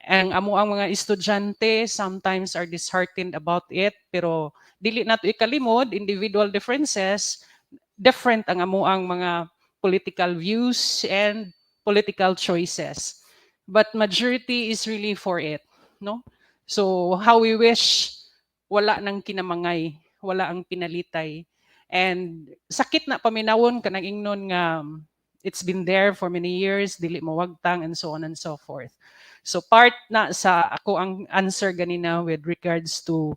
H: Ang amo ang mga estudyante sometimes are disheartened about it, pero dili nato ikalimod individual differences, different ang amo ang mga political views and political choices. But majority is really for it, no? So how we wish wala nang kinamangay, wala ang pinalitay. And sakit na paminawon kanang ingnon nga it's been there for many years, dili mawagtang and so on and so forth. So part na sa ako ang answer ganina with regards to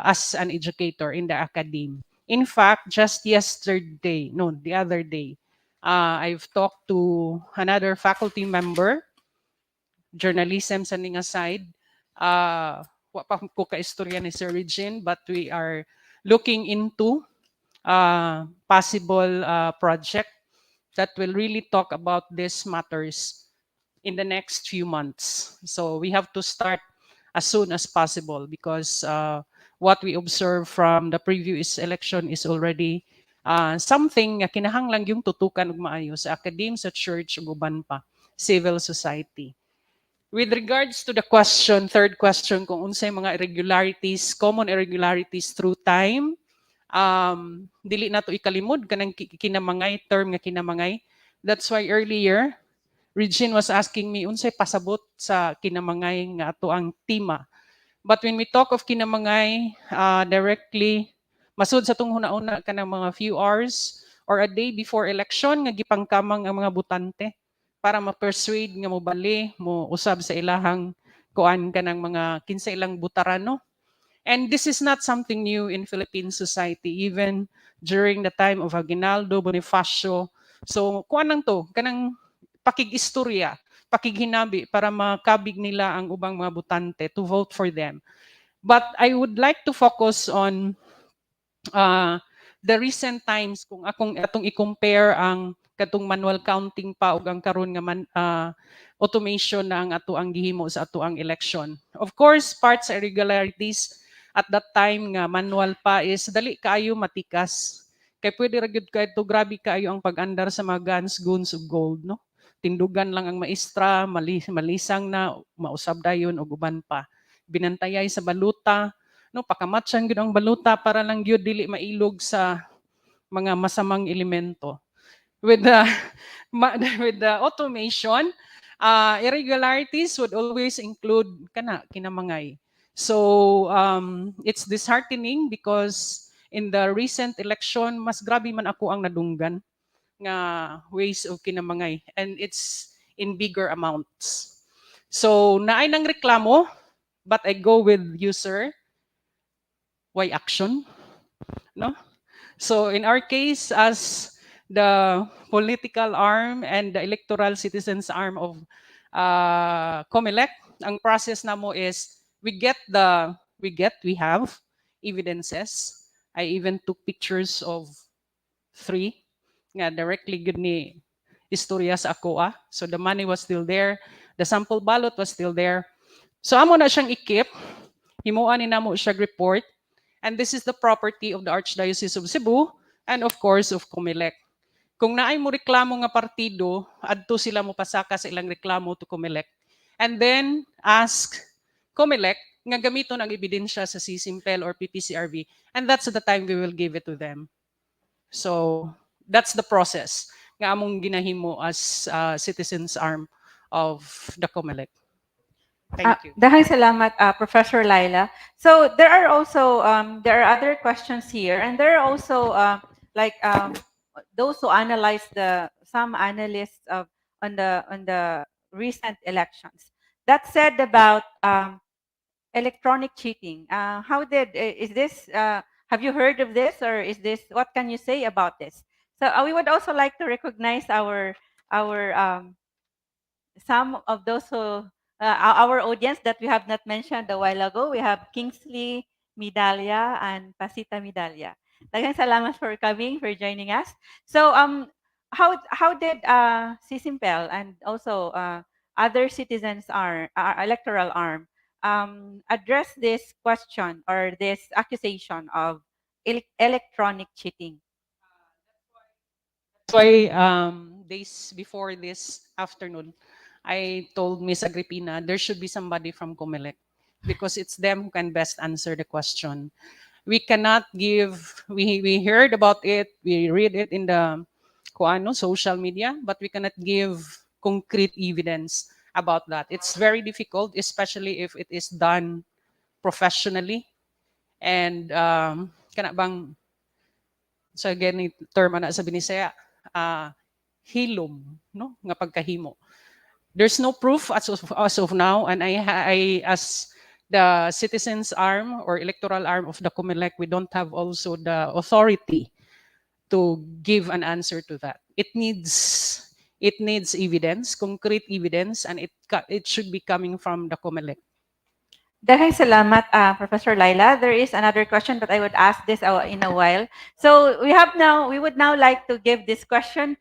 H: as an educator in the academe. In fact, just yesterday, no, the other day, I've talked to another faculty member, journalism sa ning aside. Wa pa ko ka-istorya ni Sir Regine, but we are looking into possible project that will really talk about these matters in the next few months. So we have to start as soon as possible because what we observe from the previous election is already something nga kinahanglang yung tutukan ug maayo sa academe, sa church ug uban pa, civil society. With regards to the question, third question, kung unsay mga irregularities, common irregularities through time, dili nato ikalimod kanang kinamangay, term nga kinamangay. That's why earlier, Regine was asking me, unsay pasabot sa kinamangay nga ato ang tema. But when we talk of kinamangay directly, masud sa tong huna-una ka ng mga few hours or a day before election nga gipangkamang ang mga butante para ma-persuade nga mo bali, mo usab sa ilahang kuan ka ng mga kinsa ilang butarano. And this is not something new in Philippine society, even during the time of Aguinaldo, Bonifacio. So kuan lang to, kanang pakig-istorya, pakighinabi para makabig nila ang ubang mga butante to vote for them. But I would like to focus on the recent times kung atong i-compare ang katong manual counting pa ug ang karon nga automation na ang ato ang gihimo sa ato ang election. Of course, parts irregularities at that time nga manual pa is dali kaayo matikas. Kay pwede ra gyud kay to grabe kaayo ang pag-andar sa mga guns ug gold, no? Tindugan lang ang maestra, malisang na, mausab dayon og uban pa. Binantayay sa baluta, no, pakamatsan gyud ang baluta para lang gyud dili mailog sa mga masamang elemento. With the with the automation, irregularities would always include kinamangay. So it's disheartening because in the recent election mas grabe man ako ang nadunggan nga ways of kinamangay, and it's in bigger amounts. So naay nang reklamo, but I go with you, sir. Why action? No? So in our case, as the political arm and the electoral citizens arm of COMELEC, ang process namo is we have evidences. I even took pictures of 3 nga directly gud ni istorya sa ACOA. So the money was still there, the sample ballot was still there. So amo na siyang ikip, himuan ni namo siya report. And this is the property of the Archdiocese of Cebu and of course of COMELEC. Kung naay mo reklamo nga partido, adto sila mo pasaka sa ilang reklamo to COMELEC. And then ask COMELEC nga gamiton ang ebidensya sa CCIMPEL or PPCRV. And that's the time we will give it to them. So that's the process nga among ginahimo as citizens arm of the COMELEC. Thank you.
C: Dahil salamat, Professor Laila. So there are also there are other questions here, and there are also those who analyze some analysts on the recent elections. That said about electronic cheating. Is this? Have you heard of this, or is this? What can you say about this? So we would also like to recognize our some of those who our audience that we have not mentioned a while ago. We have Kingsley Medalya and Pasita Medalya. Daghang salamat for coming, for joining us. So how did CCIMPEL and also other citizens electoral arm address this question or this accusation of electronic cheating?
H: That's why days before this afternoon, I told Ms. Agripina there should be somebody from COMELEC because it's them who can best answer the question. We cannot give, we heard about it, we read it in the social media, but we cannot give concrete evidence about that. It's very difficult, especially if it is done professionally. And kana bang sa gani term ana sa Binisaya, hilom, no, nga pagkahimo. There's no proof as of now, and I as the citizens arm or electoral arm of the COMELEC, we don't have also the authority to give an answer to that. It needs evidence, concrete evidence, and it should be coming from the COMELEC.
C: Daghang salamat, Professor Laila. There is another question, but I would ask this in a while. So we would now like to give this question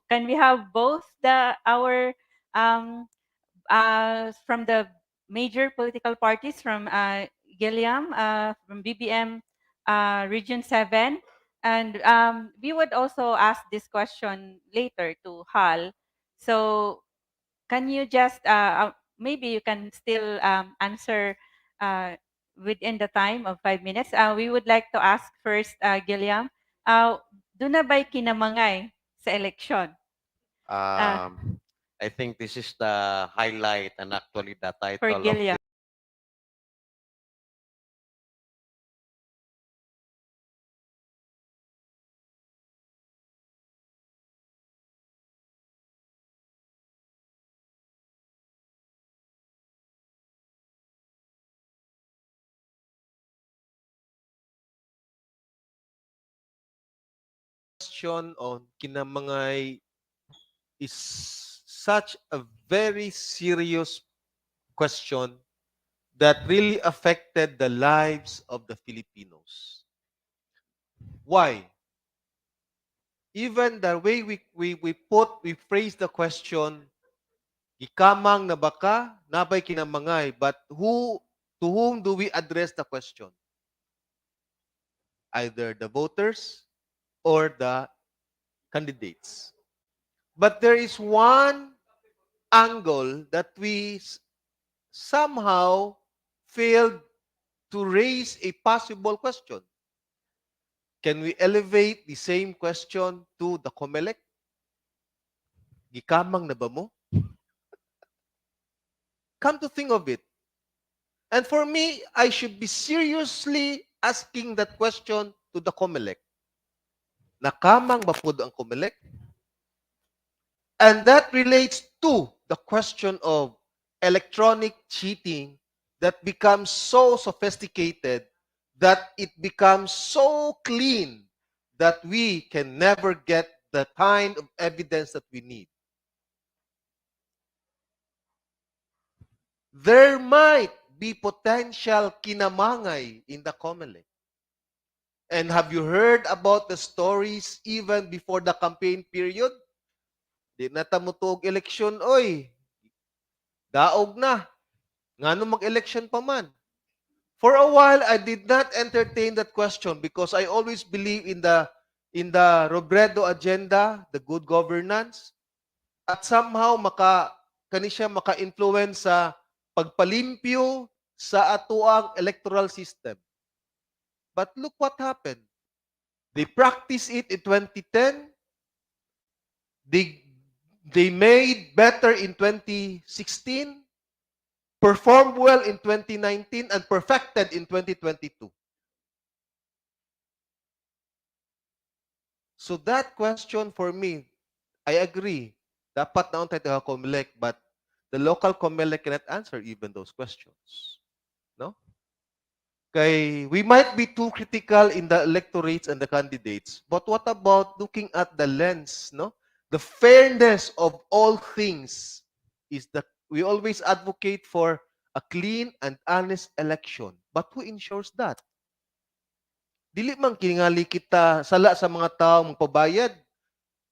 C: can we have both our from the major political parties from Gilliam, from BBM Region 7, and we would also ask this question later to Hal. So can you just maybe you can still answer within the time of 5 minutes. We would like to ask first, Gilliam, doon na ba'y kinamangay sa eleksyon?
E: I think this is the highlight and actually the
C: For
E: title of
C: Gilliam.
F: Question on kinamangay is such a very serious question that really affected the lives of the Filipinos. Why? Even the way we phrase the question, Gikamang na baka, nabay kinamangay, but to whom do we address the question? Either the voters or the candidates. But there is one angle that we somehow failed to raise a possible question. Can we elevate the same question to the COMELEC? Gikamang na ba mo? Come to think of it. And for me, I should be seriously asking that question to the COMELEC. Nakamang ba po ang COMELEC? And that relates to the question of electronic cheating that becomes so sophisticated that it becomes so clean that we can never get the kind of evidence that we need. There might be potential kinamangay in the COMELEC. And have you heard about the stories even before the campaign period? Di na tamutog eleksyon, oy. Daog na. Ngano mag-election pa man. For a while, I did not entertain that question because I always believe in the Robredo agenda, the good governance, at somehow kani siya maka-influence sa pagpalimpyo sa atuang electoral system. But look what happened. They practiced it in 2010. They made better in 2016, performed well in 2019, and perfected in 2022. So that question for me, I agree. Dapat na tayo taga COMELEC, but the local COMELEC cannot answer even those questions. No? Kay, we might be too critical in the electorates and the candidates, but what about looking at the lens, no? The fairness of all things is that we always advocate for a clean and honest election. But who ensures that? Dili man kingali kita sala sa mga tao magpabayad.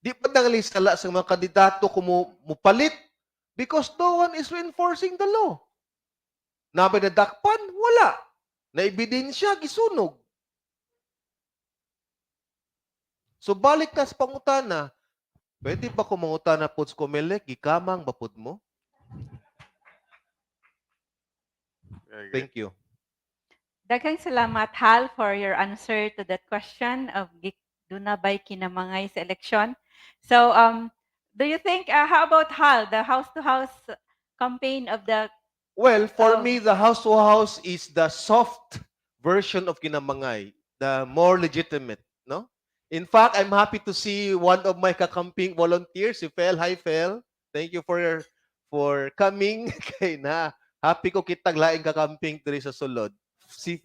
F: Di pa nangali sala sa mga kandidato kung mupalit because no one is reinforcing the law. Nabay na dakpan? Wala. Na ebidensya, gisunog. So balik na sa pangutana, pwede ba kung mangutana po sa COMELEC, gikamang bapod mo? Thank you.
C: Daghang salamat, Hal, for your answer to that question of Duna bay kinamangay sa election. So, do you think, how about Hal, the house-to-house campaign of the...
F: Well, for me, the house-to-house is the soft version of kinamangay, the more legitimate, no? In fact, I'm happy to see one of my kakamping volunteers, si Fel. Hi, Fel. Thank you for coming. Kay na, happy ko kitag laing kakamping diri sa sulod. Si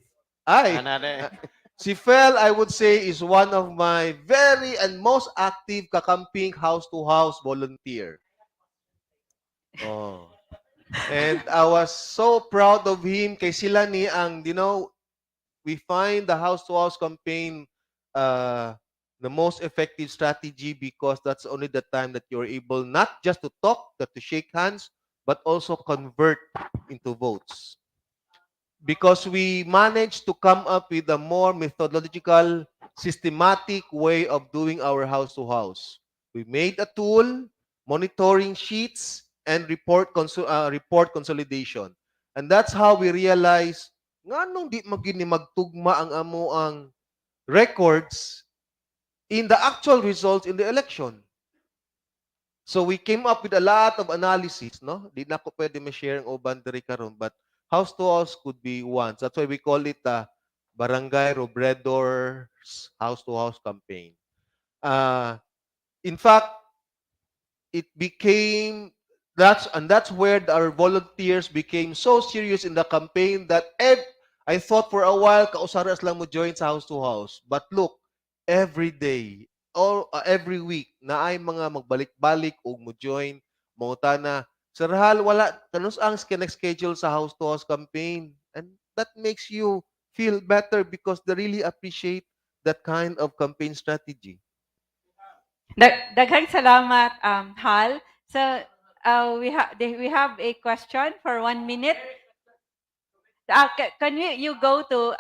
F: Fel, I would say, is one of my very and most active kakamping house-to-house volunteer. Oh. And I was so proud of him kay sila ni ang, we find the house-to-house campaign the most effective strategy because that's only the time that you're able not just to talk, but to shake hands, but also convert into votes. Because we managed to come up with a more methodological, systematic way of doing our house-to-house. We made a tool, monitoring sheets, and report consolidation. And that's how we realized, nga nung di magini magtugma ang amo ang records in the actual results in the election. So we came up with a lot of analysis, no? Di na ko pwede ma-share ang uban diri karon, but house-to-house could be one. That's why we call it the Barangay Robredo's house-to-house campaign. In fact, it became that's where our volunteers became so serious in the campaign that I thought for a while kausaras lang mo join sa house-to-house. But look, every day, every week, na ay mga magbalik-balik o mo join, mga na, Sir Hal, wala, kanus ang schedule sa house-to-house campaign. And that makes you feel better because they really appreciate that kind of campaign strategy.
C: Daghang salamat, Hal. So, we have a question for 1 minute. Can you go to...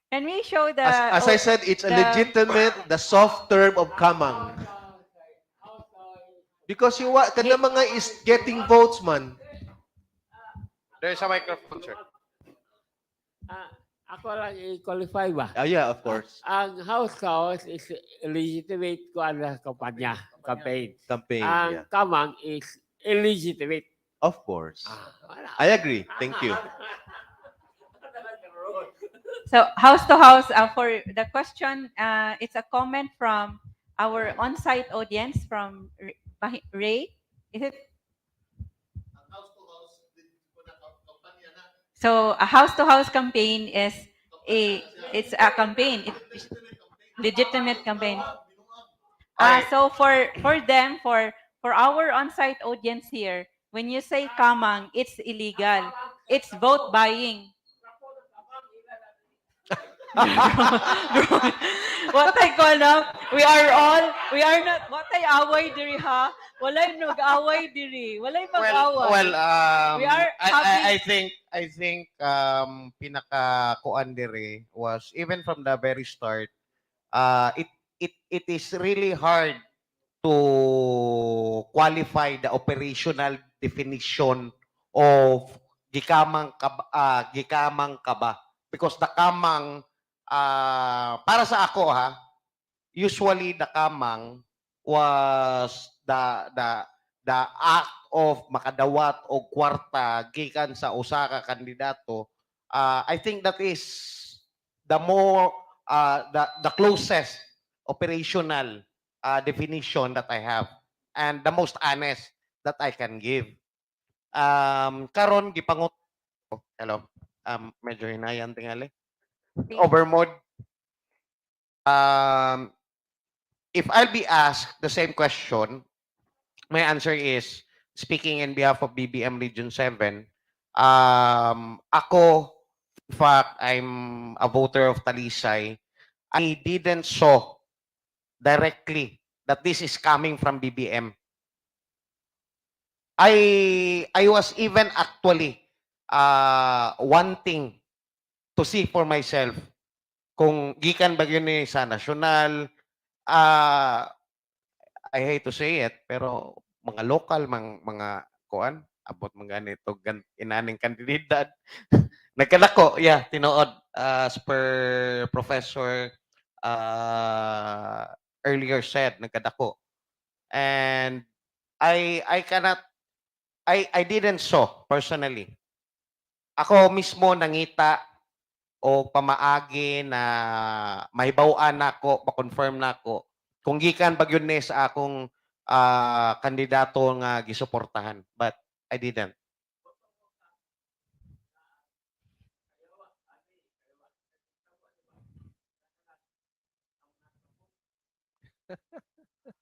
C: can we show the...
F: As I said, it's a legitimate, the soft term of Kamang. Because you what, kada mga is getting votes, man.
E: There's a microphone, sir.
K: Ako lang i-qualify ba?
F: Yeah, of course.
K: Ang house-to-house is legitimate ko ang kampanya, campaign. Ang Kamang is illegitimate.
F: Of course. I agree. Thank you.
C: So, house-to-house, for the question, it's a comment from our on-site audience from Ray. Is it? So, a house-to-house campaign is it's a campaign, legitimate campaign. So for them, for our on-site audience here, when you say Kamang, it's illegal. It's vote buying. Watay ko na, we are not, watay away diri ha. Walay nag-away diri. Walay mag-away. We are
E: I
C: having,
E: think pinaka kuan dire was even from the very start. It is really hard to qualify the operational definition of gikamang kaba, because the kamang para sa ako ha, usually the kamang was the act of makadawat og kwarta gikan sa usa ka kandidato. I think that is the more the closest operational definition that I have, and the most honest that I can give. Karon gipangut hello. Medyo hinayan tingali. Overmode. If I'll be asked the same question, my answer is, speaking in behalf of BBM Region 7, ako, in fact, I'm a voter of Talisay. I didn't saw directly that this is coming from BBM. I was even actually wanting to see for myself kung gikan ba yun sa nasyonal. I hate to say it, pero mga local, mga kuan, abot mga ganito, inaning kandidat. Nagkalako, yeah, tinuod, as per Professor earlier said, nagkadako. And I didn't saw personally. Ako mismo nangita o pamaagi na mahibaw-an nako, ma-confirm nako kung gikan ba gyud ni sa akong kandidato nga gisuportahan, but I didn't.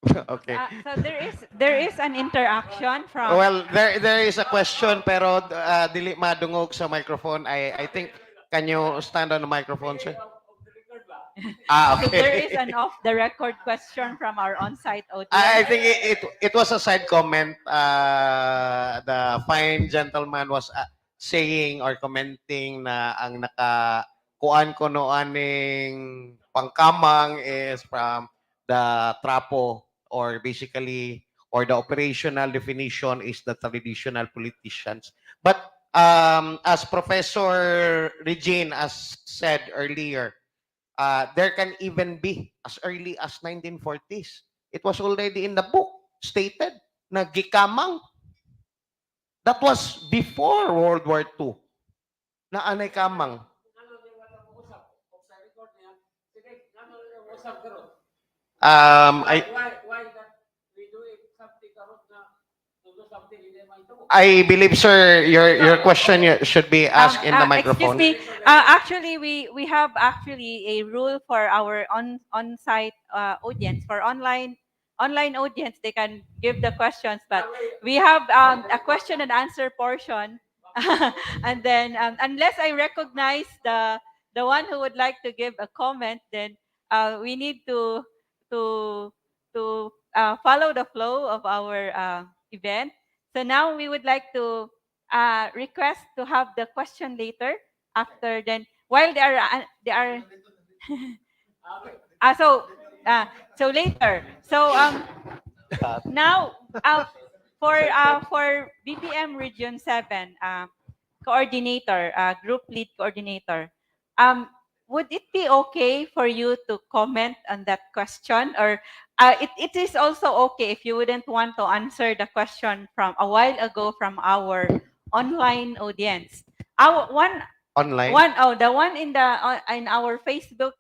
E: Okay.
C: so there is an interaction from.
E: Well, there is a question pero dili madungog sa microphone. I think, can you stand on the microphone, sir?
C: So
E: Okay.
C: there is an off-the-record question from our on-site audience.
E: I think it was a side comment. The fine gentleman was saying or commenting na ang nakakuan ko no aning pangkamang is from the trapo, or basically, or the operational definition is the traditional politicians. But as Professor Regine has said earlier, there can even be as early as 1940s. It was already in the book stated na Gikamang. That was before World War II. Na anay kamang. I believe, sir, your question should be asked in the microphone.
C: Excuse me. Actually, we have actually a rule for our on-site audience. For online audience, they can give the questions, but we have a question and answer portion. And then, unless I recognize the one who would like to give a comment, then we need to follow the flow of our event. So now we would like to request to have the question later, after then, while they are so later. So now for BBM Region 7 coordinator, group lead coordinator, would it be okay for you to comment on that question, or it is also okay if you wouldn't want to answer the question from a while ago from our online audience? Our
E: Online?
C: the one in our Facebook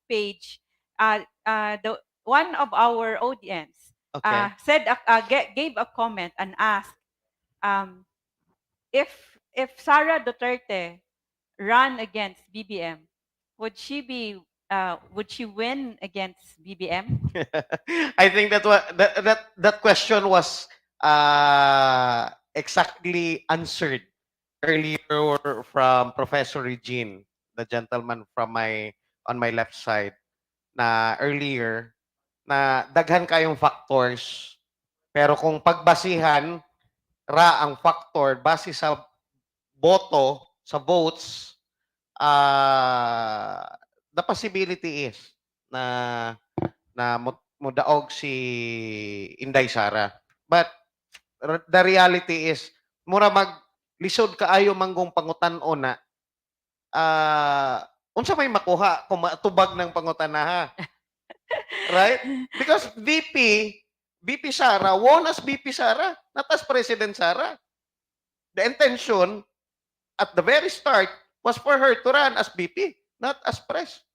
C: page, the one of our audience
E: Okay.
C: gave a comment and asked, if Sara Duterte ran against BBM, would she win against BBM?
E: I think that question was exactly answered earlier from Professor Regine, the gentleman from my on my left side na earlier na daghan kayong factors pero kung pagbasihan ra ang factor base sa boto, sa votes, the possibility is na mudaog si Inday Sara. But the reality is mura lisod kaayo manggong pangutan-o na unsa may makuha kung matubag ng pangutanaha. Right? Because VP Sara won as VP Sara, not as President Sara. The intention at the very start was for her to run as VP, not as Pres.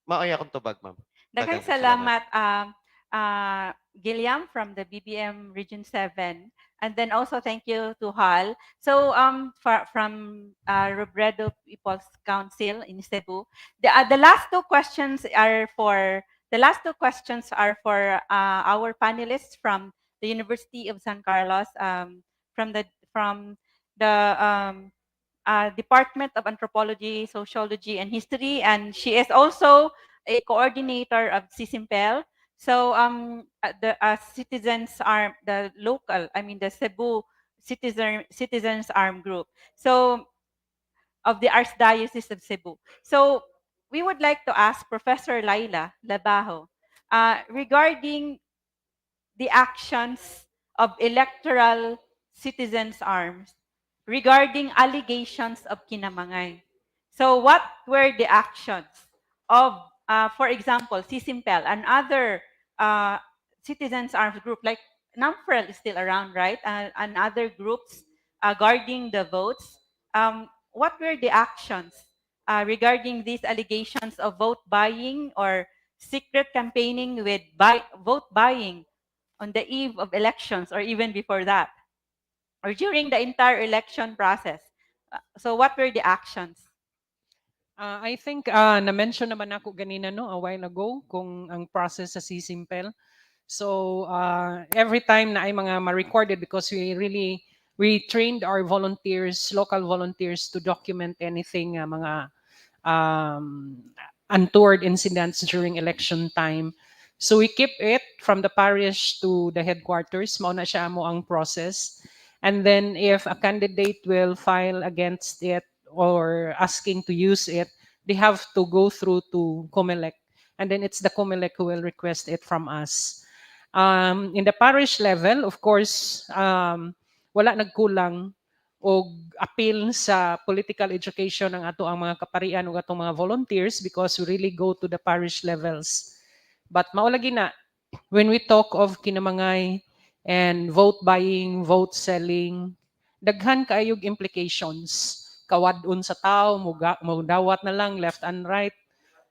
E: Maaya akong tubag, ma'am.
C: Daghang salamat, Gilliam from the BBM Region 7. And then also thank you to Hal. So from Robredo People's Council in Cebu. The last two questions are for our panelists from the University of San Carlos, from the Department of Anthropology, Sociology, and History, and she is also a coordinator of CCIMPEL. So the citizens arm, the Cebu Citizens Arm Group. So of the Archdiocese of Cebu. So we would like to ask Professor Laila Labajo regarding the actions of electoral citizens' arms regarding allegations of kinamangay. So what were the actions of, for example, CCIMPEL and other citizens' arms group, like NAMFREL is still around, right? And other groups guarding the votes. What were the actions regarding these allegations of vote buying or secret campaigning with vote buying on the eve of elections or even before that, or during the entire election process? So what were the actions?
H: I think na-mention naman ako ganina a while ago kung ang process sa CCIMPEL. So every time na ay mga ma-recorded, because we trained our volunteers, local volunteers, to document anything mga untoward incidents during election time. So we keep it from the parish to the headquarters. Mao na siya mo ang process. And then if a candidate will file against it or asking to use it, they have to go through to COMELEC. And then it's the COMELEC who will request it from us. In the parish level, of course, wala nagkulang o appeal sa political education ng ato ang mga kaparian o atong mga volunteers, because we really go to the parish levels. But maulagi na, when we talk of kinamangay and vote buying, vote selling, daghan kaayog implications. Kawadun sa tao, magdawat na lang left and right,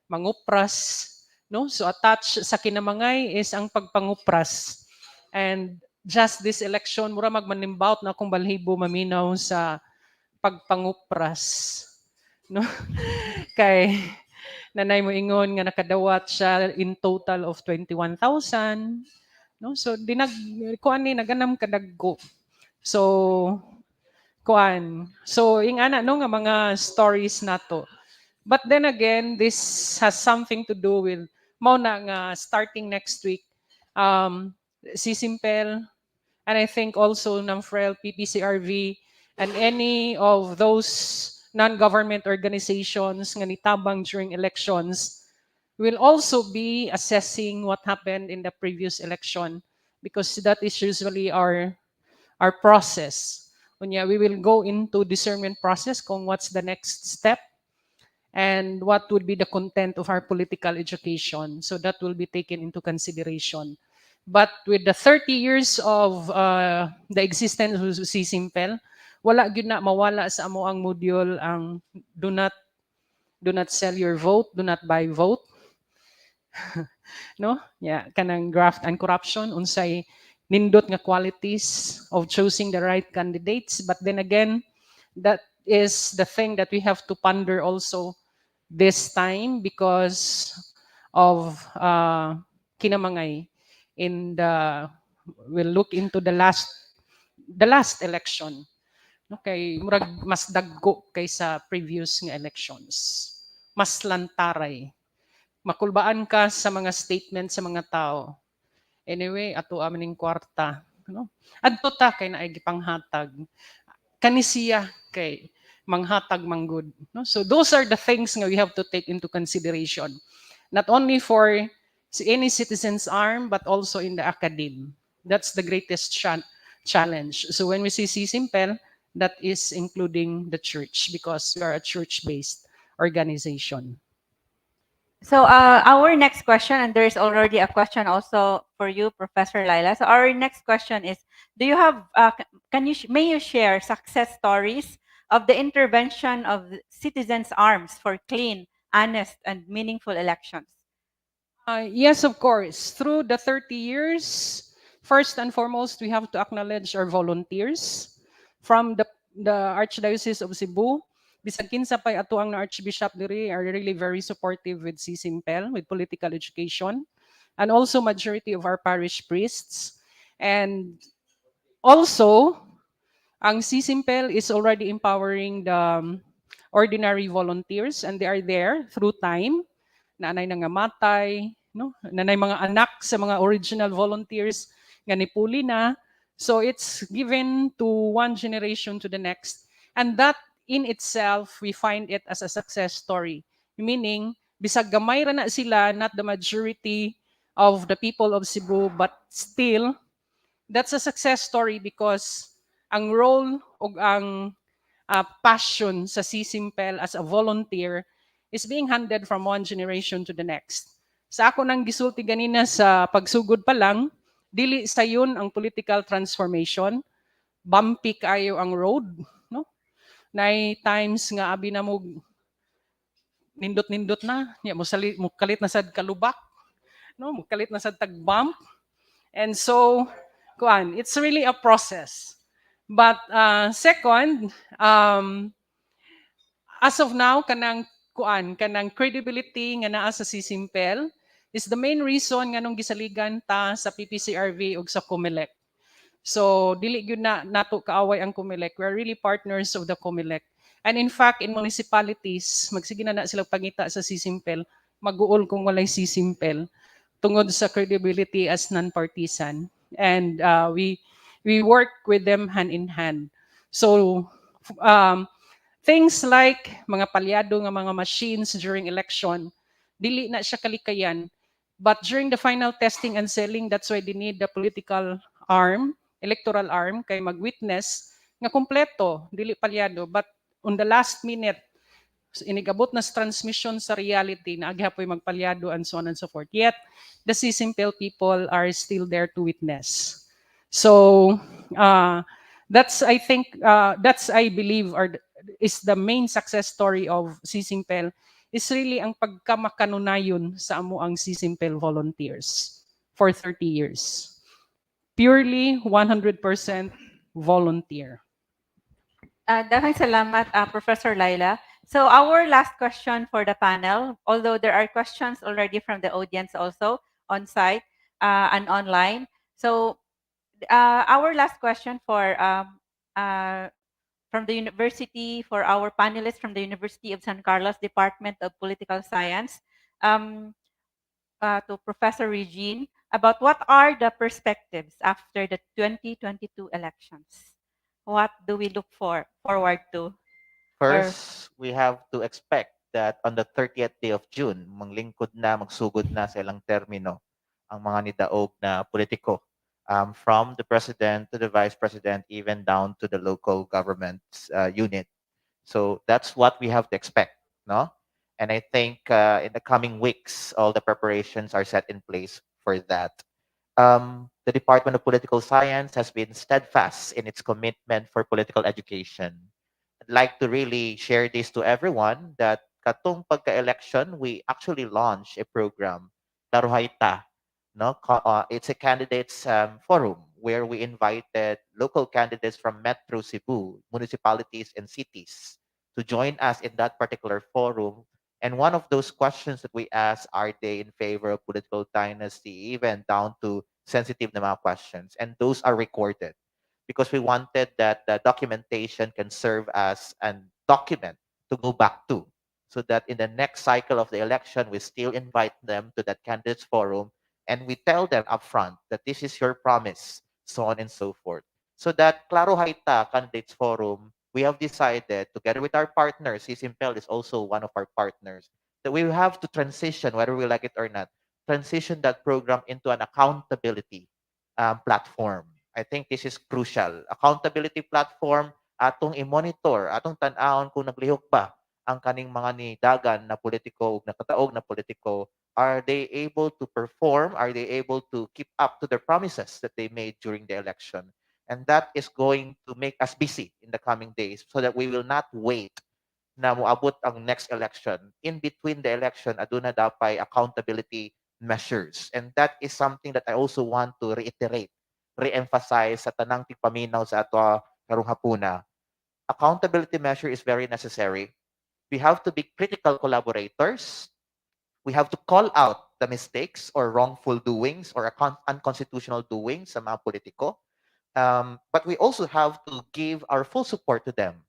H: mangupras, no? So attached sa kinamangay is ang pagpangupras. And just this election, mura magmanimbaut na kung balhibo maminaw sa pagpangupras, no? Kay nanay mo ingon nga nakadawat siya in total of 21,000, no? So kuan ni naganam kadagko. So kuan. So ingana no nga mga stories nato. But then again, this has something to do with mao na nga starting next week, CCIMPEL, and I think also NAMFREL, PPCRV, and any of those non-government organizations nga nitabang during elections will also be assessing what happened in the previous election, because that is usually our process. Unya, we will go into discernment process kung what's the next step and what would be the content of our political education. So that will be taken into consideration. But with the 30 years of the existence of CCIMPEL, wala gyud na mawala sa amo ang module ang do not sell your vote, do not buy vote. No? Yeah, kanang graft and corruption, unsay nindot nga qualities of choosing the right candidates. But then again, that is the thing that we have to ponder also this time, because of kinamangay we'll look into the last election. Okay, murag mas dagko kaysa previous nga elections. mas lantaray. Makulbaan ka sa mga statement sa mga tao. Anyway, ato amining kwarta. No? Adto ta kay naay gipanghatag. Kanisiya kay manghatag manggod. No? So those are the things nga we have to take into consideration. Not only for any citizen's arm, but also in the academe. That's the greatest challenge. So when we say CCIMPEL, that is including the church because we are a church-based organization.
C: So our next question, and there's already a question also for you, Professor Laila. So our next question is: do you have? May you share success stories of the intervention of citizens' arms for clean, honest, and meaningful elections?
H: Yes, of course. Through the 30 years, first and foremost, we have to acknowledge our volunteers from the Archdiocese of Cebu. Bisag kinsa pay ato ang Archbishop diri are really very supportive with CCIMPEL, with political education, and also majority of our parish priests. And also, ang CCIMPEL is already empowering the ordinary volunteers, and they are there through time. Nanay nangamatay, no? Nanay mga anak sa mga original volunteers nga nipuli na. So it's given to one generation to the next. And that in itself, we find it as a success story. Meaning, bisag gamay ra na sila, not the majority of the people of Cebu, but still, that's a success story because ang role o ang passion sa CCIMPEL as a volunteer is being handed from one generation to the next. Sa ako nang gisulti ganina sa pagsugod pa lang, dili sa yun ang political transformation. Bumpy kayo ang road. No? Nay times nga abi na mo nindot-nindot na. Ya, mo kalit na sad kalubak. No? Mo kalit na sad tagbump. And so, it's really a process. But second, as of now, kanang credibility nga naa sa CCIMPEL is the main reason nga nung gisaligan ta sa PPCRV ug sa COMELEC. So dili gyud na nato kaaway ang COMELEC. We are really partners of the COMELEC. And in fact, in municipalities, magsige na sila pangita sa CCIMPEL, mag-uol kung walay CCIMPEL tungod sa credibility as non-partisan. And we work with them hand in hand. So things like mga palyado nga mga machines during election, dili na siya kalikayan. But during the final testing and selling, that's why they need the political arm, electoral arm, kay mag-witness nga kompleto, dili palyado. But on the last minute, inigabot na sa transmission sa reality na aghapoy magpalyado and so on and so forth. Yet, the CCIMPEL people are still there to witness. So, that's I think, that's I believe is the main success story of CCIMPEL is really ang pagkamakanunayon sa amo ang CCIMPEL volunteers for 30 years. Purely 100% volunteer.
C: Daghang salamat, Professor Laila. So our last question for the panel, although there are questions already from the audience also on site and online. So our last question for from the university, for our panelists from the University of San Carlos Department of Political Science, to Professor Regine, about what are the perspectives after the 2022 elections? What do we look forward to?
G: First, we have to expect that on the 30th day of June, manglingkod na, magsugod na sa ilang termino ang mga nidaog na politiko, from the president to the vice president, even down to the local government unit. So that's what we have to expect, no? And I think in the coming weeks, all the preparations are set in place for that. The Department of Political Science has been steadfast in its commitment for political education. I'd like to really share this to everyone that katong pagka-election, we actually launched a program, 𝗟R𝗶𝗷𝗶. No? It's a candidates forum where we invited local candidates from Metro Cebu, municipalities and cities to join us in that particular forum. And one of those questions that we asked, are they in favor of political dynasty, even down to sensitive na mga questions. And those are recorded because we wanted that the documentation can serve as a document to go back to. so that in the next cycle of the election, we still invite them to that candidates forum and we tell them upfront that this is your promise, so on and so forth. So that 𝗟𝗶𝗷𝗵 Candidates Forum, we have decided, together with our partners, CCIMPEL is also one of our partners, that we have to transition, whether we like it or not, transition that program into an accountability platform. I think this is crucial. Accountability platform, atong i-monitor, atong tan-aon kung naglihok ba ang kaning mga nidagan na politiko ug nakataog na politiko. Are they able to perform? Are they able to keep up to their promises that they made during the election? And that is going to make us busy in the coming days so that we will not wait na moabot ang next election. In between the election, aduna dapat accountability measures. And that is something that I also want to reiterate, re-emphasize sa tanang tigpaminaw sa ato karong hapuna. Accountability measure is very necessary. We have to be critical collaborators. We have to call out the mistakes or wrongful doings or unconstitutional doings sa mga politiko. But we also have to give our full support to them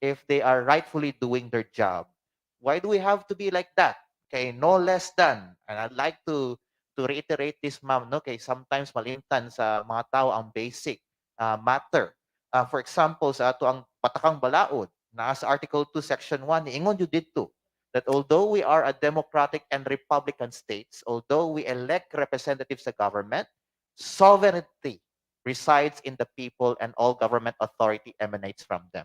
G: if they are rightfully doing their job. Why do we have to be like that? Okay, no less than. And I'd like to reiterate this, ma'am, no? Okay, sometimes malimtan sa mga tao ang basic matter. For example, sa ato ang patakang balaod, na sa Article 2, Section 1, niingon yun dito, that although we are a democratic and republican states, although we elect representatives sa government, sovereignty resides in the people and all government authority emanates from them.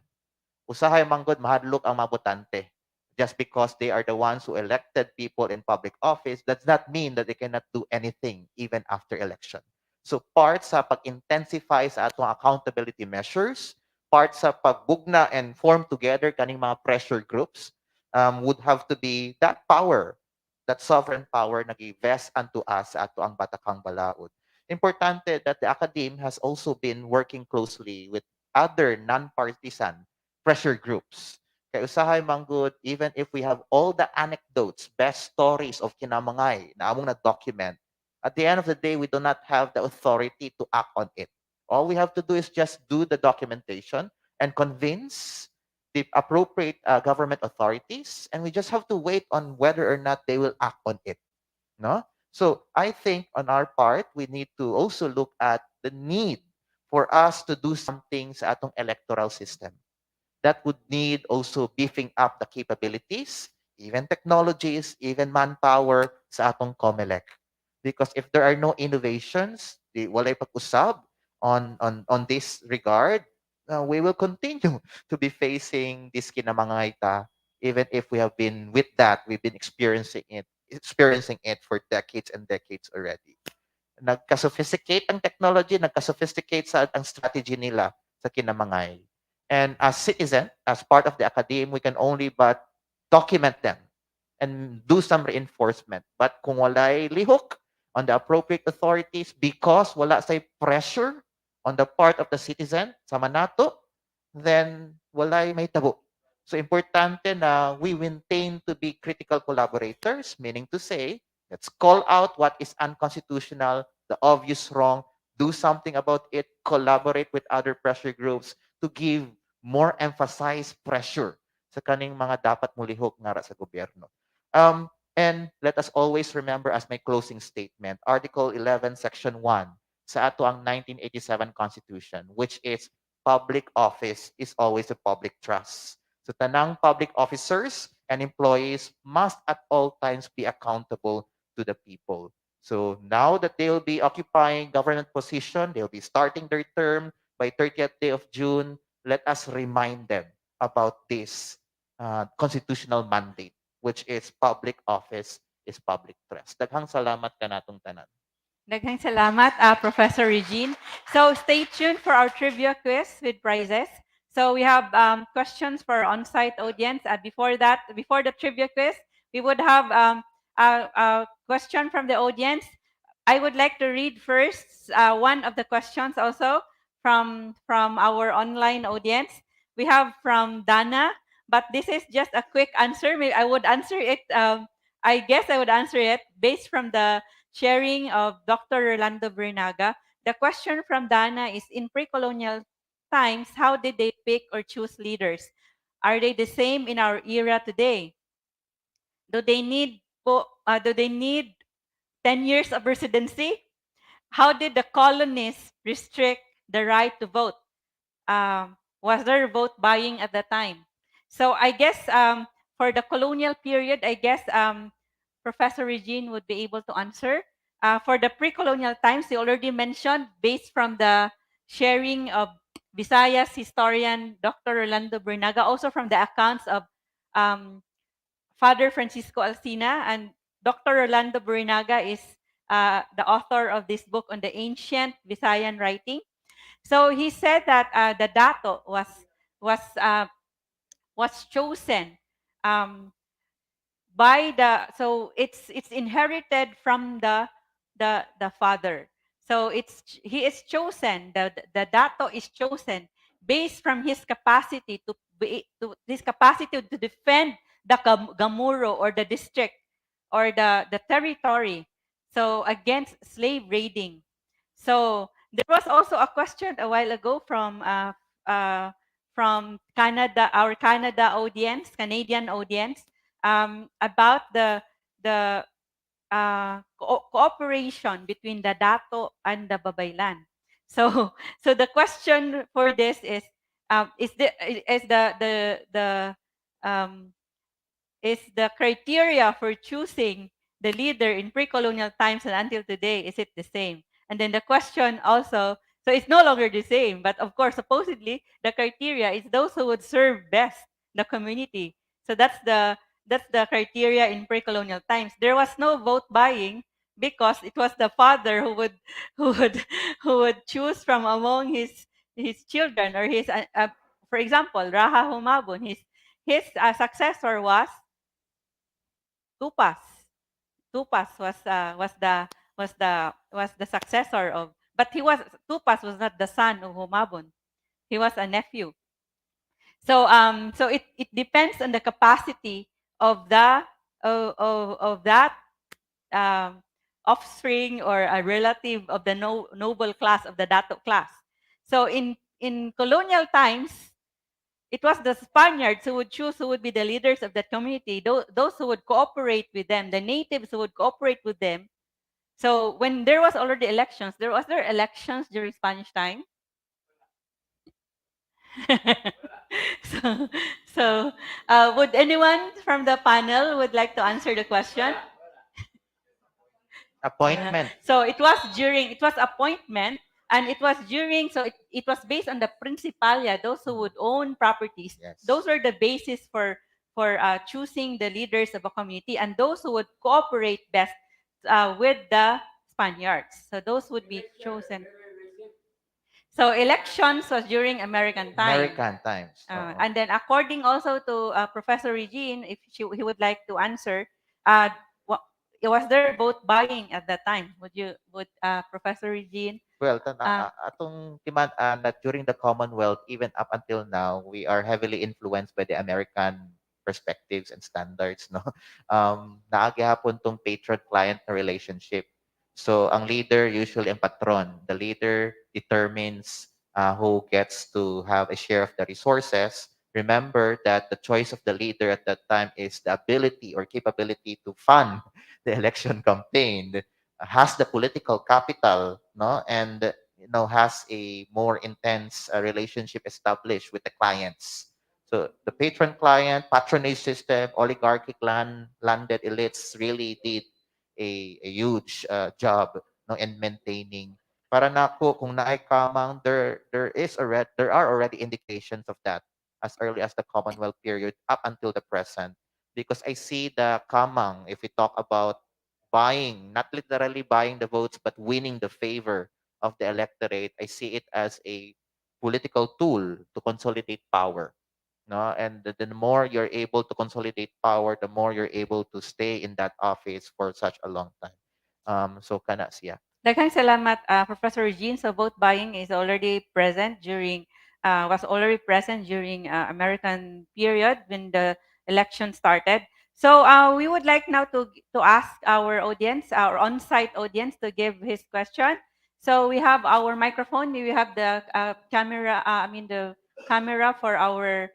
G: Usahay manggod mahadlok ang mabotante. Just because they are the ones who elected people in public office does not mean that they cannot do anything even after election. So part sa pag-intensify sa atong accountability measures, part sa pagbugna and form together kaning mga pressure groups would have to be that power, that sovereign power na gi-vest unto us sa ato ang batakang balaod. Importante that the academe has also been working closely with other non-partisan pressure groups. Kay usahay manggod, even if we have all the anecdotes, best stories of kinamangay na among na-document, at the end of the day, we do not have the authority to act on it. All we have to do is just do the documentation and convince the appropriate government authorities, and we just have to wait on whether or not they will act on it. No? So I think on our part, we need to also look at the need for us to do something sa atong electoral system. That would need also beefing up the capabilities, even technologies, even manpower sa atong COMELEC. Because if there are no innovations, walay pag-usab on this regard, we will continue to be facing this kinamangayta, even if we have been with that, we've been experiencing it for decades and decades already. Nagka-sophisticate ang technology, nagka-sophisticate sa ang strategy nila sa kinamangay. And as citizen, as part of the academe, we can only but document them and do some reinforcement. But kung walay lihok on the appropriate authorities because wala say pressure on the part of the citizen sa manato, then walay may tabo. So importante na we maintain to be critical collaborators, meaning to say, let's call out what is unconstitutional, the obvious wrong, do something about it, collaborate with other pressure groups to give more emphasized pressure sa kaning mga dapat mulihok ngara sa gobyerno. And let us always remember as my closing statement, Article 11, Section 1 sa ato ang 1987 Constitution, which is public office is always a public trust. So tanang public officers and employees must at all times be accountable to the people. So now that they will be occupying government position, they'll be starting their term by 30th day of June, let us remind them about this constitutional mandate, which is public office is public trust. Daghang salamat kanatong tanan.
C: Daghang salamat, Professor Regine. So stay tuned for our trivia quiz with prizes. So we have questions for our on-site audience. Before the trivia quiz, we would have a question from the audience. I would like to read first one of the questions also from our online audience. We have from Dana, but this is just a quick answer. I would answer it. I guess I would answer it based from the sharing of Dr. Rolando Bernaga. The question from Dana is, in pre-colonial times, how did they pick or choose leaders? Are they the same in our era today? Do they need 10 years of residency? How did the colonists restrict the right to vote? Was there vote buying at the time? So I guess for the colonial period, I guess Professor Regine would be able to answer. For the pre-colonial times, they already mentioned, based from the sharing of Visayas historian Dr. Rolando Bernaga, also from the accounts of Father Francisco Alcina, and Dr. Rolando Bernaga is the author of this book on the ancient Visayan writing. So he said that the dato was uh, was chosen um, by the, so it's inherited from the father. So he is chosen, the dato is chosen based from his capacity to defend the gamuro, or the district, or the territory, so against slave raiding. So there was also a question a while ago from Canada, our Canadian audience, about the cooperation between the dato and the babaylan. So so the question for this um, is the criteria for choosing the leader in pre-colonial times and until today, is it the same? And then the question also, so it's no longer the same, but of course, supposedly the criteria is those who would serve best the community. So that's the criteria in pre-colonial times. There was no vote buying because it was the father who would who would who would choose from among his children, or his for example, Raha Humabon, his successor was Tupas. Tupas was the successor of, but Tupas was not the son of Humabon. He was a nephew. So it depends on the capacity of that um, offspring, or a relative of the noble class, of the dato class. So in colonial times, it was the Spaniards who would choose who would be the leaders of that community, those who would cooperate with them, the natives who would cooperate with them. So when there was already elections, there elections during Spanish time. so would anyone from the panel would like to answer the question?
G: Appointment.
C: So it was appointment, and it was during, so it was based on the principalia, those who would own properties.
G: Yes.
C: Those were the basis for choosing the leaders of a community, and those who would cooperate best with the Spaniards. So those would be chosen. So elections was during American time.
G: American times.
C: And then according also to Professor Regine, if he would like to answer, was there vote buying at that time? Would Professor Regine?
G: Well, atong that during the Commonwealth, even up until now, we are heavily influenced by the American perspectives and standards, no? Naagihapon tong patron-client na relationship. So, ang leader usually ang patron. The leader determines who gets to have a share of the resources. Remember that the choice of the leader at that time is the ability or capability to fund the election campaign, has the political capital, no, and has a more intense relationship established with the clients. So the patron-client patronage system, oligarchic landed elites really did a huge job, no, in maintaining. Para nako kung naay kamang, there are already indications of that as early as the Commonwealth period up until the present, because I see the kamang, if we talk about buying, not literally buying the votes, but winning the favor of the electorate, I see it as a political tool to consolidate power. No? And the more you're able to consolidate power, the more you're able to stay in that office for such a long time. So kana siya.
C: Daghang salamat, Professor Regine. So vote buying is already present during American period when the election started. So we would like now to ask our audience, our on-site audience, to give his question. So we have our microphone. We have the camera. The camera for our.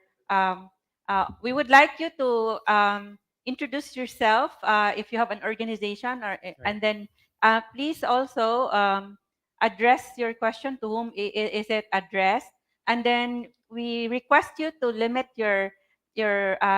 C: We would like you to introduce yourself if you have an organization, or and then please also address your question to whom is it addressed, and then we request you to limit your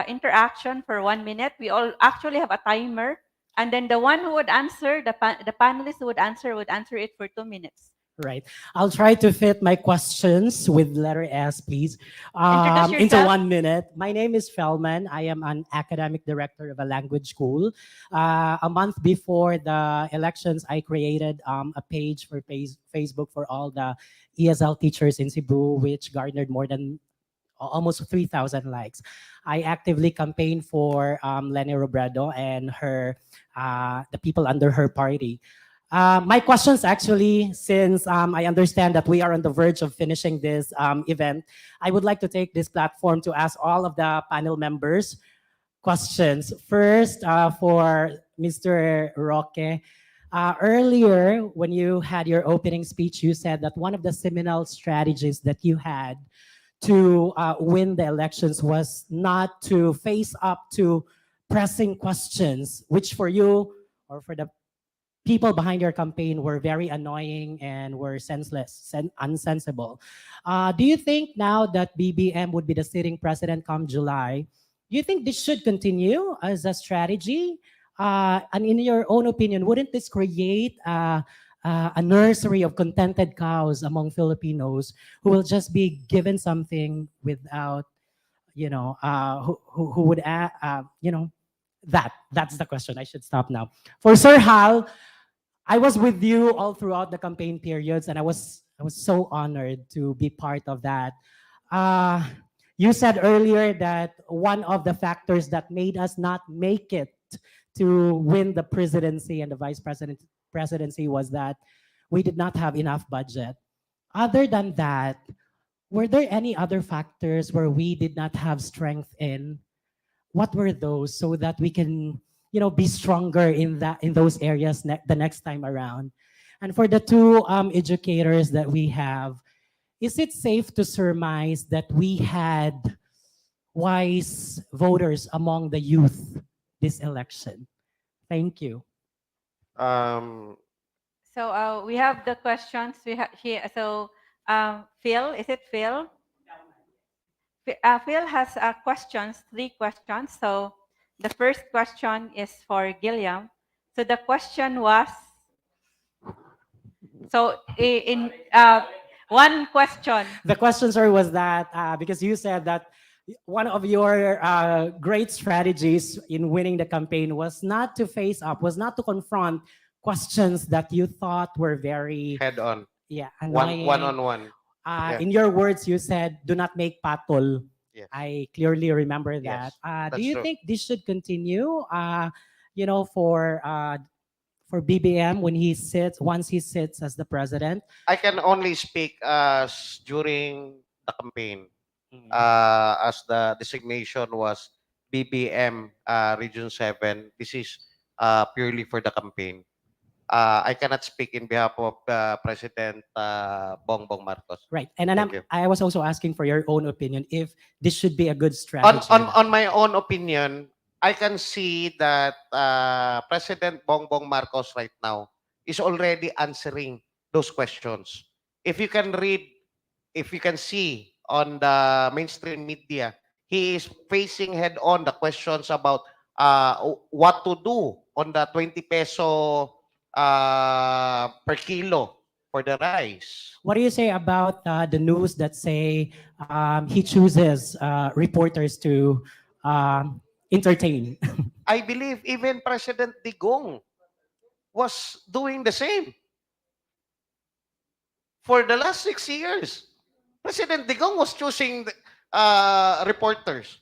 C: interaction for 1 minute. We all actually have a timer, and then the one who would answer, the panelist who would answer it for 2 minutes.
L: Right. I'll try to fit my questions with letter S, please,
C: Introduce
L: into
C: yourself.
L: 1 minute. My name is 𝗏𝗏. I am an academic director of a language school. A month before the elections, I created a page for Facebook for all the ESL teachers in Cebu, which garnered more than almost 3,000 likes. I actively campaigned for Leni Robredo and the people under her party. My questions actually, since I understand that we are on the verge of finishing this event, I would like to take this platform to ask all of the panel members questions. First, for Mr. Roque. Earlier, when you had your opening speech, you said that one of the seminal strategies that you had to win the elections was not to face up to pressing questions, which for you or for the people behind your campaign were very annoying and were senseless, unsensible. Do you think now that BBM would be the sitting president come July, do you think this should continue as a strategy? And in your own opinion, wouldn't this create a nursery of contented cows among Filipinos who will just be given something without, who would, that's the question. I should stop now. For Sir Hal, I was with you all throughout the campaign periods, and I was so honored to be part of that. You said earlier that one of the factors that made us not make it to win the presidency and the vice presidency was that we did not have enough budget. Other than that, were there any other factors where we did not have strength in? What were those so that we can be stronger in those areas the next time around? And for the two educators that we have, is it safe to surmise that we had wise voters among the youth this election? Thank you.
C: So we have the questions. We have here. So Phil, is it Phil? Phil has questions, 3 questions. So the first question is for Gilliam. So the question was, so in one question.
L: The question, sir, was that because you said that one of your great strategies in winning the campaign was not to face up, was not to confront questions that you thought were very
E: head on.
L: Yeah, annoying.
E: One-on-one. Yeah.
L: In your words, you said, "Do not make patol."
E: Yes.
L: I clearly remember that.
E: Yes,
L: Do you
E: true.
L: think this should continue? For BBM once he sits as the president?
E: I can only speak during the campaign, as the designation was BBM Region 7. This is purely for the campaign. I cannot speak in behalf of President Bongbong Marcos.
L: Right, and then
E: Thank you.
L: I was also asking for your own opinion if this should be a good strategy.
E: On my own opinion, I can see that President Bongbong Marcos right now is already answering those questions. If you can see on the mainstream media, he is facing head-on the questions about what to do on the 20 peso per kilo for the rice.
L: What do you say about the news that say he chooses reporters to entertain?
E: I believe even President Digong was doing the same. For the last 6 years, President Digong was choosing reporters.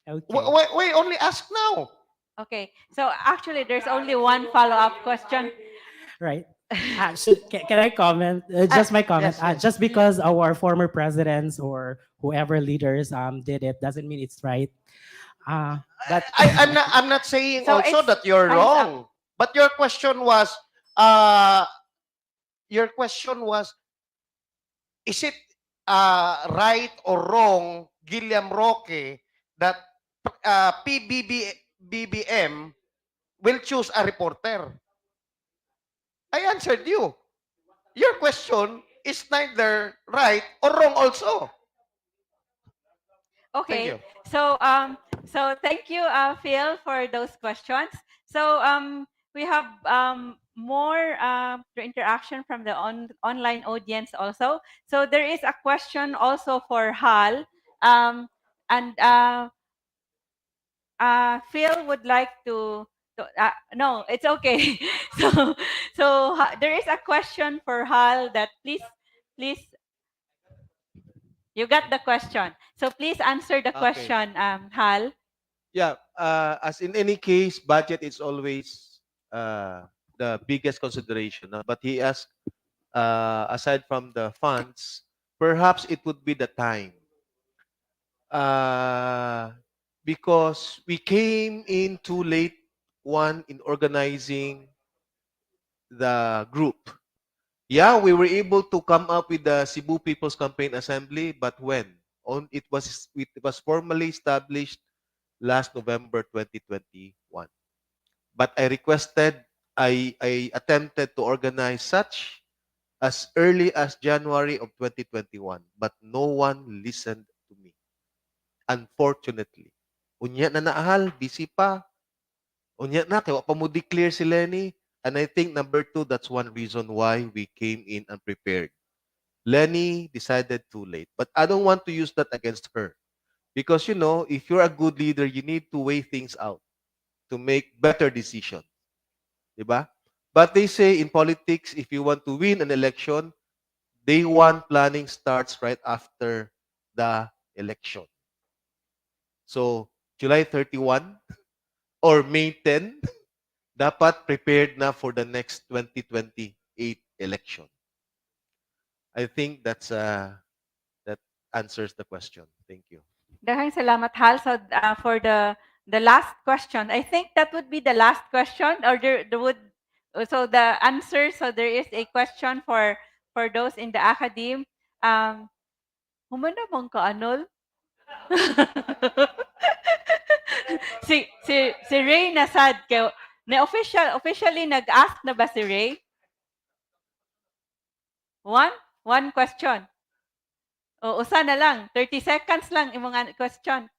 L: Okay.
E: Why only ask now?
C: Okay, so actually there's only one follow-up question.
L: Right. Can I comment? Just my comment.
E: Yes.
L: Just because our former presidents or whoever leaders did it doesn't mean it's right. But
E: I'm not saying
C: So
E: also
C: it's
E: that you're
C: time's
E: wrong. But your question was, is it right or wrong, Gilliam Roque, that BBM will choose a reporter. I answered you. Your question is neither right or wrong also. Thank
C: Okay.
E: you.
C: So thank you, Phil, for those questions. So we have more interaction from the online audience also. So there is a question also for Hal, and Phil would like to no, it's okay. So there is a question for Hal that please you got the question. So please answer the
F: Okay.
C: question, Hal.
F: Yeah, as in any case, budget is always the biggest consideration. But he asked, aside from the funds, perhaps it would be the time. Because we came in too late, one, in organizing the group. Yeah, we were able to come up with the Cebu People's Campaign Assembly, but when? It was formally established last November 2021. But I attempted to organize such as early as January of 2021, but no one listened to me. Unfortunately. Unya na naahal, busy pa. Unya na, kaya pa mo declare si Lenny. And I think number two, that's one reason why we came in unprepared. Lenny decided too late. But I don't want to use that against her. Because, you know, if you're a good leader, you need to weigh things out to make better decisions. Diba? But they say in politics, if you want to win an election, day one planning starts right after the election. So, July 31 or May 10, dapat prepared na for the next 2028 election. I think that answers the question. Thank you.
C: Daghang salamat, Hal. So for the last question, I think that would be the last question, or there would so the answer. So there is a question for those in the academe. Humana mong kaanol? si Ray nasad kay na officially nag-ask na ba si Ray? One question. O usa na lang, 30 seconds lang imong question.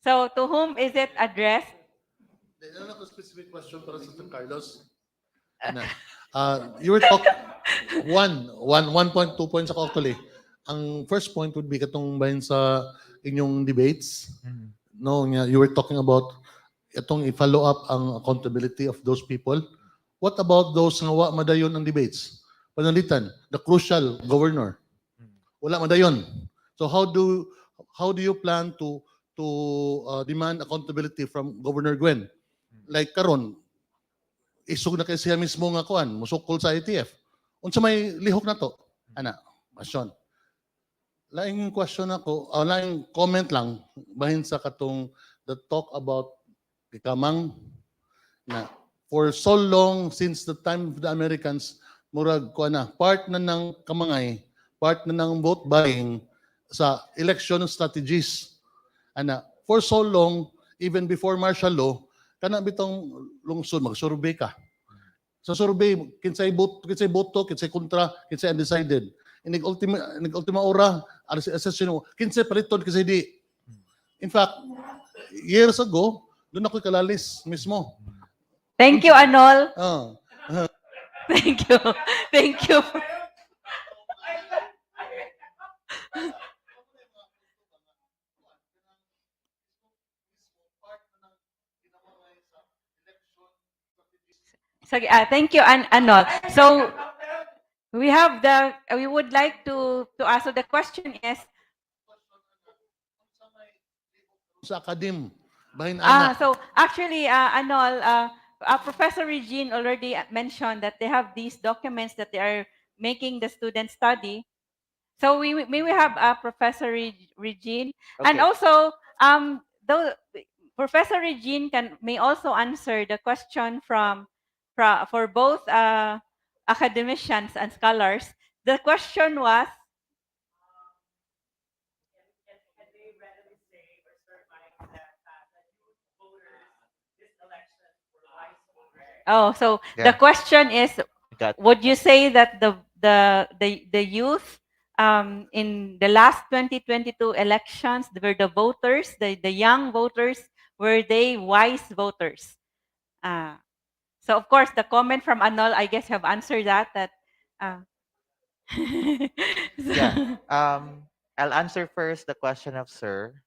C: So to whom is it addressed?
J: Ano na specific question para sa Carlos? You were talking one point, 2 points ako actually. Ang first point would be katong bahin sa inyong debates. No, you were talking about itong i-follow up ang accountability of those people. What about those nga wa madayon ang debates? Panalitan, the crucial governor. Wala madayon. So how do you plan to demand accountability from Governor Gwen? Like karon, isug na kay siya mismo nga kuan, musukol sa ITF. Unsa may lihok na to? Ana, question. Laing question ako, laing comment lang bahin sa katong the talk about Gikamang na for so long since the time of the Americans, murag ko na part na ng kamangay, part na ng vote buying sa election strategies. Ana, for so long, even before martial law, kana bitong lungsod magsurvey ka. Sa survey, kinsay boto, kinsay kontra, kinsay undecided. Inig ultima ora, assessment mo, kinsay paliton, kinsay di. In fact, years ago, doon ako kalalis mismo.
C: Thank you, Anol.
J: Oh.
C: Thank you. Thank you. So, thank you, Anol. So we would like to ask. So the question is,
J: Sa academe, bahin ana.
C: so actually, Anol, Professor Regine already mentioned that they have these documents that they are making the students study. So may we have Professor Regine, and
F: Okay.
C: also though Professor Regine may also answer the question for both academicians and scholars. The question was, Oh, so
G: Yeah.
C: the question is,
G: Got
C: would you say that the youth in the last 2022 elections were the voters, the young voters, were they wise voters? So of course the comment from Anol, I guess, have answered that.
G: Yeah.
C: So-
G: I'll answer first the question of sir.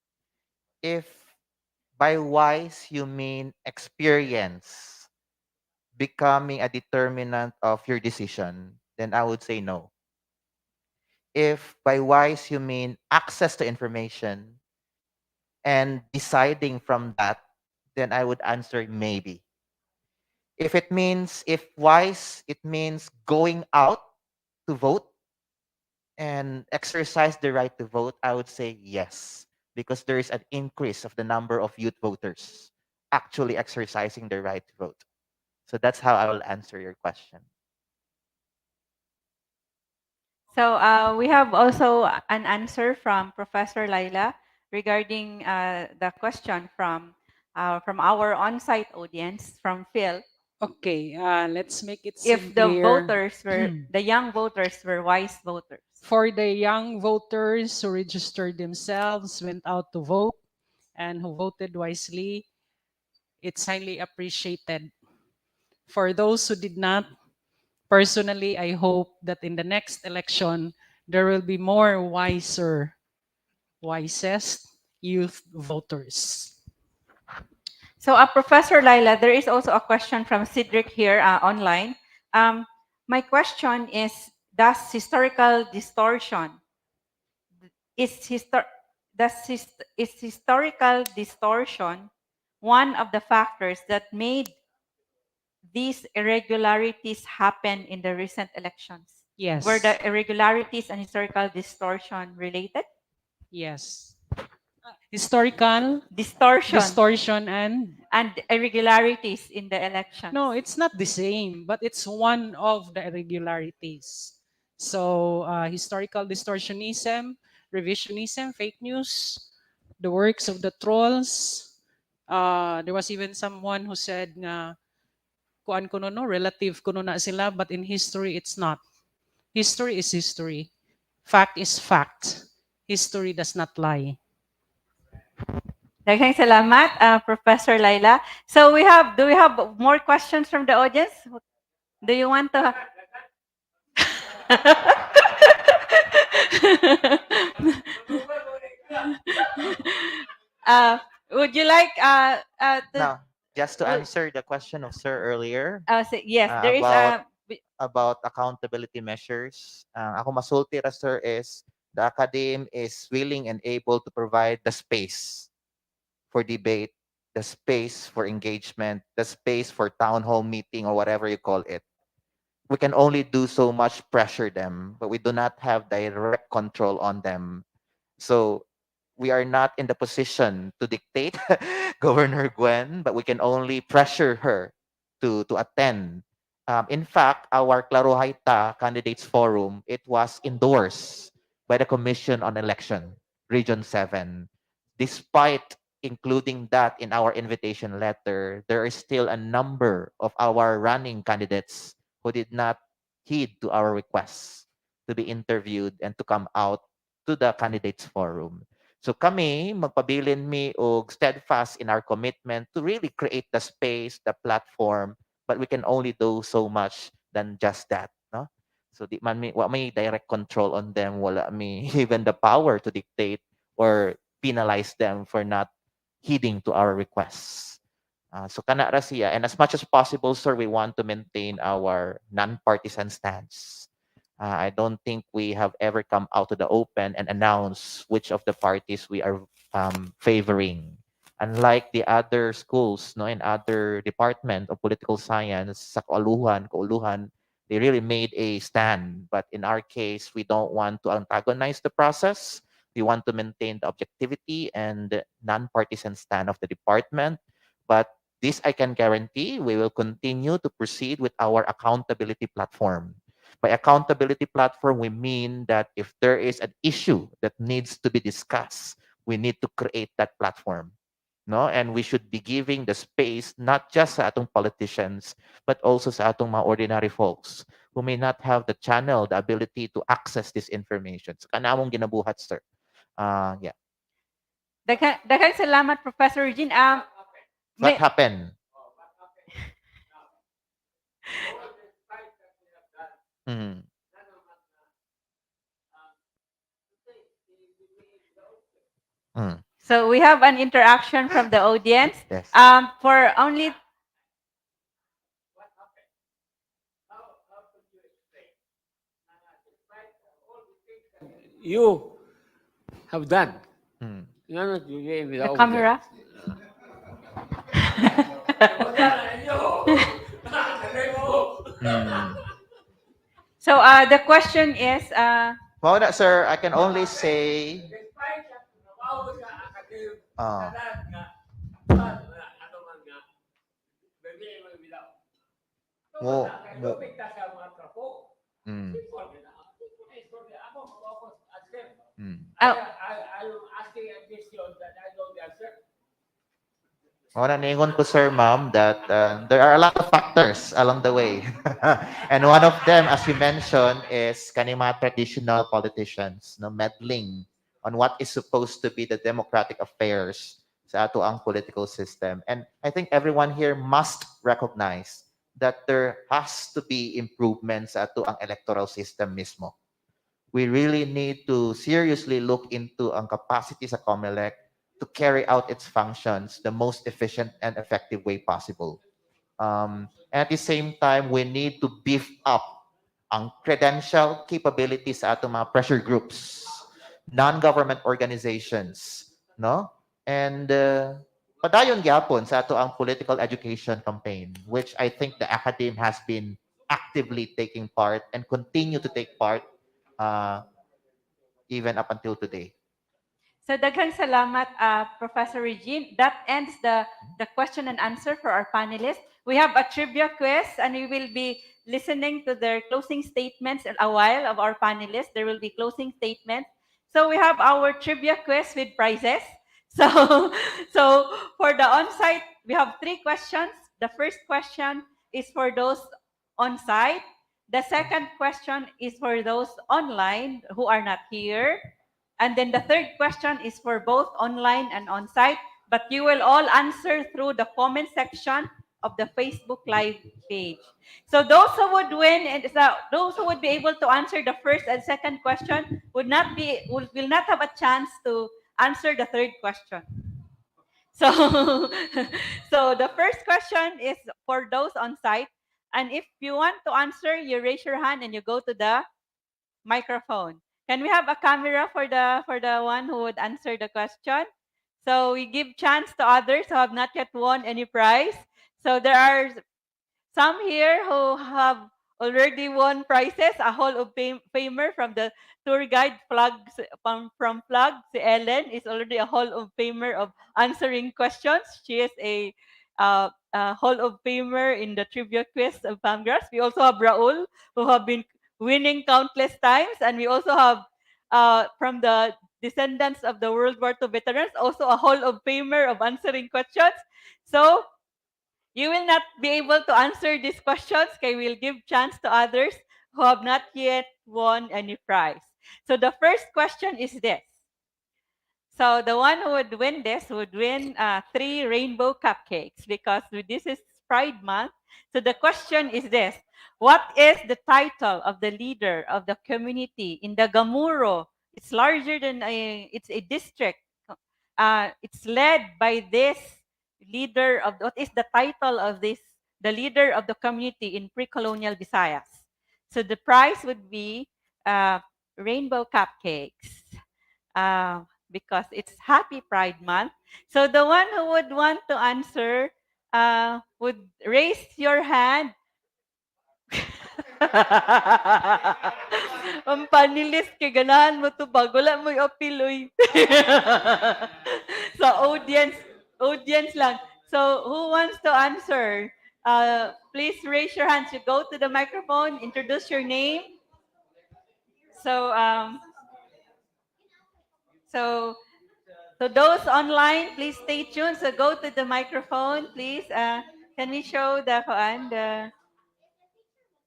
G: If by wise you mean experience becoming a determinant of your decision, then I would say no. If by wise you mean access to information and deciding from that, then I would answer maybe. If wise, it means going out to vote and exercise the right to vote, I would say yes, because there is an increase of the number of youth voters actually exercising their right to vote. So that's how I will answer your question.
C: So we have also an answer from Professor Laila regarding the question from our on-site audience, from Phil.
H: Okay, let's make it
C: If the
H: simpler.
C: voters were, the young voters were wise voters.
H: For the young voters who registered themselves, went out to vote, and who voted wisely, it's highly appreciated. For those who did not, personally, I hope that in the next election, there will be more wisest youth voters.
C: So, Professor Laila, there is also a question from Cedric here online. My question is, does historical distortion is historical distortion one of the factors that made these irregularities happen in the recent elections?
H: Yes.
C: Were the irregularities and historical distortion related?
H: Yes. Historical
C: Distortion
H: and
C: irregularities in the elections.
H: no, it's not the same, but it's one of the irregularities. So historical distortionism, revisionism, fake news, the works of the trolls. There was even someone who said na kuan kuno no, relative kuno na sila, but in history it's not. History is history. Fact is fact. History does not lie.
C: Daghang salamat, Professor Laila. So do we have more questions from the audience? Do you want to? Would you like
G: Now, just to answer the question of sir earlier,
C: yes, there is
G: about accountability measures. Ako masulti ra sir is the academe is willing and able to provide the space for debate, the space for engagement, the space for town hall meeting or whatever you call it. We can only do so much pressure them, but we do not have direct control on them. So we are not in the position to dictate Governor Gwen, but we can only pressure her to attend. In fact, our 𝗟R𝗶𝗹𝗆 Candidates Forum, it was endorsed by the Commission on Election, Region 7. Despite including that in our invitation letter, there is still a number of our running candidates who did not heed to our requests to be interviewed and to come out to the Candidates Forum. So kami, magpabilin mi og steadfast in our commitment to really create the space, the platform, but we can only do so much than just that. No? So di man mi, wa may direct control on them, wala mi even the power to dictate or penalize them for not heeding to our requests. So kana ra siya. And as much as possible, sir, we want to maintain our non-partisan stance. I don't think we have ever come out to the open and announced which of the parties we are favoring. Unlike the other schools, no, in other department of political science, sa Kauluhan, they really made a stand. But in our case, we don't want to antagonize the process. We want to maintain the objectivity and non-partisan stand of the department. But this I can guarantee, we will continue to proceed with our accountability platform. By accountability platform, we mean that if there is an issue that needs to be discussed, we need to create that platform. no? And we should be giving the space not just sa atong politicians but also sa atong mga ordinary folks who may not have the channel, the ability to access this information. Sa kanamong ginabuhat, sir. Yeah.
C: Daghang salamat, Professor Regine.
G: What happened? Mm. Mm.
C: So we have an interaction from the audience.
G: Yes.
C: For only
K: you have done.
G: Mm.
C: the camera.
G: Mm.
C: So the question is,
G: Well, sir, I can only say. Mm. Mm.
C: oh,
G: Ningon ko, sir, ma'am, that there are a lot of factors along the way. And one of them, as you mentioned, is kanima traditional politicians no, meddling on what is supposed to be the democratic affairs sa ato ang political system. And I think everyone here must recognize that there has to be improvements sa ato ang electoral system mismo. We really need to seriously look into ang capacity sa COMELEC to carry out its functions the most efficient and effective way possible. And at the same time, we need to beef up ang credential capabilities sa atong mga pressure groups, non-government organizations, no? And padayon gyapon sa ato ang political education campaign, which I think the academe has been actively taking part and continue to take part even up until today.
C: so daghang salamat, Professor Regine. That ends the question and answer for our panelists. We have a trivia quiz, and we will be listening to their closing statements in a while of our panelists. There will be closing statements. So we have our trivia quiz with prizes. So for the on-site, we have 3 questions. The first question is for those on-site. The second question is for those online who are not here. And then the third question is for both online and on-site, but you will all answer through the comment section of the Facebook Live page. So those who would win and those who would be able to answer the first and second question will not have a chance to answer the third question. So, so the first question is for those on-site, and if you want to answer, you raise your hand and you go to the microphone. Can we have a camera for the one who would answer the question? So we give chance to others who have not yet won any prize. So there are some here who have already won prizes. A Hall of Famer from the tour guide from Flag, si Ellen, is already a Hall of Famer of answering questions. She is a Hall of Famer in the trivia quiz of Pamgrass. We also have Raul, who have been winning countless times. And we also have, from the descendants of the World War II veterans, also a Hall of Famer of answering questions. So you will not be able to answer these questions, okay? We'll give chance to others who have not yet won any prize. So the first question is this. So the one who would win this would win 3 rainbow cupcakes, because this is Pride Month. So the question is this. What is the title of the leader of the community in the Gamuro? It's larger than it's a district. It's led by this leader of, what is the title of this, the leader of the community in pre-colonial Visayas? So the prize would be rainbow cupcakes. Because it's Happy Pride Month. So the one who would want to answer would raise your hand. Ang panelist, kay ganahan mo to bag. Wala mo yung So audience lang. So who wants to answer? Please raise your hands. You go to the microphone, introduce your name. So So those online, please stay tuned. So go to the microphone, please. Can we show the one?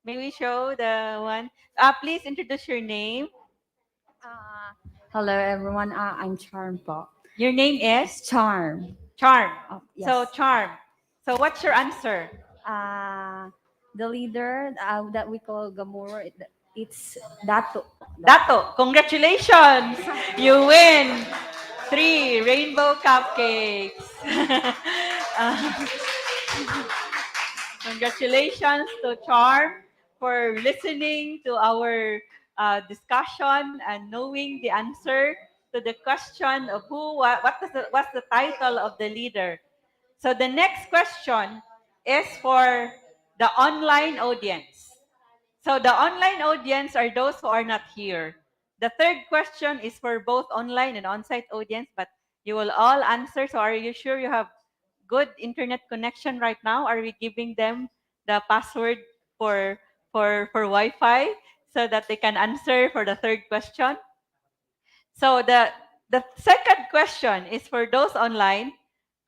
C: May we show the one? Please introduce your name.
M: Hello everyone, I'm Charm po.
C: Your name is?
M: Charm.
C: Charm.
M: Yes.
C: So Charm. So what's your answer?
M: The leader that we call Gamuro, it's Dato.
C: Dato. Congratulations! You win 3 rainbow cupcakes. Congratulations to Charm for listening to our discussion and knowing the answer to the question of what's the title of the leader. So the next question is for the online audience. So the online audience are those who are not here. The third question is for both online and on-site audience, but you will all answer. So are you sure you have good internet connection right now? Are we giving them the password for Wi-Fi so that they can answer for the third question? So the second question is for those online,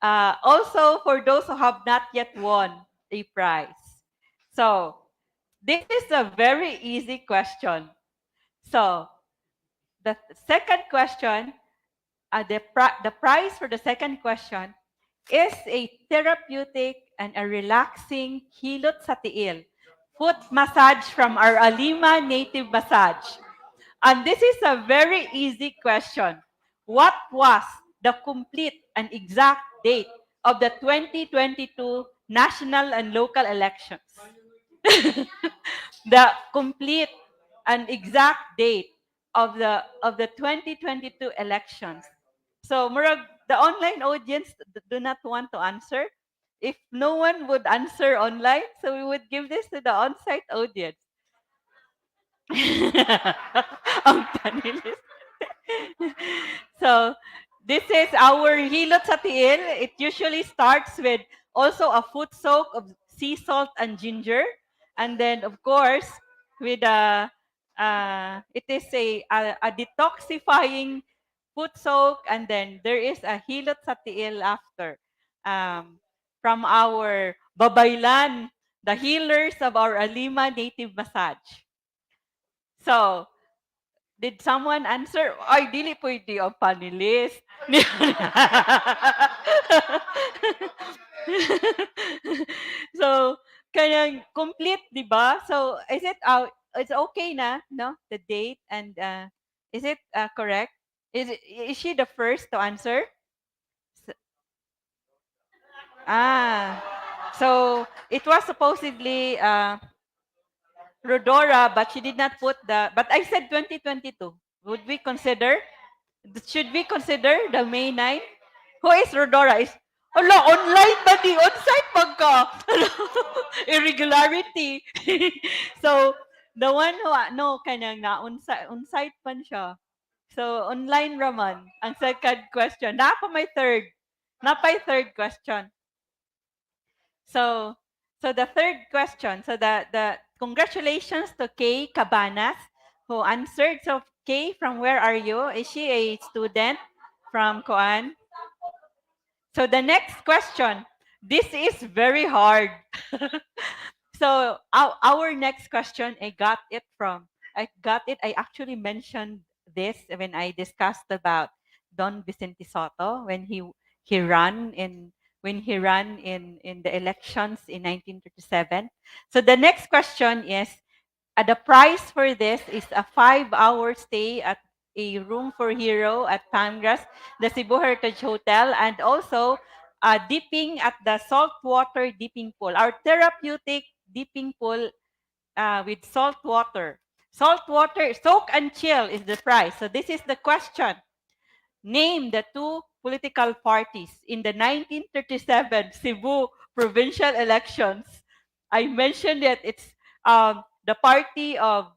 C: also for those who have not yet won a prize. So this is a very easy question. So the second question, the prize for the second question is a therapeutic and a relaxing hilot sa tiil foot massage from our Alima native massage. And this is a very easy question. What was the complete and exact date of the 2022 national and local elections? The complete and exact date of the 2022 elections. So murag the online audience do not want to answer. If no one would answer online, so we would give this to the on-site audience. Ang panelist. So this is our hilot sa tiil. It usually starts with also a foot soak of sea salt and ginger. And then, of course, with it is a detoxifying foot soak. And then there is a hilot sa tiil after. From our babaylan, the healers of our Alima native massage. So, did someone answer? Ay, dili pwede ang panelist. So, kanyang complete, di ba? So, is it out? It's okay na, no? The date and is it correct? Is she the first to answer? So it was supposedly Rodora, but she did not put but I said 2022. Would we consider? Should we consider the May 9? Who is Rodora? Online ba di? On-site pagka. Irregularity. So, the one who, no, kanyang on-site pan siya. So, online raman. Ang second question. Napay third question. So the third question. So the congratulations to Kay Cabanas who answered. So Kay, from where are you? Is she a student from Koan? So the next question. This is very hard. So our next question, I got it. I actually mentioned this when I discussed about Don Vicente Soto when he ran in the elections in 1937. So the next question is, the price for this is a 5-hour stay at a room for hero at Pangrass, the Cebu Heritage Hotel, and also dipping at the saltwater dipping pool, our therapeutic dipping pool with salt water. Salt water, soak and chill is the price. So this is the question. Name the two political parties in the 1937 Cebu provincial elections. I mentioned that it's the party of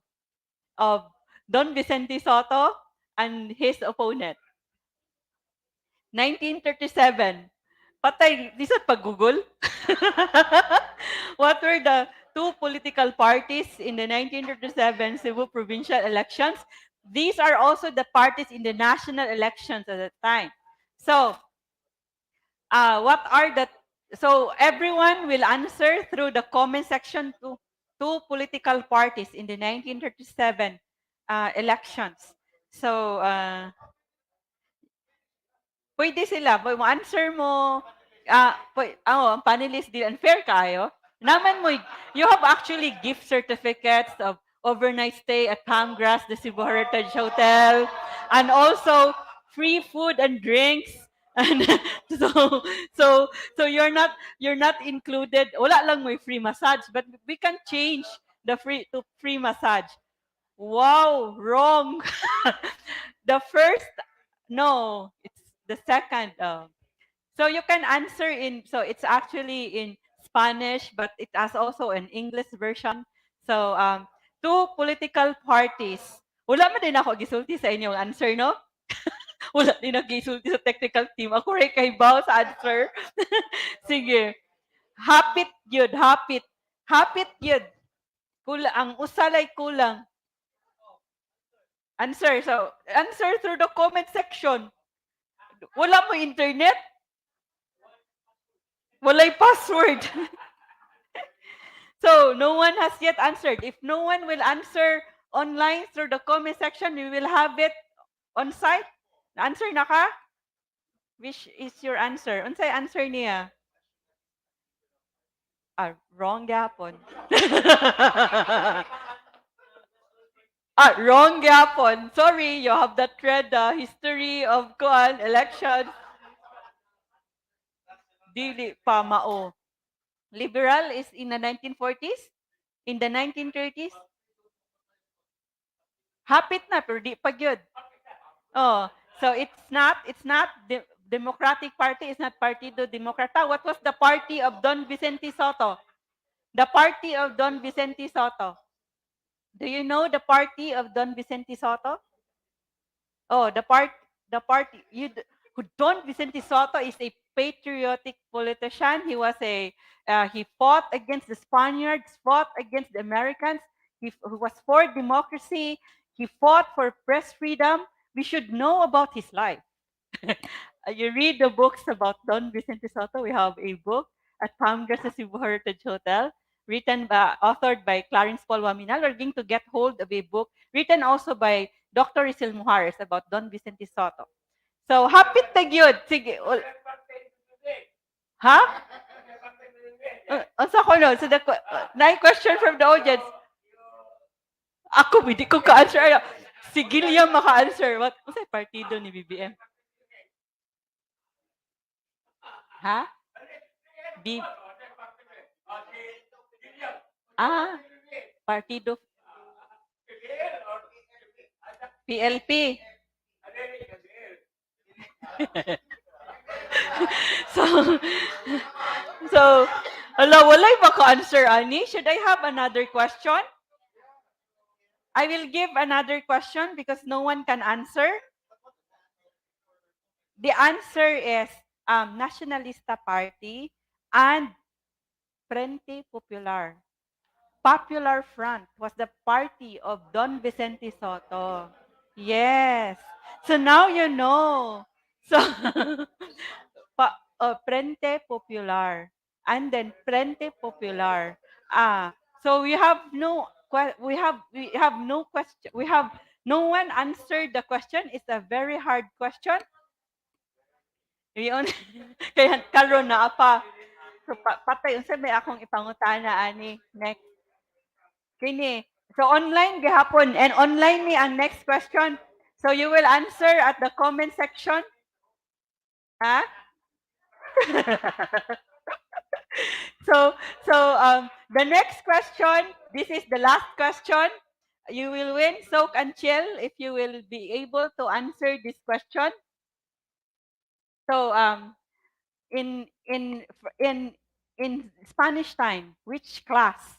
C: Don Vicente Soto and his opponent. 1937. Patay, di sa pag-google? What were the two political parties in the 1937 Cebu provincial elections? These are also the parties in the national elections at that time. So, what are the, so everyone will answer through the comment section to two political parties in the 1937 elections. So, pwede sila, pwede mo answer mo, ang panelist din, unfair kayo. Naman mo, you have actually gift certificates of overnight stay at Palmgrass, the Cebu Heritage Hotel, and also free food and drinks. And so you're not included. Wala lang may free massage, but we can change the free to free massage. Wow, wrong. The first, no, it's the second. So you can answer in, so it's actually in Spanish, but it has also an English version. So two political parties. Wala man din ako gisulti sa inyong answer, no? Wala din ako gisulti sa technical team. Ako rin kay Bao sa answer. Sige. Hapit yun, hapit. Hapit yun. Kulang, ang usalay kulang. Answer. So, answer through the comment section. Wala mo internet? Walay password. So, no one has yet answered. If no one will answer online through the comment section, we will have it on site. Answer na ka? Which is your answer? Unsay answer niya? Wrong yapon. Wrong yapon. Sorry, you have that read the history of elections. Dili pa mao. Liberal is in the 1940s? In the 1930s? Hapit na, pero di pa gyud. Oh, so it's not the Democratic Party, it's not Partido Demokrata. What was the party of Don Vicente Soto? The party of Don Vicente Soto. Do you know the party of Don Vicente Soto? Oh, the party, Don Vicente Soto is a patriotic politician. He was he fought against the Spaniards, fought against the Americans. He was for democracy. He fought for press freedom. We should know about his life. You read the books about Don Vicente Soto. We have a book at Palmgrass Cebu Heritage Hotel, authored by Clarence Paul Waminal. We're going to get hold of a book written also by Dr. 𝗟𝗏𝗄 𝗪 about Don Vicente Soto. So, hapit na gyud. Sige. Ha? Unsa ko no? So, question from the audience. Ako, hindi ko ka-answer. Si Gilliam maka-answer. What? Unsay partido ni BBM? Ha? Partido. PLP. so, walay maka-answer, ani? Should I have another question? I will give another question because no one can answer. The answer is Nacionalista Party and Frente Popular. Popular Front was the party of Don Vicente Soto. Yes. So now you know. So, Frente Popular and then Frente Popular. So we have no question. We have no one answered the question. It's a very hard question. Yun. Kaya karon na apa. So patay unsa may akong ipangutana ani next. Kini. So online gihapon and online ni ang next question. So you will answer at the comment section. Ha? So the next question, this is the last question. You will win soak and chill if you will be able to answer this question. So in Spanish time, which class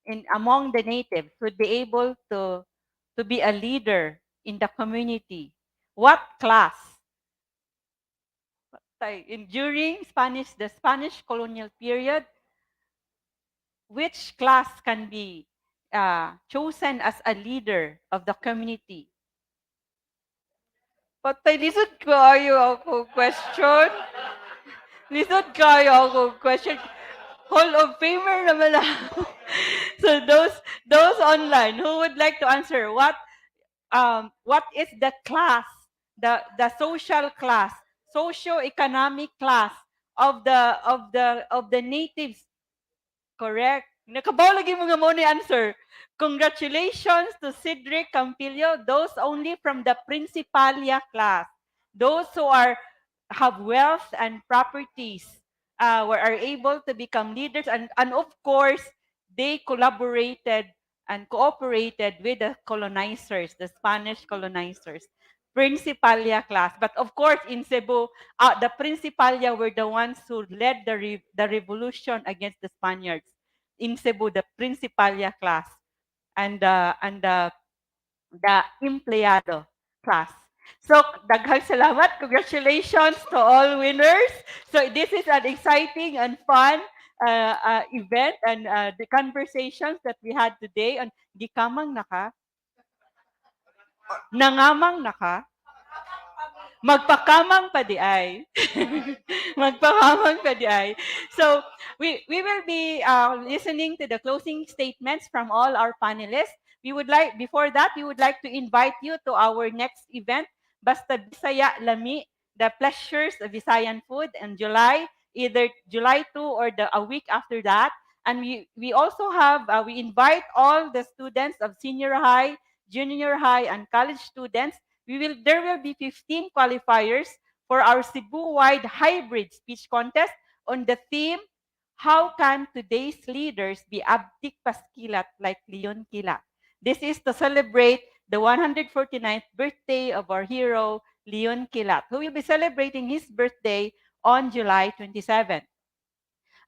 C: in among the natives would be able to be a leader in the community? What class? During the Spanish colonial period, which class can be chosen as a leader of the community? Patay, lisod kayo ako question. Lisod kayo ako question. Hall of Famer naman ako. So those online who would like to answer what is the class, the social class, socio-economic class of the natives? Correct. Nakabaw lagi mo nga mo ni answer. Congratulations to Cedric Campillo, those only from the Principalia class. Those who have wealth and properties are able to become leaders, and of course, they collaborated and cooperated with the colonizers, the Spanish colonizers. Principalia class. But of course, in Cebu, the Principalia were the ones who led the revolution against the Spaniards. In Cebu, the Principalia class and the empleado class. So, daghang salamat. Congratulations to all winners. So, this is an exciting and fun event and the conversations that we had today on Gikamang naka. Nangamang naka. Magpakamang pa di ay. Magpakamang pa di ay. So, we will be listening to the closing statements from all our panelists. Before that, we would like to invite you to our next event, Basta Bisaya Lami, the pleasures of Visayan food in July, either July 2 or a week after that. And we also have, we invite all the students of senior high, junior high, and college students. There will be 15 qualifiers for our Cebu-wide hybrid speech contest on the theme, how can today's leaders be 𝗪𝗶𝗃 like 𝗂𝗶𝗃? This is to celebrate the 149th birthday of our hero, 𝗂𝗶𝗃, who will be celebrating his birthday on July 27th.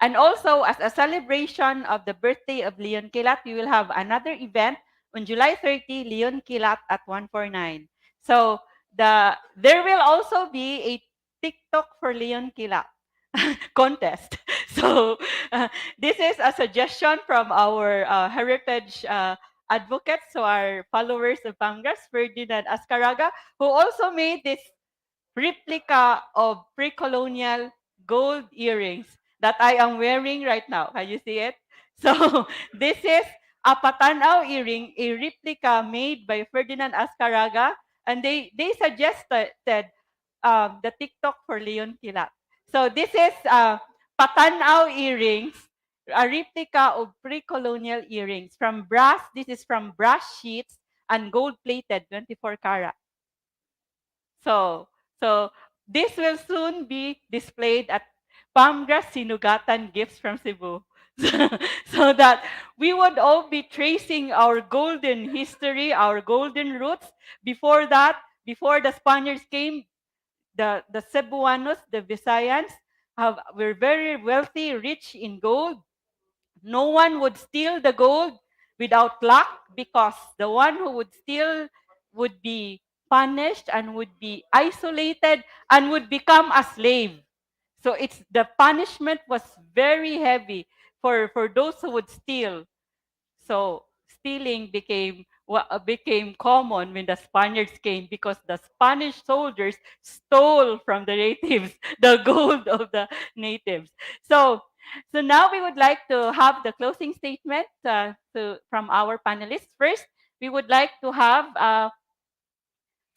C: And also, as a celebration of the birthday of 𝗂𝗶𝗃, we will have another event on July 30, 𝗂𝗶𝗃 at 149. So, there will also be a TikTok for 𝗂𝗶𝗃 contest. So, this is a suggestion from our heritage advocates, so our followers of Pangas, Ferdinand Ascaraga, who also made this replica of pre-colonial gold earrings that I am wearing right now. Can you see it? So this is a Patanaw earring, a replica made by Ferdinand Ascaraga, and they suggested the TikTok for 𝗂𝗶𝗃. So this is Patanaw earrings, a replica of pre-colonial earrings from brass. This is from brass sheets and gold-plated 24 karat. So this will soon be displayed at Pamgrass Sinugatan Gifts from Cebu. So that we would all be tracing our golden history, our golden roots. Before that, before the Spaniards came, the Cebuanos, the Visayans, were very wealthy, rich in gold. No one would steal the gold without luck, because the one who would steal would be punished and would be isolated and would become a slave. So the punishment was very heavy for those who would steal. So stealing became common when the Spaniards came, because the Spanish soldiers stole from the natives the gold of the natives. So now we would like to have the closing statement from our panelists. First, we would like to have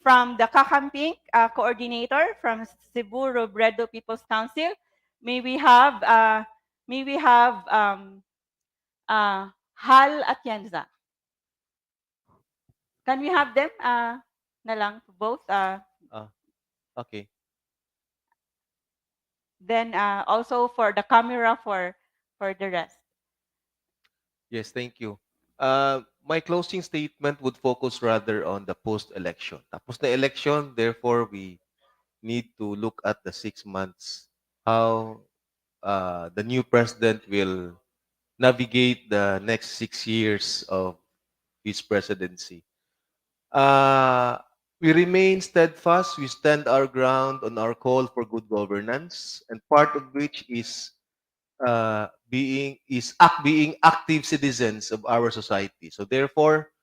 C: from the Kakamping coordinator from Cebu Robredo People's Council. May we have Hal at Yanza. Can we have them na lang both?
F: Okay.
C: Then also for the camera for the rest.
F: Yes, thank you. My closing statement would focus rather on the post-election. Tapos na election, therefore we need to look at the 6 months, how the new president will navigate the next 6 years of his presidency. We remain steadfast. We stand our ground on our call for good governance, and part of which is being active citizens of our society. So therefore,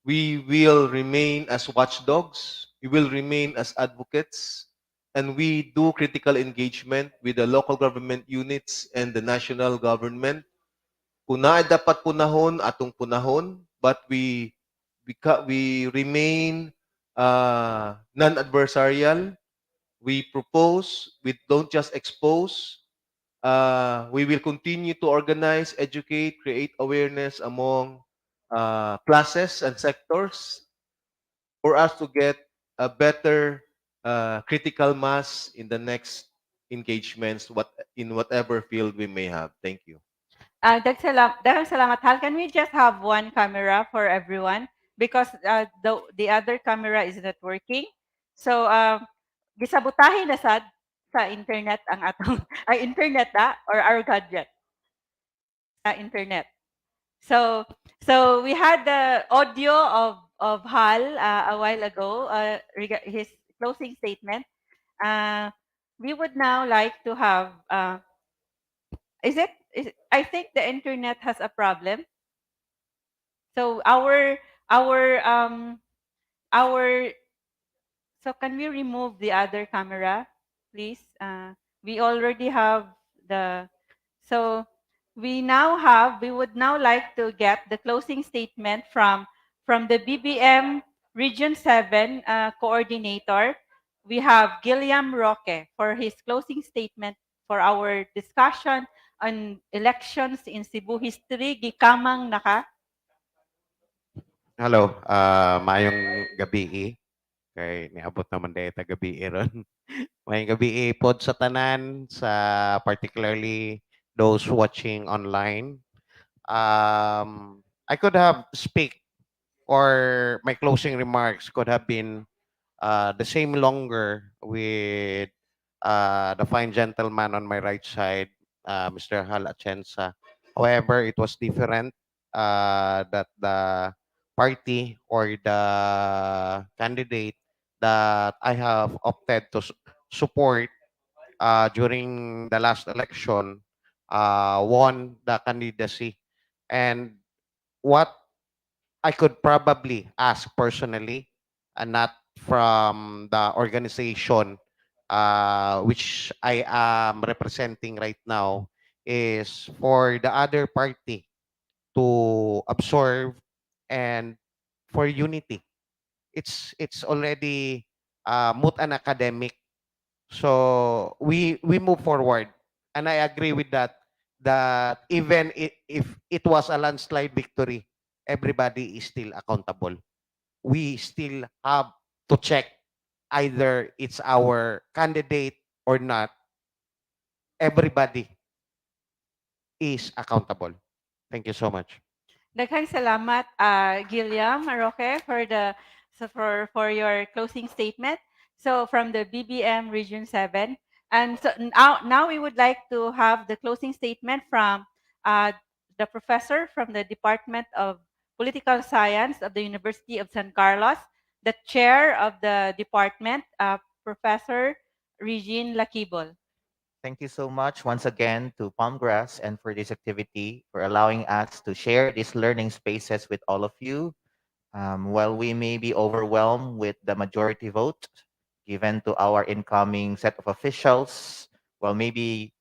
F: we will remain as watchdogs We will remain as advocates, and we do critical engagement with the local government units and the national government. Kung naay dapat punahon, atong punahon, but we remain non-adversarial. We propose, we don't just expose. We will continue to organize, educate, create awareness among classes and sectors for us to get a better critical mass in the next engagements, in whatever field we may have. Thank you.
C: Daghang salamat, Hal. Can we just have one camera for everyone? Because the other camera is not working. So, gisabutahin na sa internet ang atong, ay internet or our gadget? Sa internet. So we had the audio of Hal a while ago, his closing statement. We would now like to have, I think the internet has a problem. So so can we remove the other camera, please? We already have so we would now like to get the closing statement from the BBM Region 7 coordinator. We have 𝗂𝙗𝗻 Roque for his closing statement for our discussion on elections in Cebu history. Gikamang naka.
E: Hello, maayong gabi. Kay niabot naman dahil gabi ron. Maayong gabi pod sa tanan, sa particularly those watching online. I could have speak, or my closing remarks could have been the same longer with the fine gentleman on my right side, Mr. Hal Atienza. However, it was different that the party or the candidate that I have opted to support during the last election won the candidacy. And what I could probably ask personally, and not from the organization which I am representing right now, is for the other party to absorb and for unity. It's already moot and academic. So we move forward, and I agree with that. That even if it was a landslide victory, everybody is still accountable. We still have to check either it's our candidate or not. Everybody is accountable. Thank you so much.
C: Daghang salamat, 𝗂𝙗𝗻 Roque, for your closing statement. So from the BBM Region 7. And so now we would like to have the closing statement from the professor from the Department of Political Science of the University of San Carlos, the chair of the department, Professor Regine Laquibol.
G: Thank you so much once again to Palmgrass and for this activity, for allowing us to share these learning spaces with all of you. While we may be overwhelmed with the majority vote given to our incoming set of officials, while maybe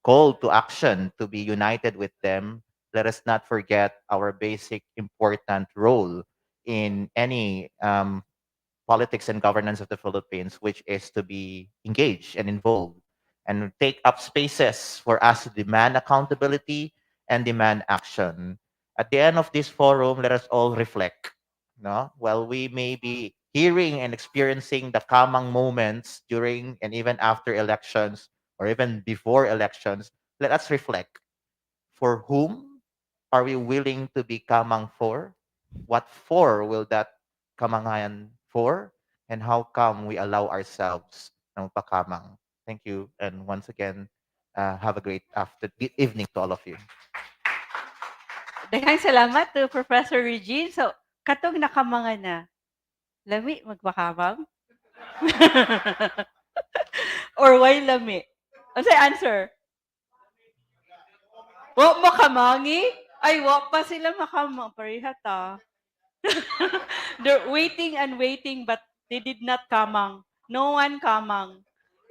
G: called to action to be united with them, let us not forget our basic important role in any politics and governance of the Philippines, which is to be engaged and involved and take up spaces for us to demand accountability and demand action. At the end of this forum, let us all reflect. No? While we may be hearing and experiencing the Kamang moments during and even after elections or even before elections, let us reflect. For whom are we willing to be Kamang for? What for will that Kamangayan for? And how come we allow ourselves ng pakamang? Thank you. And once again, have a great evening to all of you.
C: Daghang salamat to Professor Regine. So, katong nakamanga na, lami magpakamang? Or why lami? Ano say answer? Wa makamangi? Ay, wa pa sila makamang. Pareha ta. They're waiting and waiting, but They did not kamang. No one kamang.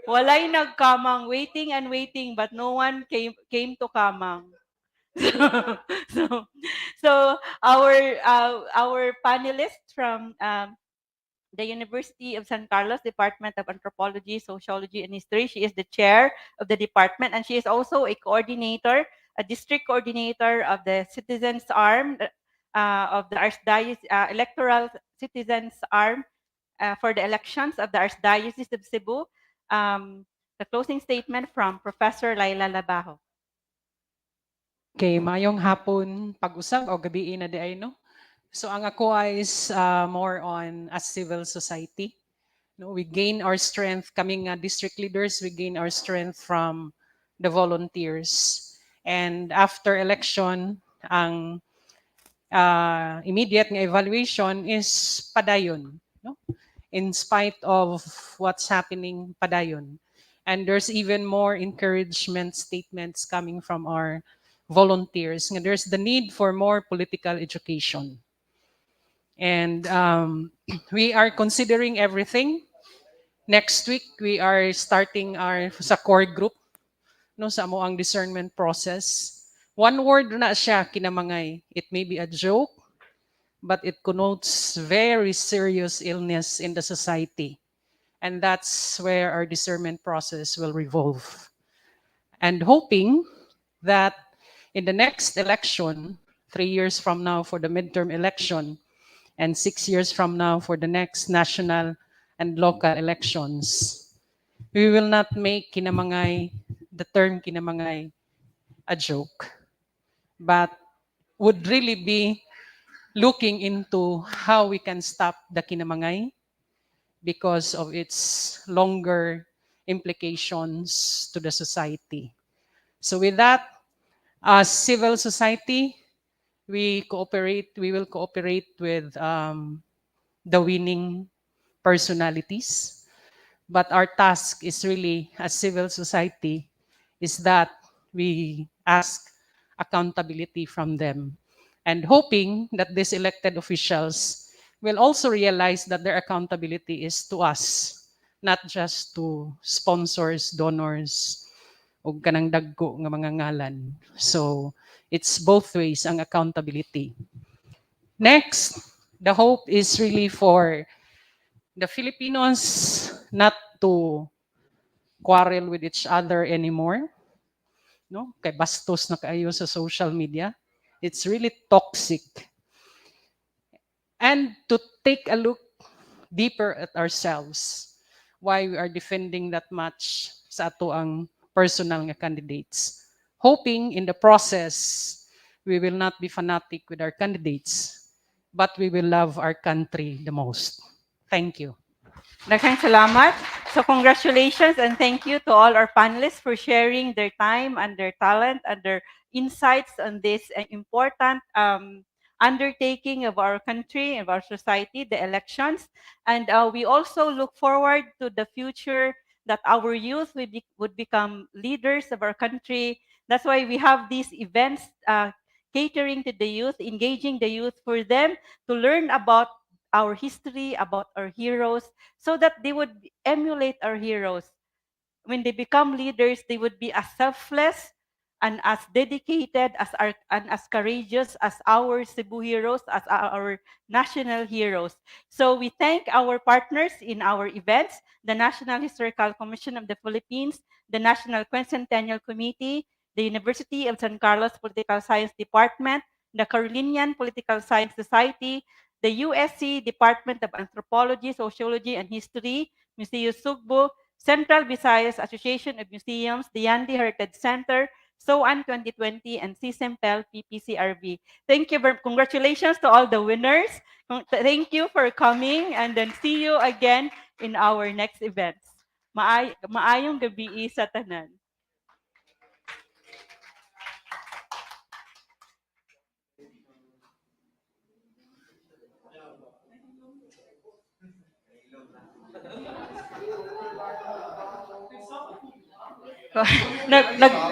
C: Walay nagkamang, waiting and waiting, but no one came to kamang. so, so our panelists from the University of San Carlos Department of Anthropology, Sociology, and History. She is the chair of the department, and she is also a coordinator, a district coordinator of the Citizens Arm of the Archdiocese Electoral Citizens Arm for the elections of the Archdiocese of Cebu. The closing statement from Professor Laila Labajo.
H: Okay, mayong hapon pag-usab o gabi na di ay no. So ang ako is more on as civil society. No, we gain our strength coming district leaders. We gain our strength from the volunteers. And after election, ang immediate nga evaluation is padayon. No? In spite of what's happening, padayon. And there's even more encouragement statements coming from our volunteers. And there's the need for more political education. And we are considering everything. Next week, we are starting our sa core group no, sa amo ang discernment process. One word na siya, kinamangay. It may be a joke, but it connotes very serious illness in the society. And that's where our discernment process will revolve. And hoping that in the next election, 3 years from now for the midterm election, and 6 years from now for the next national and local elections, we will not make kinamangay, the term kinamangay, a joke, but would really be looking into how we can stop the kinamangay because of its longer implications to the society. So with that, as civil society, we will cooperate with the winning personalities. But our task is really, as civil society, is that we ask accountability from them. And hoping that these elected officials will also realize that their accountability is to us, not just to sponsors, donors, o kanang dagko nga mga ngalan. So it's both ways ang accountability. Next, the hope is really for the Filipinos not to quarrel with each other anymore. No? Kay bastos na kayo sa social media. It's really toxic. And to take a look deeper at ourselves, why we are defending that much sa ato ang personal nga candidates. Hoping in the process, we will not be fanatic with our candidates, but we will love our country the most. Thank you.
C: Daghang salamat. So congratulations and thank you to all our panelists for sharing their time and their talent and their insights on this important undertaking of our country, of our society, the elections. And we also look forward to the future that our youth would become leaders of our country. That's why we have these events catering to the youth, engaging the youth for them to learn about our history, about our heroes, so that they would emulate our heroes. When they become leaders, they would be as selfless and as dedicated and as courageous as our Cebu heroes, as our national heroes. So we thank our partners in our events, the National Historical Commission of the Philippines, the National Quincentennial Committee, the University of San Carlos Political Science Department, the Carolinian Political Science Society, the USC Department of Anthropology, Sociology, and History, Museo Sugbo, Central Visayas Association of Museums, the Yandi Heritage Center, SOAN 2020, and CCIMPEL-PPCRV. Thank you. Congratulations to all the winners. Thank you for coming, and then see you again in our next events. Maayong gabi sa tanan.